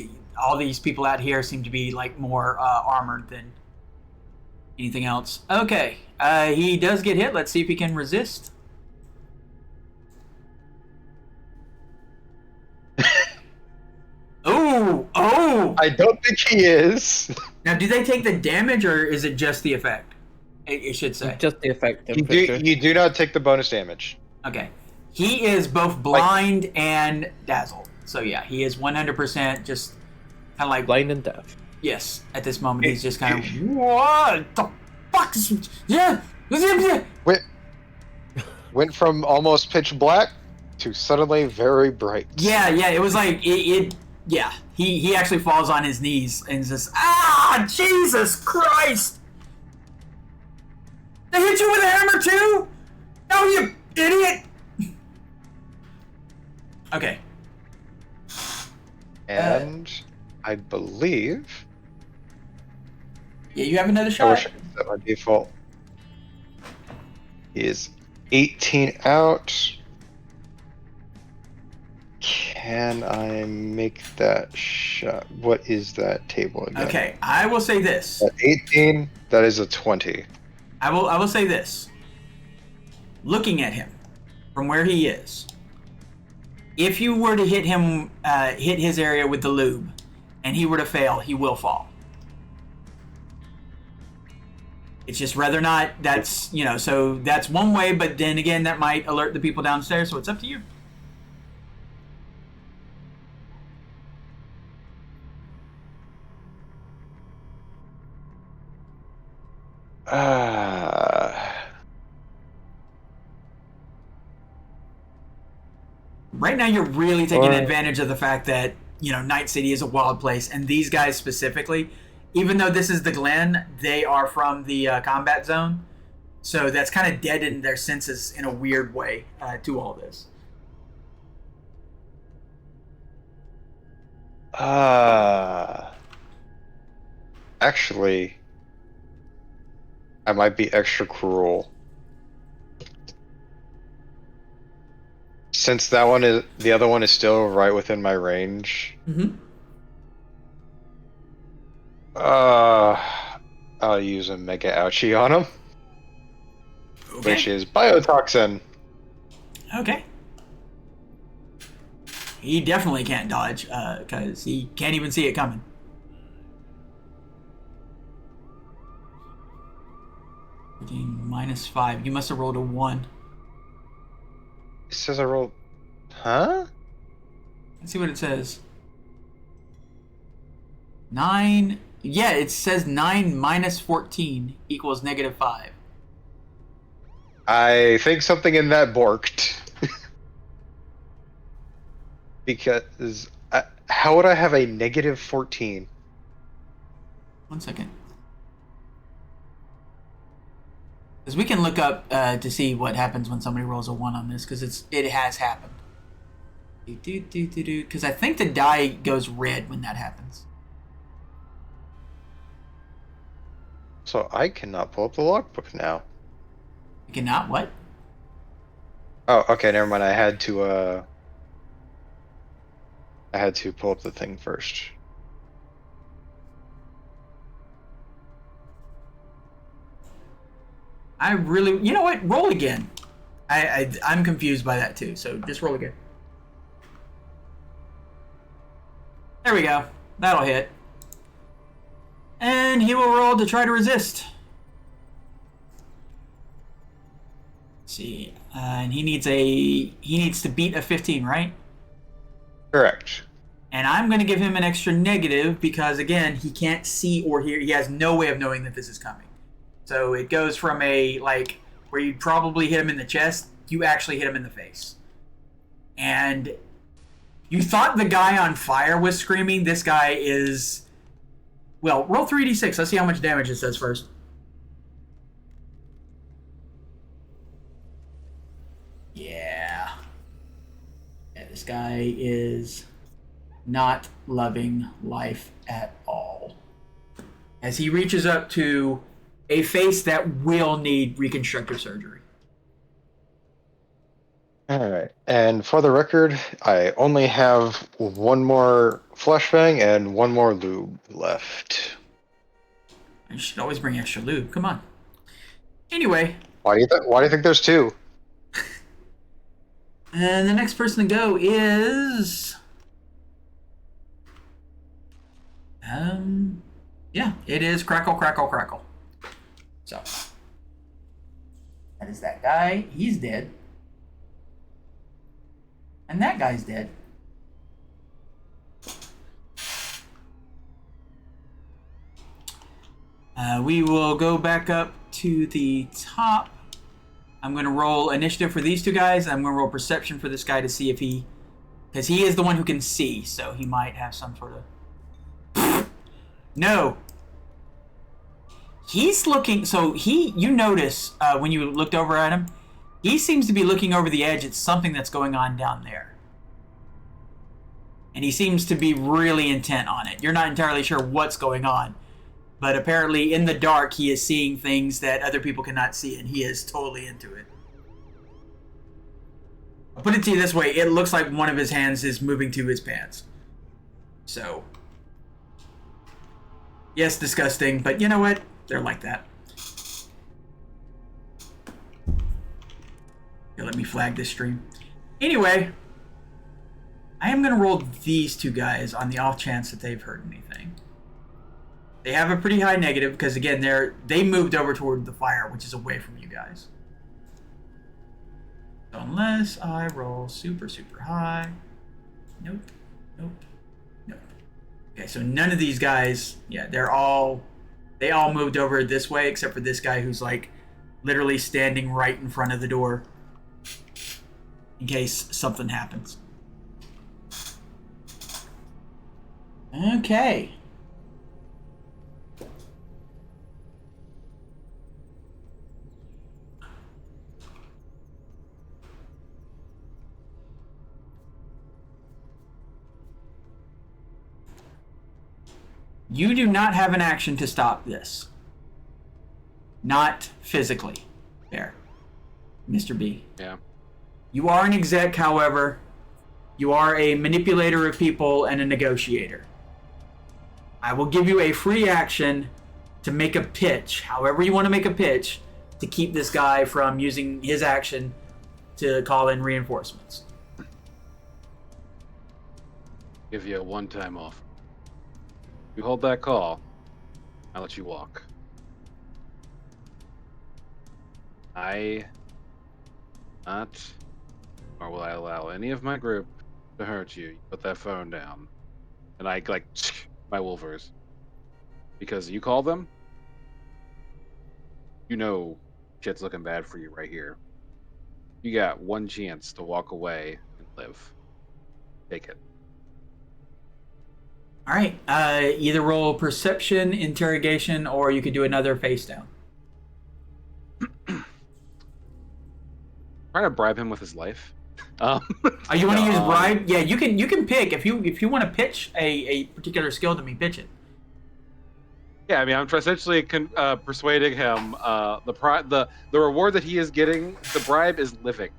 all these people out here seem to be like more armored than anything else. Okay, he does get hit. Let's see if he can resist. Oh! I don't think he is. Now, do they take the damage, or is it just the effect? It should say. Just the effect. You do not take the bonus damage. Okay. He is both blind and dazzled. So yeah, he is 100% just kind of like blind and deaf. Yes, at this moment he's just kind of what the fuck is yeah. Went from almost pitch black to suddenly very bright. Yeah, it was like yeah. He actually falls on his knees and says, Jesus Christ! They hit you with a hammer too? No, you idiot! Okay. And I believe. Yeah, you have another I shot. wish I could set my default. He is 18 out. Can I make that shot? What is that table again? Okay, I will say this. At 18, that is a 20. I will say this. Looking at him from where he is, if you were to hit him, hit his area with the lube, and he were to fail, he will fall. It's just whether or not that's, so that's one way, but then again, that might alert the people downstairs, so it's up to you. Right now, you're really taking advantage of the fact that, Night City is a wild place, and these guys specifically, even though this is the Glen, they are from the combat zone. So that's kind of deadened their senses in a weird way to all this. Actually, I might be extra cruel. Since the other one is still right within my range. Mm-hmm. I'll use a Mega Ouchie on him, Okay. which is Biotoxin. Okay. He definitely can't dodge because he can't even see it coming. -5. You must have rolled a 1. It says I rolled. Huh? Let's see what it says. 9. Yeah, it says 9 minus 14 equals -5. I think something in that borked. Because how would I have a -14? 1 second. Because we can look up to see what happens when somebody rolls a 1 on this, because it has happened. Because I think the die goes red when that happens. So I cannot pull up the logbook now. You cannot what? Oh, okay, never mind. I had to pull up the thing first. I really, you know what? Roll again. I'm confused by that too. So just roll again. There we go. That'll hit. And he will roll to try to resist. Let's see, and he needs to beat a 15, right? Correct. And I'm going to give him an extra negative because again he can't see or hear. He has no way of knowing that this is coming. So it goes from a like where you'd probably hit him in the chest, you actually hit him in the face. And you thought the guy on fire was screaming. This guy is... Well, roll 3d6. Let's see how much damage it says first. Yeah. Yeah, this guy is not loving life at all. As he reaches up to a face that will need reconstructive surgery. Alright, and for the record, I only have one more flashbang and one more lube left. You should always bring extra lube. Come on. Anyway. Why do you think there's 2? And the next person to go is... Yeah, it is Crackle, Crackle, Crackle. So. That is that guy. He's dead. And that guy's dead. We will go back up to the top. I'm going to roll initiative for these two guys. I'm going to roll perception for this guy to see if he... Because he is the one who can see, so he might have some sort of... No! He's looking... So you notice when you looked over at him, he seems to be looking over the edge at something that's going on down there. And he seems to be really intent on it. You're not entirely sure what's going on. But apparently in the dark, he is seeing things that other people cannot see, and he is totally into it. I'll put it to you this way. It looks like one of his hands is moving to his pants. So. Yes, disgusting, but you know what? They're like that. Here, let me flag this stream. Anyway, I am going to roll these two guys on the off chance that they've heard anything. They have a pretty high negative because, again, they moved over toward the fire, which is away from you guys. So unless I roll super, super high. Nope. Nope. Nope. Okay, so none of these guys, yeah, they all moved over this way except for this guy who's, like, literally standing right in front of the door in case something happens. Okay. You do not have an action to stop this. Not physically. There. Mr. B. Yeah. You are an exec, however. You are a manipulator of people and a negotiator. I will give you a free action to make a pitch, however you want to make a pitch, to keep this guy from using his action to call in reinforcements. Give you a one-time offer. You hold that call, I'll let you walk. I not, nor will I allow any of my group to hurt you. You put that phone down. And I like my wolvers. Because you call them, you know shit's looking bad for you right here. You got one chance to walk away and live. Take it. All right. Either roll perception, interrogation, or you could do another face down. Trying to bribe him with his life. Oh, you want to use bribe? Yeah, you can pick if you want to pitch a particular skill to me. Pitch it. Yeah, I mean, I'm essentially persuading him. The reward that he is getting, the bribe is living.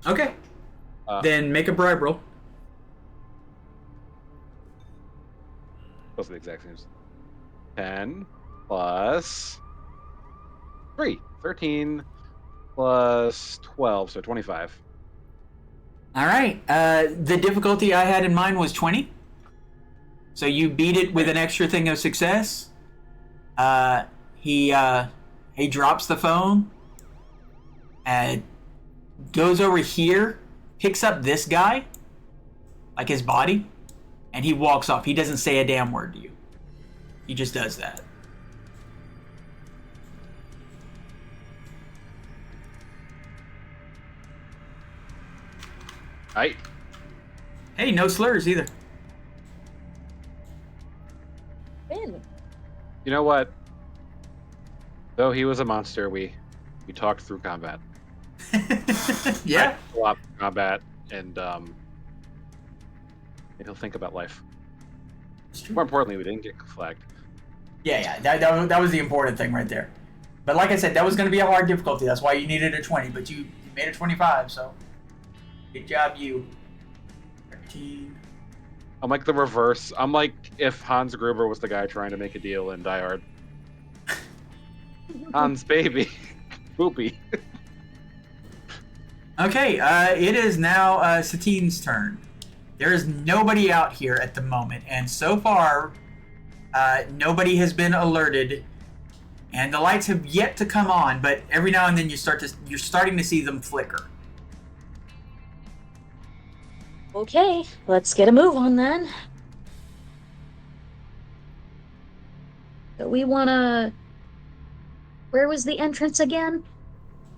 Okay. Then make a bribe roll. Those are the exact same. 10 plus 3. 13 plus 12, so 25. All right. The difficulty I had in mind was 20. So you beat it with an extra thing of success. He drops the phone and goes over here, picks up this guy, like his body, and he walks off. He doesn't say a damn word to you. He just does that. Right. Hey, no slurs either. Win. You know what? Though he was a monster, we talked through combat. Yeah. A lot of combat, and he'll think about life. More importantly, we didn't get flagged. Yeah. That was the important thing right there. But like I said, that was going to be a hard difficulty. That's why you needed a 20, but you made a 25, so good job, you. 13. I'm like the reverse. I'm like if Hans Gruber was the guy trying to make a deal in Die Hard. Hans, baby. Poopy. Okay, it is now Satine's turn. There is nobody out here at the moment, and so far, nobody has been alerted, and the lights have yet to come on. But every now and then, you're starting to see them flicker. Okay, let's get a move on then. So we wanna... Where was the entrance again?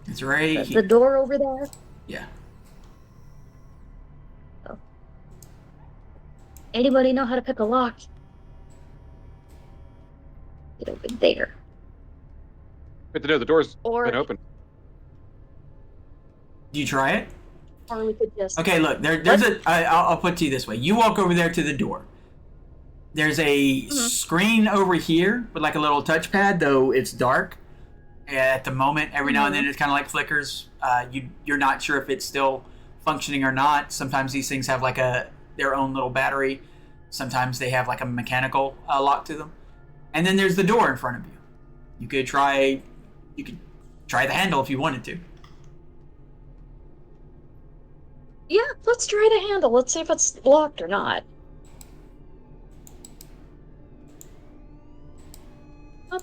It's right The here. door over there? Yeah. Oh. Anybody know how to pick a lock? Get over there. But the door's Or- been open. Do you try it? Or we could just... Okay, look, there's I'll put it to you this way. You walk over there to the door. There's a screen over here with like a little touchpad, though it's dark. At the moment, every now and then it kind of like flickers. You're not sure if it's still functioning or not. Sometimes these things have like their own little battery. Sometimes they have like a mechanical lock to them. And then there's the door in front of you. You could try the handle if you wanted to. Yeah, let's try the handle. Let's see if it's locked or not. Oh.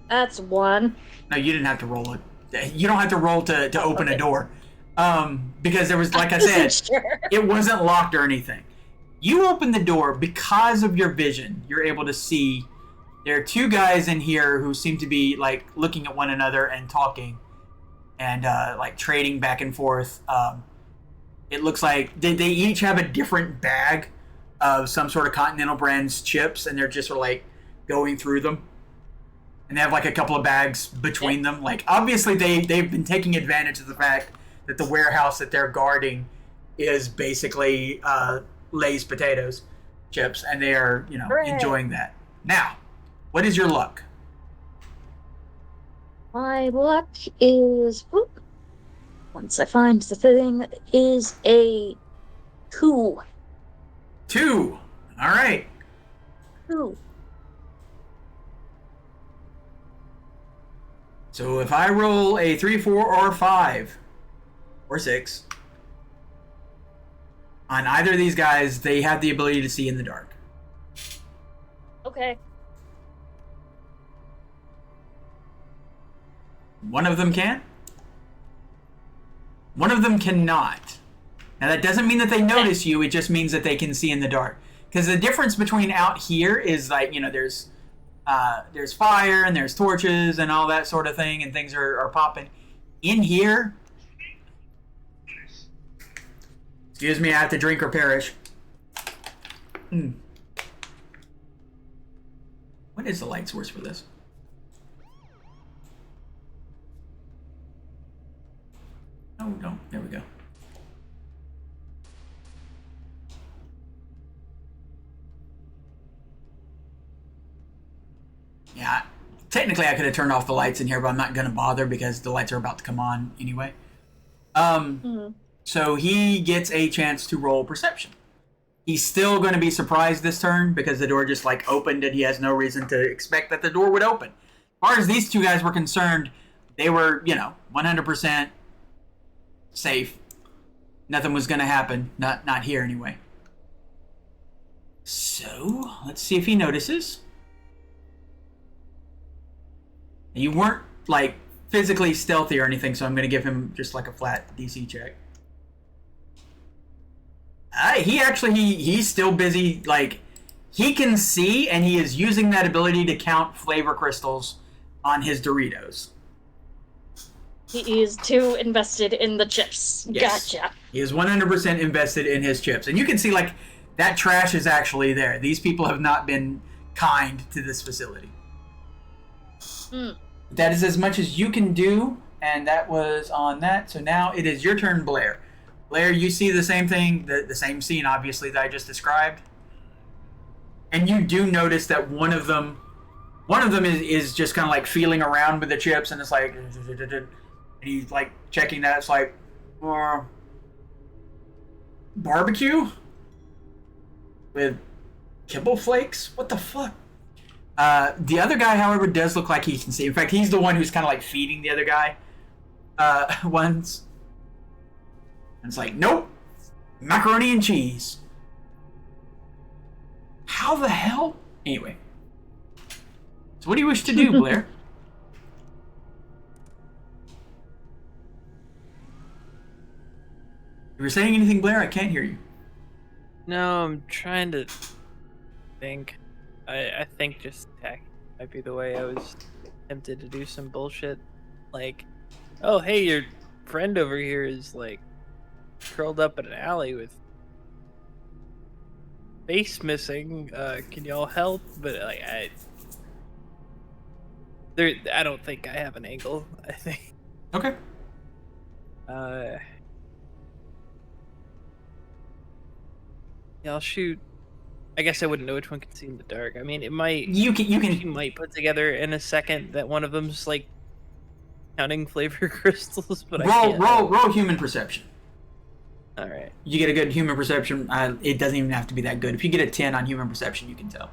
That's one. No, you didn't have to roll it. You don't have to roll to open a door. Because there was, like I said, Sure. it wasn't locked or anything. You open the door because of your vision. You're able to see there are two guys in here who seem to be like looking at one another and talking and like trading back and forth. It looks like they each have a different bag of some sort of Continental Brands chips, and they're just sort of like going through them. And they have like a couple of bags between them. Like obviously they've been taking advantage of the fact that the warehouse that they're guarding is basically Lay's potatoes chips, and they are, Hooray. enjoying that. Now, what is your luck? My luck is, whoop, once I find the thing, is a 2. 2. All right. 2. So if I roll a 3, 4, or 5, or 6, on either of these guys, they have the ability to see in the dark. Okay. One of them can. One of them cannot. Now that doesn't mean that they notice you, it just means that they can see in the dark. Because the difference between out here is like, there's fire and there's torches and all that sort of thing, and things are popping. In here, excuse me, I have to drink or perish. What is the light source for this? Oh, no. There we go. Yeah, technically I could have turned off the lights in here, but I'm not going to bother because the lights are about to come on anyway. So he gets a chance to roll perception. He's still going to be surprised this turn because the door just opened and he has no reason to expect that the door would open. As far as these two guys were concerned, they were, 100% safe. Nothing was going to happen. Not here anyway. So, let's see if he notices. You weren't, physically stealthy or anything, so I'm going to give him just a flat DC check. He's still busy, he can see, and he is using that ability to count flavor crystals on his Doritos. He is too invested in the chips. Yes. Gotcha. He is 100% invested in his chips. And you can see, that trash is actually there. These people have not been kind to this facility. That is as much as you can do, and that was on that. So now it is your turn, Blair. Blair, you see the same thing, the same scene, obviously, that I just described. And you do notice that one of them is just kind of feeling around with the chips, and it's and he's checking that. It's barbecue with kibble flakes? What the fuck? The other guy, however, does look like he can see. In fact, he's the one who's kind of feeding the other guy once. And it's nope, macaroni and cheese. How the hell? Anyway. So what do you wish to do, Blair? You were saying anything, Blair? I can't hear you. No, I'm trying to think. I think just attack might be the way. I was tempted to do some bullshit. Oh, hey, your friend over here is, curled up in an alley with face missing. Can y'all help? But, I don't think I have an angle, I think. Okay. Yeah, I'll shoot. I guess I wouldn't know which one can see in the dark. I mean, it might. You You might put together in a second that one of them's counting flavor crystals, but I can't. Roll human perception. All right. You get a good human perception. It doesn't even have to be that good. If you get a 10 on human perception, you can tell.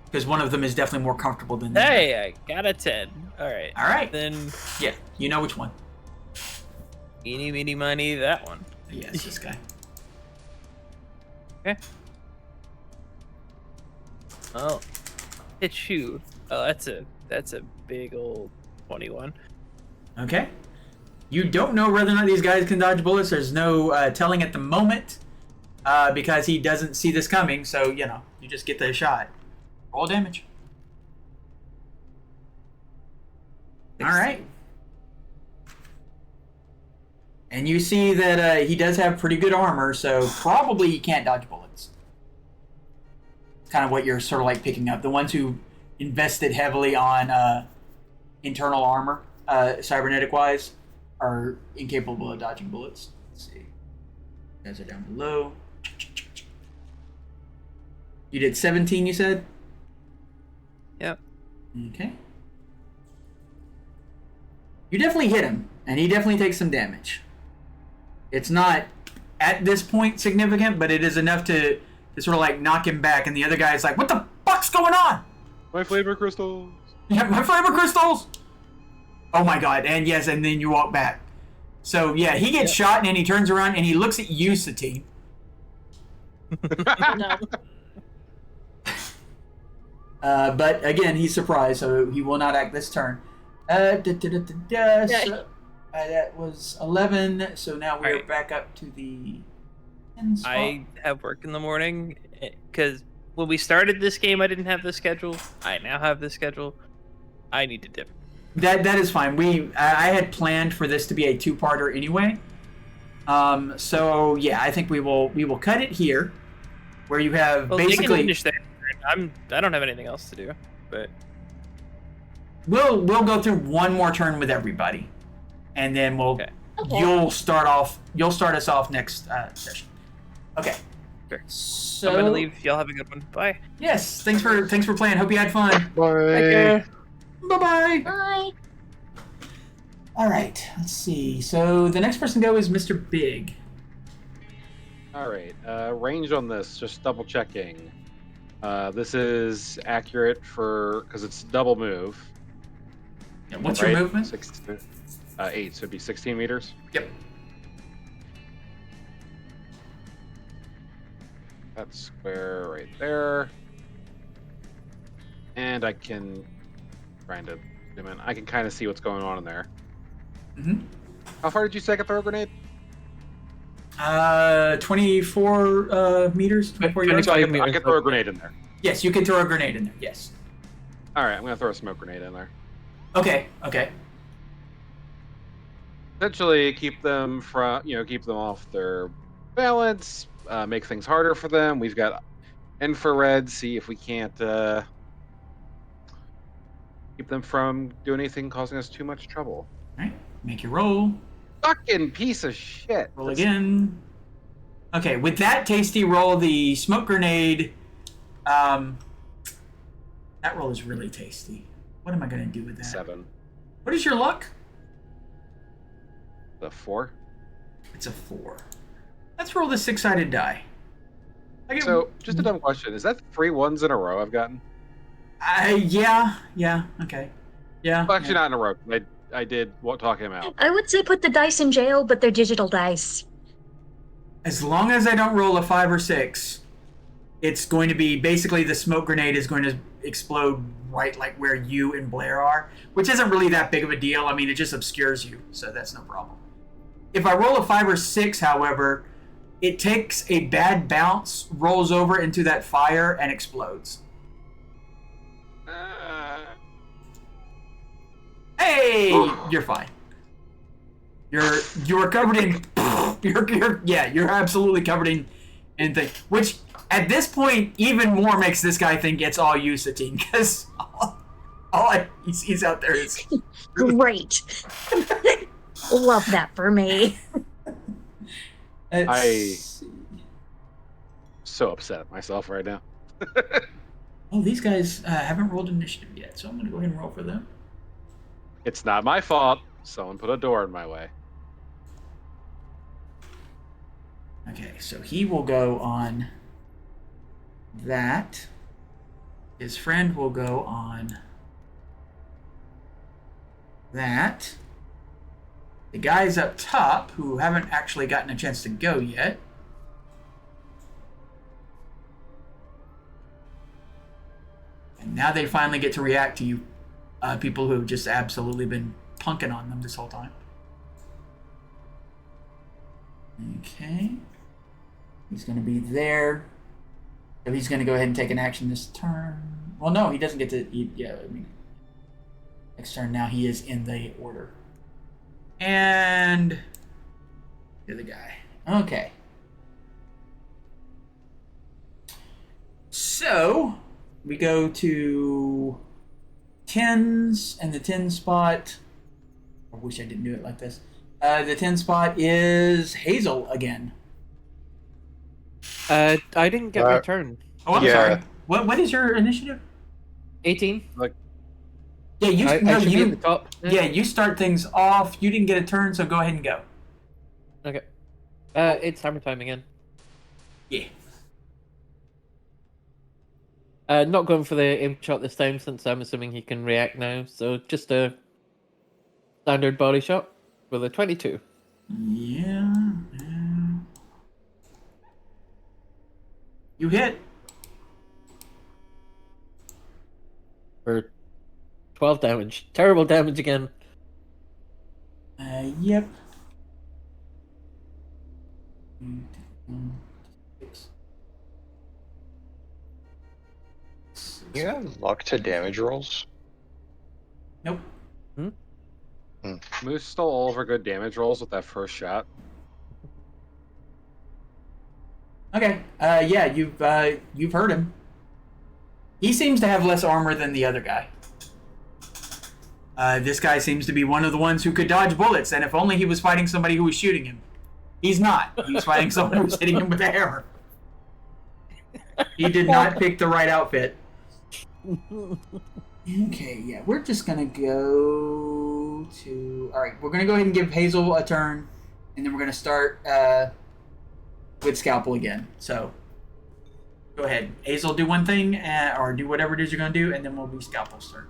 Because one of them is definitely more comfortable than the other. Hey, I got a 10. All right. All right. Then. Yeah, you know which one. Eeny, meeny, miny, that one. Yes, this guy. Okay. Oh, hit you. Oh, that's a big old 21. Okay. You don't know whether or not these guys can dodge bullets. There's no telling at the moment because he doesn't see this coming. So, you just get the shot. Roll damage. All right. And you see that he does have pretty good armor, so probably he can't dodge bullets. Kind of what you're sort of picking up. The ones who invested heavily on internal armor, cybernetic-wise, are incapable of dodging bullets. Let's see. You guys are down below. You did 17, you said? Yep. Okay. You definitely hit him, and he definitely takes some damage. It's not, at this point, significant, but it is enough to sort of like knock him back, and the other guy is like, what the fuck's going on? My flavor crystals. Yeah, my flavor crystals! Oh my god, and yes, and then you walk back. So, yeah, he gets shot, and then he turns around, and he looks at you, Satine. No. But, again, he's surprised, so he will not act this turn. So, that was 11, so now we're Alright. back up to the 10 spot. I have work in the morning because when we started this game, I didn't have the schedule. I now have the schedule. I need to dip. That is fine. I had planned for this to be a two-parter anyway. So yeah, I think we will cut it here, where you have Well, they can basically. finish their turn. I don't have anything else to do, but We'll go through one more turn with everybody, and then we'll. Okay. Okay. You'll start us off next session. Okay. Sure. So I'm gonna leave. Y'all have a good one. Bye. Yes. Thanks for playing. Hope you had fun. Bye. Bye bye. Bye. All right. Let's see. So the next person to go is Mr. Big. All right. Range on this, just double checking. This is accurate because it's double move. Yeah, what's your right? movement? 8, so it'd be 16 meters. Yep. That's square right there. And I can trying to zoom in. I can kind of see what's going on in there. Mm-hmm. How far did you say I could throw a grenade? 24 meters, 24 yards. 25 I could throw a grenade in there. Yes, you can throw a grenade in there. Yes. All right, I'm gonna throw a smoke grenade in there. Okay. Okay. Essentially, keep them off their balance. Make things harder for them. We've got infrared. See if we can't keep them from doing anything causing us too much trouble. All right. Make your roll. Fucking piece of shit. Roll again. Okay. With that tasty roll, the smoke grenade. That roll is really tasty. What am I gonna do with that? 7. What is your luck? The 4. It's a 4. Let's roll the 6-sided die. I get, So, just a dumb question. Is that 3 ones in a row I've gotten? yeah, okay, yeah. Well, actually, yeah. not in a row. I did talk him out. I would say put the dice in jail, but they're digital dice. As long as I don't roll a 5 or 6, it's going to be basically the smoke grenade is going to explode right like where you and Blair are, which isn't really that big of a deal. I mean, it just obscures you, so that's no problem. If I roll a 5 or 6, however, it takes a bad bounce, rolls over into that fire, and explodes. Hey, you're fine. You're covered in. You're absolutely covered in thing. Which at this point even more makes this guy think it's all you, Satine, because he sees out there is. Great. Love that for me. So upset at myself right now. Oh, these guys haven't rolled initiative yet, so I'm gonna go ahead and roll for them. It's not my fault. Someone put a door in my way. Okay, so he will go on that. His friend will go on that. The guys up top, who haven't actually gotten a chance to go yet, and now they finally get to react to you people who have just absolutely been punking on them this whole time. Okay. He's going to be there. So he's going to go ahead and take an action this turn. Well, no, he doesn't get to... next turn now he is in the order. And... the other guy. Okay. So, we go to... 10s, and the 10 spot... I wish I didn't do it like this. The 10 spot is Hazel again. I didn't get my turn. Oh, I'm Yeah. sorry. What is your initiative? 18. Yeah, you. I no, should be you. at the top. Yeah, you start things off. You didn't get a turn, so go ahead and go. Okay. It's hammer time again. Yeah. Not going for the aim shot this time since I'm assuming he can react now. So just a standard body shot with a 22. Yeah. You hit. For 12 damage. Terrible damage again. Yep. You have luck to damage rolls. Nope. Moose stole all of our good damage rolls with that first shot. Okay. Yeah, you've heard him. He seems to have less armor than the other guy. This guy seems to be one of the ones who could dodge bullets, and if only he was fighting somebody who was shooting him. He's not. He was fighting someone who was hitting him with a hammer. He did not pick the right outfit. Okay, yeah, we're just gonna go to... Alright, we're gonna go ahead and give Hazel a turn, and then we're gonna start with Scalpel again. So, go ahead. Hazel, do one thing, or do whatever it is you're gonna do, and then we'll be Scalpel's turn.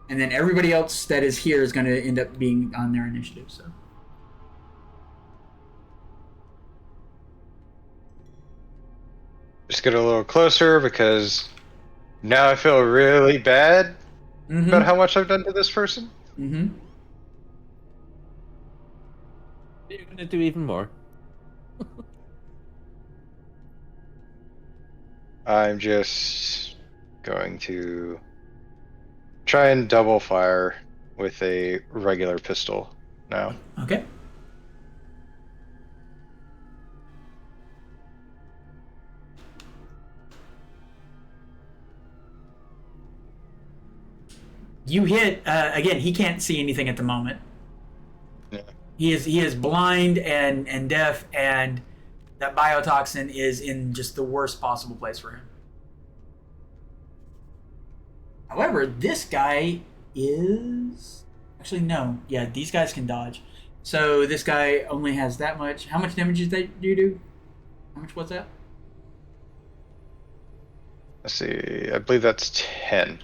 And then everybody else that is here is gonna end up being on their initiative, so... Just get a little closer because now I feel really bad about how much I've done to this person. Mm-hmm. You're gonna do even more. I'm just going to try and double fire with a regular pistol now. Okay. You hit again. He can't see anything at the moment. Yeah. He is blind and deaf, and that biotoxin is in just the worst possible place for him. However, this guy is actually no. Yeah, these guys can dodge. So this guy only has that much. How much damage do you do? How much was that? Let's see. I believe that's 10.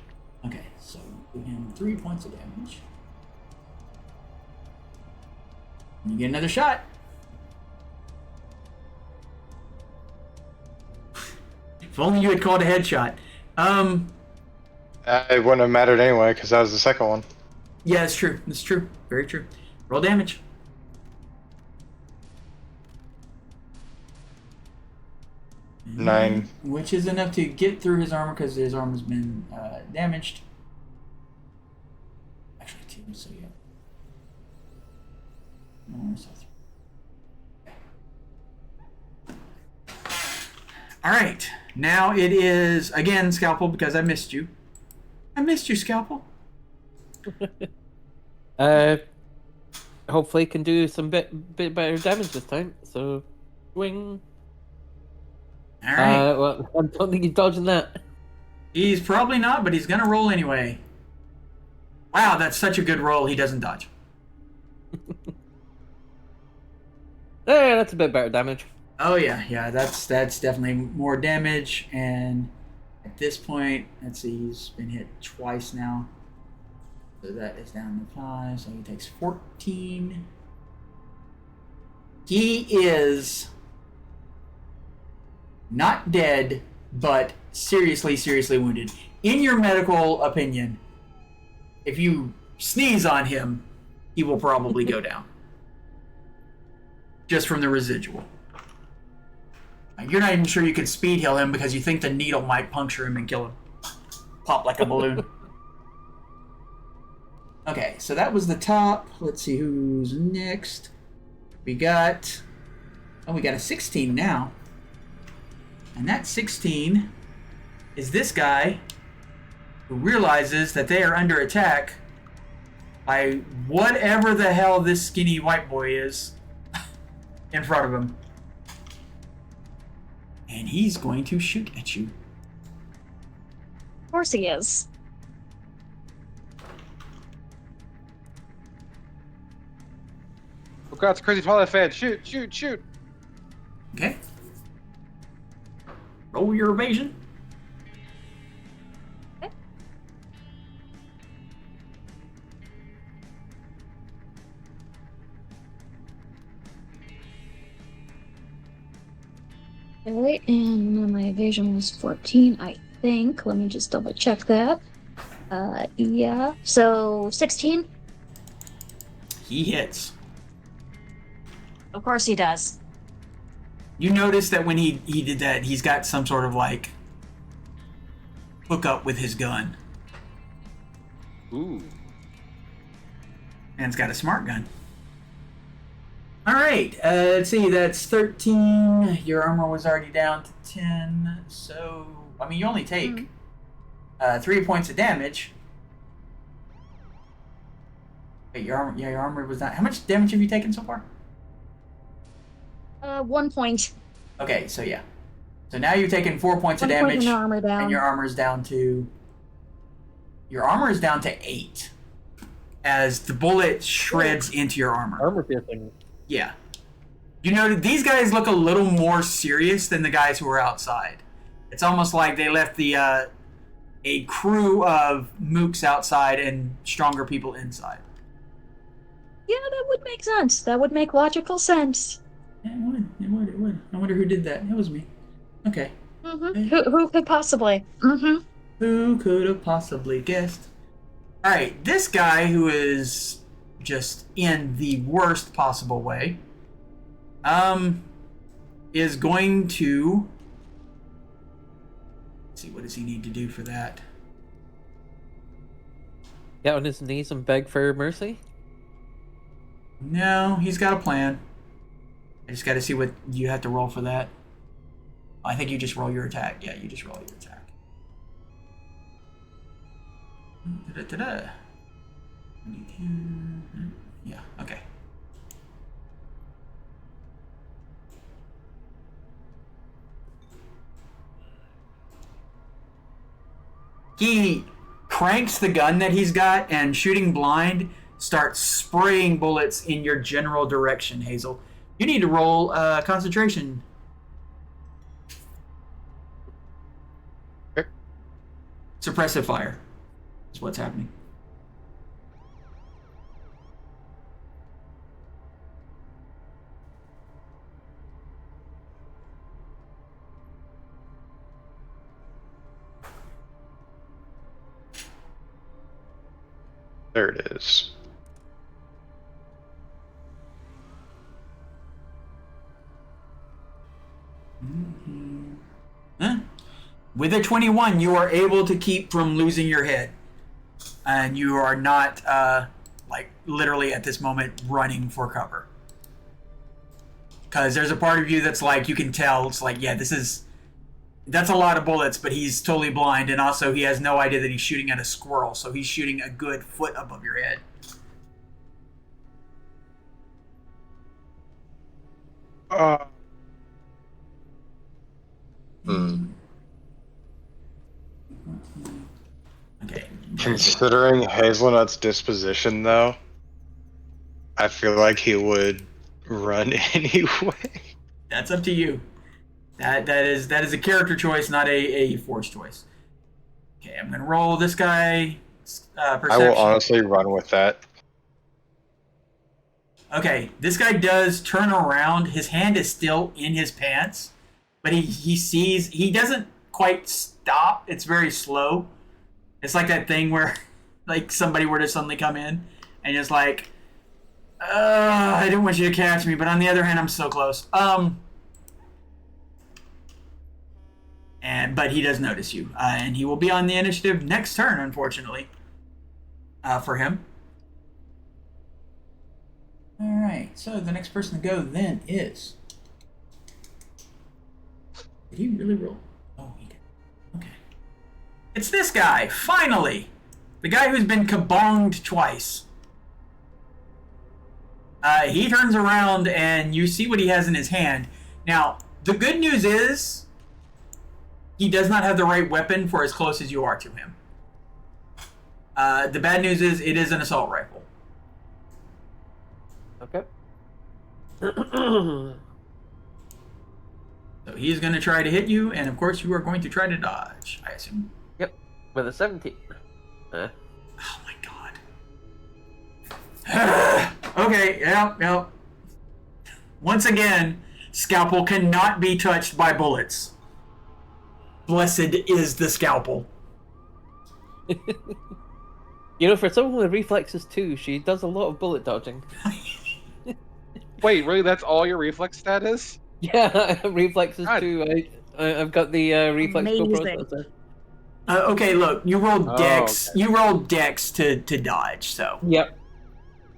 Okay, so give him 3 points of damage. You get another shot. If only you had called a headshot. It wouldn't have mattered anyway because that was the second one. Yeah, it's true. It's true. Very true. Roll damage. Nine. Which is enough to get through his armor because his armor's been damaged. Actually, 2, so yeah. Alright, now it is, again, Scalpel, because I missed you. I missed you, Scalpel. Hopefully can do some bit better damage this time. So, swing. Alright. Well, I don't think he's dodging that. He's probably not, but he's going to roll anyway. Wow, that's such a good roll, he doesn't dodge. Yeah, that's a bit better damage. Oh yeah, that's definitely more damage, and at this point, let's see, he's been hit twice now. So that is down to 5, so he takes 14. He is not dead, but seriously wounded. In your medical opinion, if you sneeze on him, he will probably go down. Just from the residual. You're not even sure you could speed heal him because you think the needle might puncture him and kill him. Pop like a balloon. Okay, so that was the top. Let's see who's next. We got a 16 now. And that 16 is this guy who realizes that they are under attack by whatever the hell this skinny white boy is in front of him. And he's going to shoot at you. Of course he is. Oh god, it's a crazy Twilight fan. Shoot, shoot, shoot. Okay. Roll your evasion. Okay, and my evasion was 14, I think. Let me just double check that. Yeah. So 16? He hits. Of course he does. You notice that when he did that, he's got some sort of like hookup with his gun. Ooh. And it's got a smart gun. Alright, let's see, that's 13. Your armor was already down to 10. So, I mean, you only take 3 points of damage. Wait, your armor was not. How much damage have you taken so far? 1 point. Okay, so yeah. So now you've taken 4 points of 1 point damage. and armor down. And your armor's down to. Your armor is down to 8. As the bullet shreds into your armor. Armor piercing. Yeah. You know, these guys look a little more serious than the guys who were outside. It's almost like they left the a crew of mooks outside and stronger people inside. Yeah, that would make sense. That would make logical sense. Yeah, it would. I wonder who did that. It was me. Okay. Mm-hmm. Who could possibly? Mm-hmm. Who could have possibly guessed? Alright, this guy who is just in the worst possible way, is going to... Let's see, what does he need to do for that? Get on his knees and beg for mercy? No, he's got a plan. I just got to see what you have to roll for that. I think you just roll your attack. Yeah, you just roll your attack. Da-da-da-da. Yeah, okay. He cranks the gun that he's got and shooting blind starts spraying bullets in your general direction, Hazel. You need to roll concentration. Okay. Suppressive fire is what's happening. There it is. Huh? With a 21, you are able to keep from losing your head. And you are not, like, literally at this moment running for cover. Because there's a part of you that's like, you can tell, it's like, yeah, that's a lot of bullets, but he's totally blind, and also he has no idea that he's shooting at a squirrel, so he's shooting a good foot above your head. Okay. Considering Hazelnut's disposition, though, I feel like he would run anyway. That's up to you. That is a character choice, not a force choice. Okay, I'm gonna roll this guy. Perception. I will honestly run with that. Okay, this guy does turn around. His hand is still in his pants, but he sees. He doesn't quite stop. It's very slow. It's like that thing where, like, somebody were to suddenly come in and just like, I didn't want you to catch me, but on the other hand, I'm so close. But he does notice you, and he will be on the initiative next turn, unfortunately, for him. All right, so the next person to go then is. Did he really roll? Oh, he did. Okay. It's this guy, finally! The guy who's been kabonged twice. He turns around and you see what he has in his hand. Now, the good news is he does not have the right weapon for as close as you are to him. The bad news is it is an assault rifle. Okay. So he's going to try to hit you, and of course you are going to try to dodge, I assume. Yep. With a 17. Oh my god. Okay, yep. Once again, Scalpel cannot be touched by bullets. Blessed is the Scalpel. You know, for someone with reflexes too, she does a lot of bullet dodging. Wait, really? That's all your reflex stat is? Yeah, reflexes God. too. I've got the reflex Amazing. coprocessor. Okay, look, you rolled Oh, dex. okay. You rolled dex to dodge, so. Yep.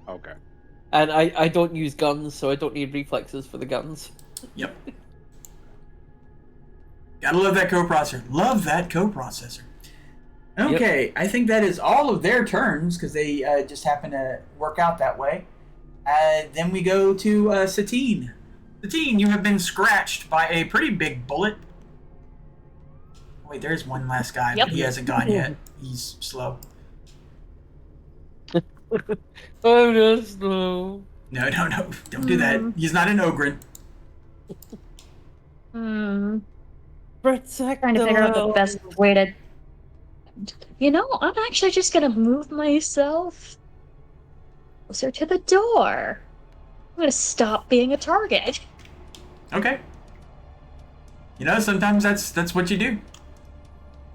Okay. And I don't use guns, so I don't need reflexes for the guns. Yep. Gotta love that coprocessor. Love that coprocessor. Okay, I think that is all of their turns, because they just happen to work out that way. Then we go to Satine. Satine, you have been scratched by a pretty big bullet. Wait, there's one last guy, Yep. but he hasn't gone yet. He's slow. I'm just slow. No, don't do that. He's not an ogre. Protect Trying to the figure out the world. best way to. You know, I'm actually just gonna move myself closer to the door. I'm gonna stop being a target. Okay. You know, sometimes that's what you do.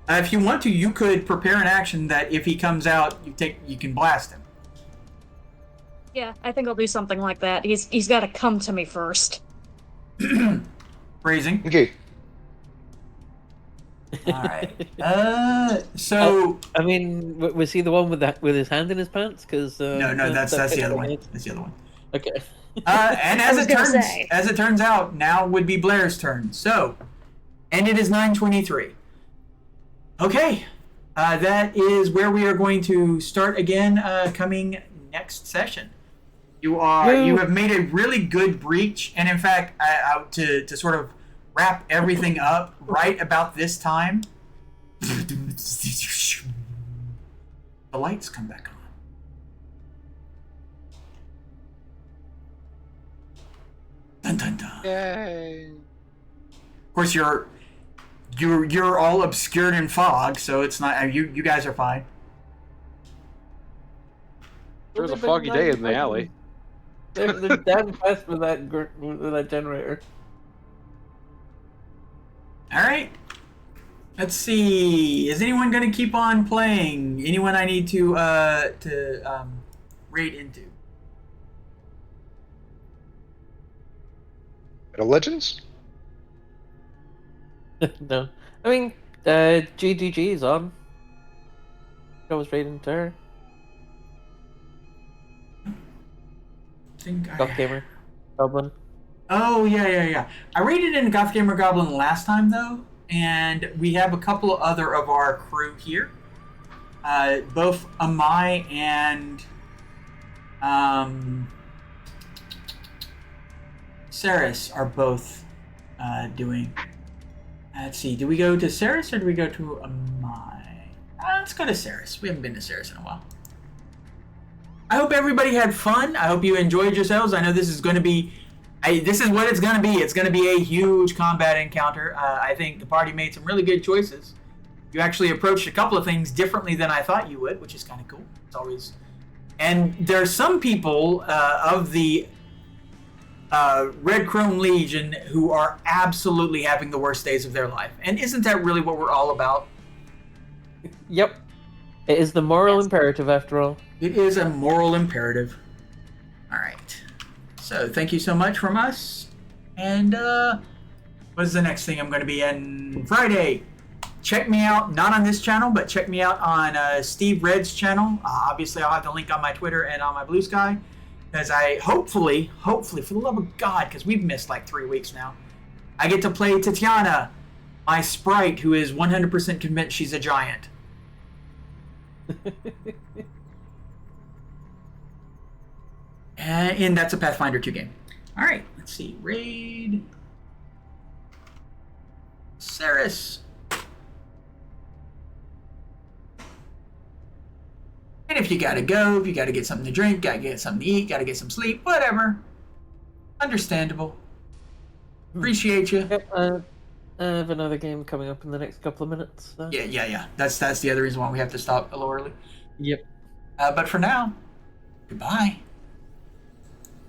If you want to, you could prepare an action that if he comes out, you can blast him. Yeah, I think I'll do something like that. He's got to come to me first. Phrasing. Okay. All right. So I mean, was he the one with his hand in his pants? Because no, that's the other one. That's the other one. Okay. And I was gonna say. as it turns out, now would be Blair's turn. So, and it is 9:23. Okay, that is where we are going to start again. Coming next session. You have made a really good breach, and in fact, to sort of wrap everything up right about this time, the lights come back on. Dun dun dun. Yay. Of course, you're all obscured in fog, so it's not you. You guys are fine. There's a foggy day in the alley. They're damn fast with that generator. All right. Let's see. Is anyone going to keep on playing? Anyone I need to raid into? Metal Legends? No. I mean, GGG is on. I was raiding to her. Goth Gamer. Goblin. Oh, yeah. I raided in Goth Gamer Goblin last time, though, and we have a couple other of our crew here. Both Amai and Saris are both doing. Let's see, do we go to Saris or do we go to Amai? Let's go to Saris. We haven't been to Saris in a while. I hope everybody had fun. I hope you enjoyed yourselves. I know this is going to be... this is what it's going to be. It's going to be a huge combat encounter. I think the party made some really good choices. You actually approached a couple of things differently than I thought you would, which is kind of cool. It's always... And there are some people of the Red Chrome Legion who are absolutely having the worst days of their life. And isn't that really what we're all about? Yep. It is the moral Yes. imperative, after all. It is a moral imperative. All right. So thank you so much from us. And what is the next thing I'm going to be in? Friday. Check me out, not on this channel, but check me out on Steve Red's channel. Obviously, I'll have the link on my Twitter and on my Blue Sky. Because I hopefully, for the love of God, because we've missed like 3 weeks now, I get to play Tatiana, my sprite, who is 100% convinced she's a giant. And that's a Pathfinder 2 game. Alright, let's see. Raid. Saris. And if you gotta go, if you gotta get something to drink, gotta get something to eat, gotta get some sleep, whatever. Understandable. Appreciate you. Yep, I have another game coming up in the next couple of minutes. So. Yeah. That's the other reason why we have to stop a little early. Yep. But for now, goodbye.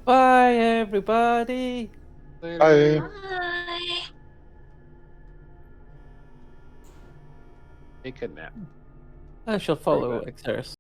Bye, everybody. Bye. Bye. Take a nap. I shall follow Xeris.